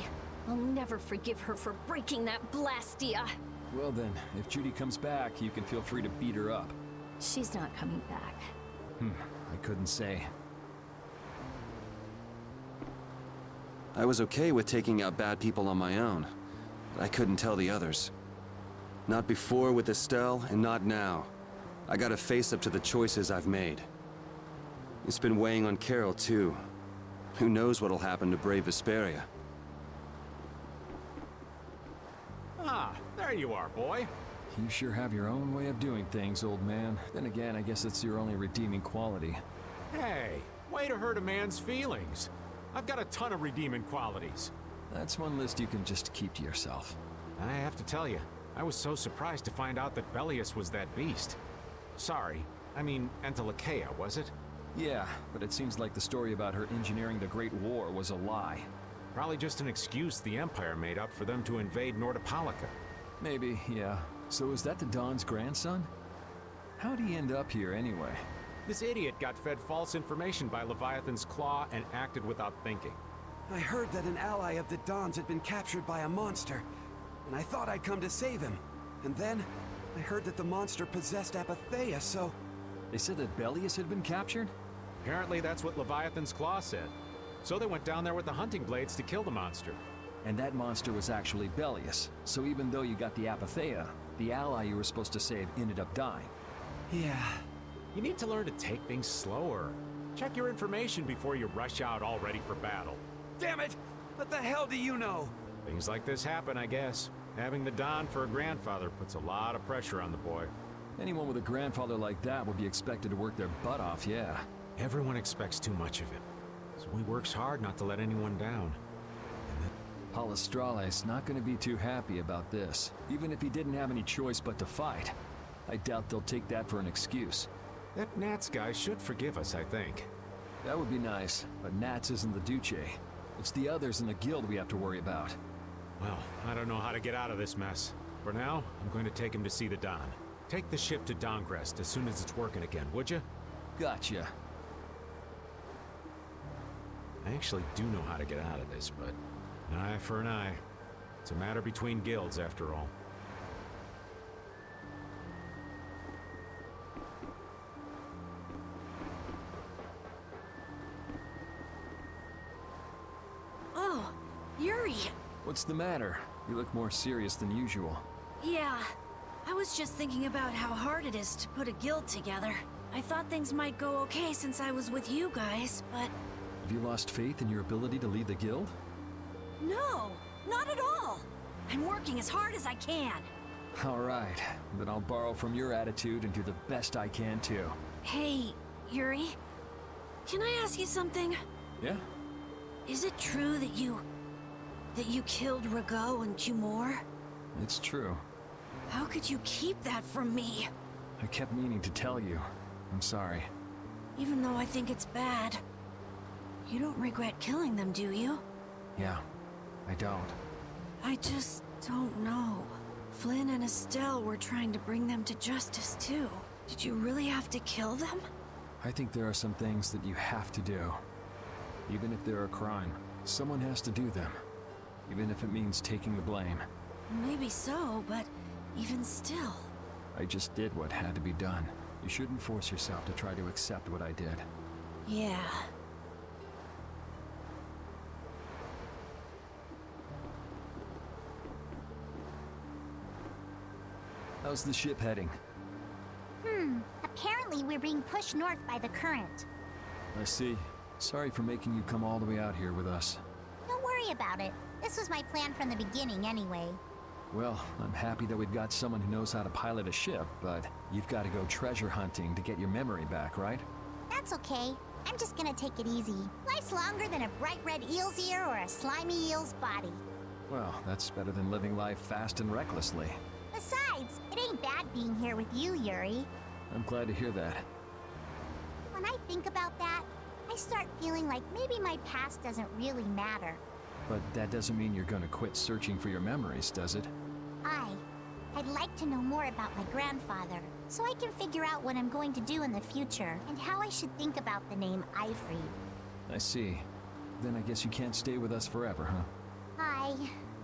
I'll never forgive her for breaking that Blastia. Well then, if Judy comes back, you can feel free to beat her up. She's not coming back. I couldn't say. I was okay with taking out bad people on my own, but I couldn't tell the others. Not before with Estelle, and not now. I gotta face up to the choices I've made. It's been weighing on Carol, too. Who knows what'll happen to brave Vesperia? Ah, there you are, boy. You sure have your own way of doing things, old man. Then again, I guess it's your only redeeming quality. Hey, way to hurt a man's feelings. I've got a ton of redeeming qualities. That's one list you can just keep to yourself. I have to tell you, I was so surprised to find out that Belius was that beast. Sorry, I mean Entelakea, was it? Yeah, but it seems like the story about her engineering the Great War was a lie. Probably just an excuse the Empire made up for them to invade Nordopolica. Maybe, yeah. So is that the Don's grandson? How'd he end up here anyway? This idiot got fed false information by Leviathan's Claw and acted without thinking. I heard that an ally of the Don's had been captured by a monster, and I thought I'd come to save him. And then, I heard that the monster possessed Apatheia, so... They said that Belius had been captured? Apparently that's what Leviathan's Claw said. So they went down there with the hunting blades to kill the monster. And that monster was actually Belius. So even though you got the Apatheia, the ally you were supposed to save ended up dying. Yeah. You need to learn to take things slower. Check your information before you rush out all ready for battle. Damn it! What the hell do you know? Things like this happen, I guess. Having the Don for a grandfather puts a lot of pressure on the boy. Anyone with a grandfather like that would be expected to work their butt off, yeah. Everyone expects too much of it. So he works hard not to let anyone down. Palestrale's not going to be too happy about this, even if he didn't have any choice but to fight. I doubt they'll take that for an excuse. That Nats guy should forgive us, I think. That would be nice, but Nats isn't the Duce. It's the others in the guild we have to worry about. Well, I don't know how to get out of this mess. For now, I'm going to take him to see the Don. Take the ship to Dongrest as soon as it's working again, would you? Gotcha. I actually do know how to get out of this, but an eye for an eye. It's a matter between guilds, after all. Oh, Yuri! What's the matter? You look more serious than usual. Yeah, I was just thinking about how hard it is to put a guild together. I thought things might go okay since I was with you guys, but... Have you lost faith in your ability to lead the guild? No, not at all! I'm working as hard as I can. Alright, then I'll borrow from your attitude and do the best I can too. Hey, Yuri, can I ask you something? Yeah? Is it true that you killed Rago and Cumor? It's true. How could you keep that from me? I kept meaning to tell you. I'm sorry. Even though I think it's bad. You don't regret killing them, do you? Yeah, I don't. I just don't know. Flynn and Estelle were trying to bring them to justice, too. Did you really have to kill them? I think there are some things that you have to do. Even if they're a crime, someone has to do them. Even if it means taking the blame. Maybe so, but even still. I just did what had to be done. You shouldn't force yourself to try to accept what I did. Yeah. How's the ship heading? Apparently we're being pushed north by the current. I see. Sorry for making you come all the way out here with us. Don't worry about it. This was my plan from the beginning anyway. Well, I'm happy that we've got someone who knows how to pilot a ship, but you've got to go treasure hunting to get your memory back, right? That's okay. I'm just gonna take it easy. Life's longer than a bright red eel's ear or a slimy eel's body. Well, that's better than living life fast and recklessly. Besides, it ain't bad being here with you, Yuri. I'm glad to hear that. When I think about that, I start feeling like maybe my past doesn't really matter. But that doesn't mean you're gonna quit searching for your memories, does it? I'd like to know more about my grandfather, so I can figure out what I'm going to do in the future, and how I should think about the name Ifrid. I see. Then I guess you can't stay with us forever, huh?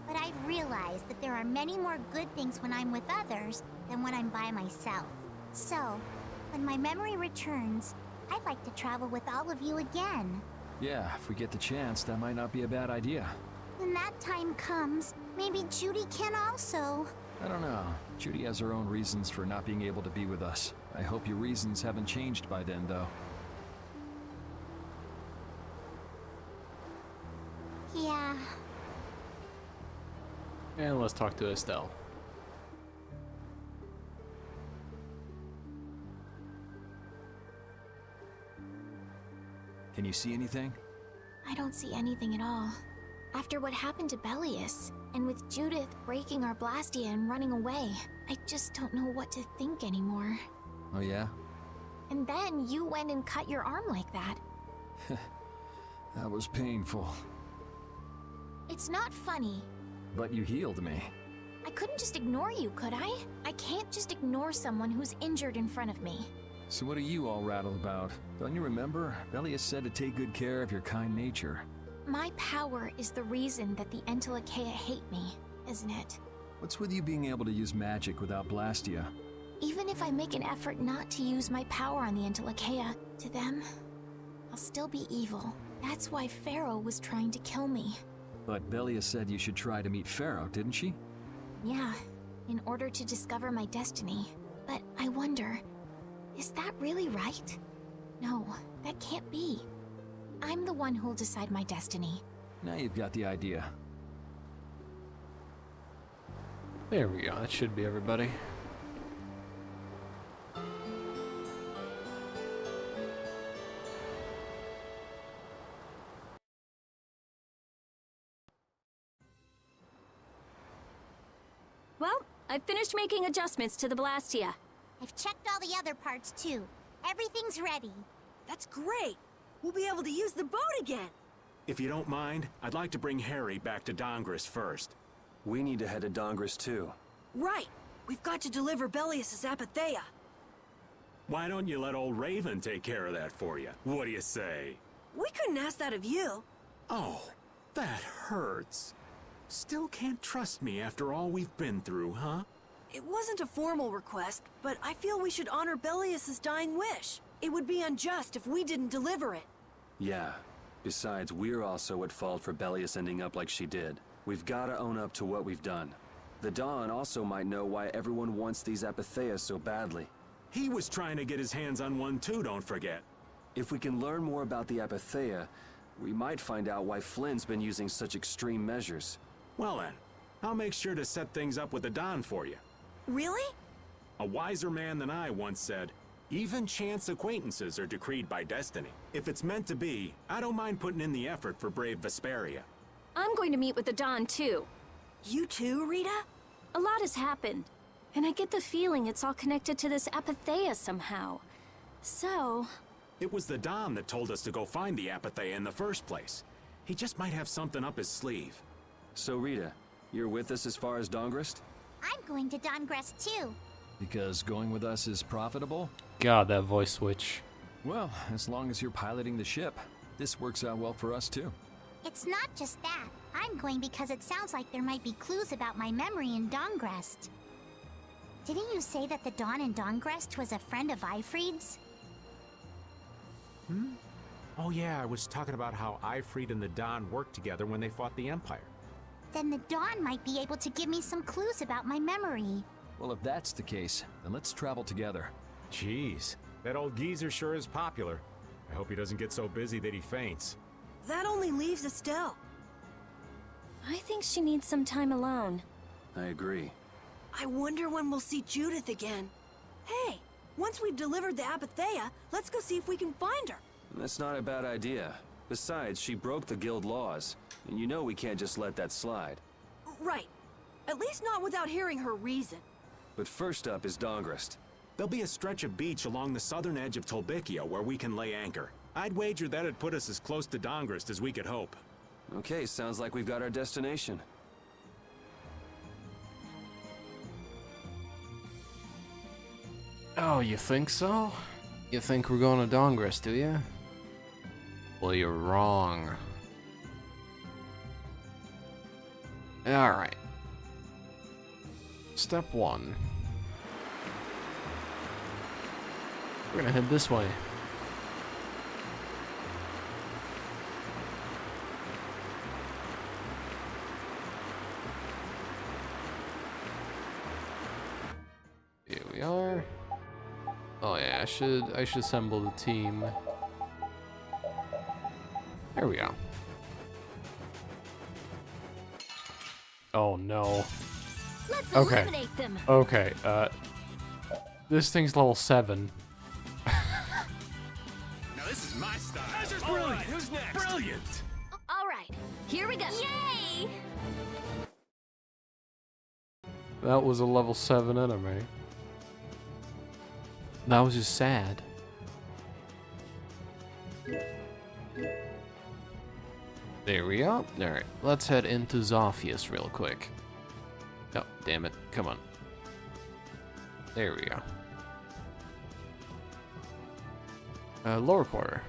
But I've realized that there are many more good things when I'm with others than when I'm by myself. So, when my memory returns, I'd like to travel with all of you again. Yeah, if we get the chance, that might not be a bad idea. When that time comes, maybe Judy can also. I don't know. Judy has her own reasons for not being able to be with us. I hope your reasons haven't changed by then, though. Yeah. And let's talk to Estelle. Can you see anything? I don't see anything at all. After what happened to Bellius, and with Judith breaking our Blastia and running away, I just don't know what to think anymore. Oh yeah? And then you went and cut your arm like that. That was painful. It's not funny. But you healed me. I couldn't just ignore you, could I? I can't just ignore someone who's injured in front of me. So what are you all rattled about? Don't you remember? Bellius said to take good care of your kind nature. My power is the reason that the Entelakea hate me, isn't it? What's with you being able to use magic without Blastia? Even if I make an effort not to use my power on the Entelakea, to them, I'll still be evil. That's why Pharaoh was trying to kill me. But Bellius said you should try to meet Pharaoh, didn't she? Yeah, in order to discover my destiny. But I wonder, is that really right? No, that can't be. I'm the one who'll decide my destiny. Now you've got the idea. There we go. That should be everybody. Well, I've finished making adjustments to the Blastia. I've checked all the other parts too. Everything's ready. That's great. We'll be able to use the boat again. If you don't mind, I'd like to bring Harry back to Dongris first. We need to head to Dongris too. Right. We've got to deliver Bellius' Apatheia. Why don't you let old Raven take care of that for you? What do you say? We couldn't ask that of you. Oh, that hurts. Still can't trust me after all we've been through, huh? It wasn't a formal request, but I feel we should honor Bellius' dying wish. It would be unjust if we didn't deliver it. Yeah. Besides, we're also at fault for Bellius ending up like she did. We've gotta own up to what we've done. The Dawn also might know why everyone wants these Apatheias so badly. He was trying to get his hands on one too, don't forget. If we can learn more about the Apatheia, we might find out why Flynn's been using such extreme measures. Well then, I'll make sure to set things up with the Dawn for you. Really? A wiser man than I once said, even chance acquaintances are decreed by destiny. If it's meant to be, I don't mind putting in the effort for brave Vesperia. I'm going to meet with the Dawn, too. You too, Rita? A lot has happened, and I get the feeling it's all connected to this Apatheia somehow. So... It was the Dawn that told us to go find the Apatheia in the first place. He just might have something up his sleeve. So Rita, you're with us as far as Dongrist? I'm going to Dongres too. Because going with us is profitable? God, that voice switch. Well, as long as you're piloting the ship, this works out well for us too. It's not just that. I'm going because it sounds like there might be clues about my memory in Dongrest. Didn't you say that the Dawn in Dongrest was a friend of Eifried's? Hmm? Oh yeah, I was talking about how Eifried and the Dawn worked together when they fought the Empire. Then the Dawn might be able to give me some clues about my memory. Well, if that's the case, then let's travel together. Jeez, that old geezer sure is popular. I hope he doesn't get so busy that he faints. That only leaves Estelle. I think she needs some time alone. I agree. I wonder when we'll see Judith again. Hey, once we've delivered the Apatheia, let's go see if we can find her. That's not a bad idea. Besides, she broke the guild laws, and you know we can't just let that slide. Right. At least not without hearing her reason. But first up is Dongrist. There'll be a stretch of beach along the southern edge of Tolbikia where we can lay anchor. I'd wager that'd put us as close to Dongrist as we could hope. Okay, sounds like we've got our destination. Oh, you think so? You think we're going to Dongrist, do you? Well, you're wrong. Alright. Step 1. We're gonna head this way. Here we are. Oh yeah, I should assemble the team. There we go. Oh no. Let's Okay. eliminate them. Okay, this thing's level 7. Now this is my style. This is brilliant. Right, who's next? Brilliant. All right, here we go. Yay! That was a level 7 enemy. That was just sad. There we go. Alright, let's head into Zophius real quick. Oh, damn it. Come on. There we go. Lower quarter.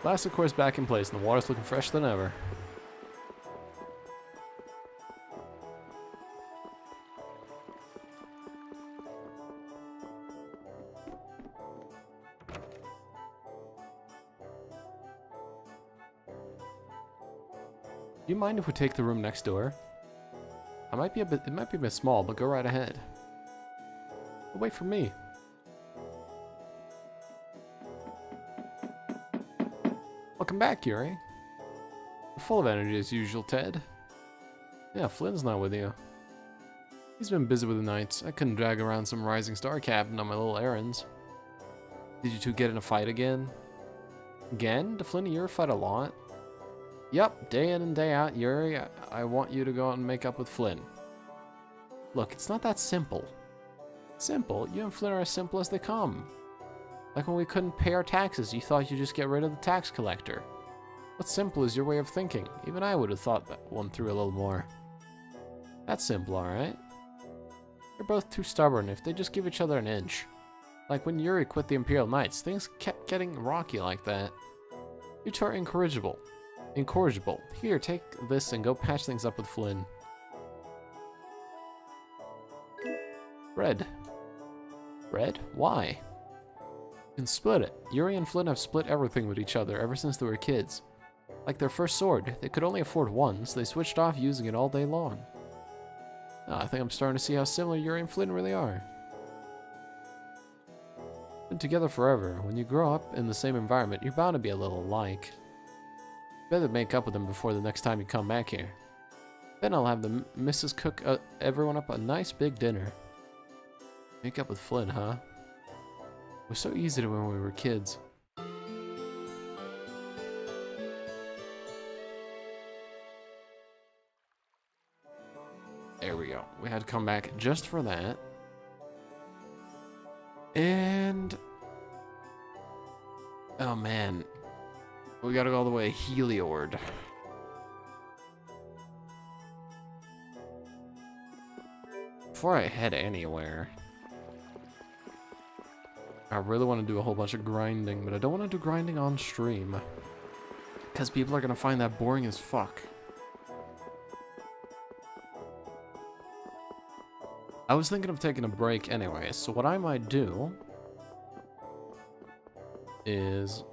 Plastic core's back in place and the water's looking fresh than ever. Do you mind if we take the room next door? It might be a bit small, but go right ahead. Wait for me. Welcome back, Yuri. You're full of energy as usual, Ted. Yeah, Flynn's not with you. He's been busy with the nights. I couldn't drag around some rising star captain on my little errands. Did you two get in a fight again? Again? Do Flynn and Yuri fight a lot? Yup, day in and day out, Yuri, I want you to go out and make up with Flynn. Look, it's not that simple. Simple? You and Flynn are as simple as they come. Like when we couldn't pay our taxes, you thought you'd just get rid of the tax collector. What's simple is your way of thinking. Even I would have thought that one through a little more. That's simple, alright? You're both too stubborn if they just give each other an inch. Like when Yuri quit the Imperial Knights, things kept getting rocky like that. You two are incorrigible. Incorrigible. Here, take this and go patch things up with Flynn. Red. Red? Why? You can split it. Yuri and Flynn have split everything with each other ever since they were kids. Like their first sword, they could only afford one, so they switched off using it all day long. Oh, I think I'm starting to see how similar Yuri and Flynn really are. Been together forever. When you grow up in the same environment, you're bound to be a little alike. Better make up with them before the next time you come back here. Then I'll have the Mrs. cook everyone up a nice big dinner. Make up with Flynn, huh? It was so easy to when we were kids. There we go. We had to come back just for that. And... oh man. We gotta go all the way to Heliord. Before I head anywhere, I really want to do a whole bunch of grinding, but I don't want to do grinding on stream. Because people are gonna find that boring as fuck. I was thinking of taking a break anyway, so what I might do is...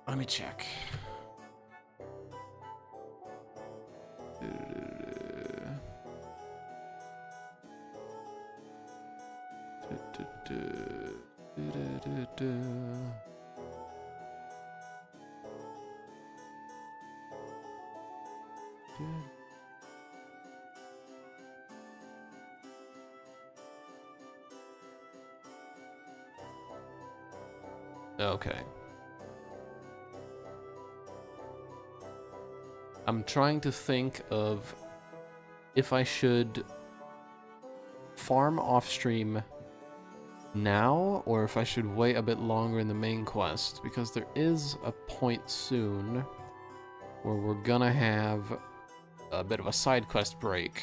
let me check. Okay. I'm trying to think of if I should farm off stream now or if I should wait a bit longer in the main quest, because there is a point soon where we're gonna have a bit of a side quest break.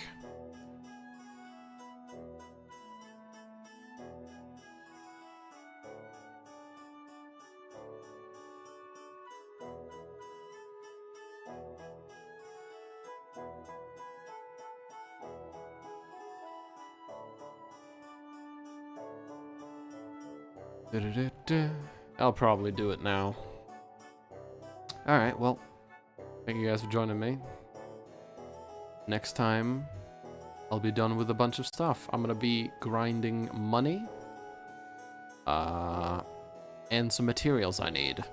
I'll probably do it now. Alright, well, thank you guys for joining me. Next time, I'll be done with a bunch of stuff. I'm gonna be grinding money. And some materials I need.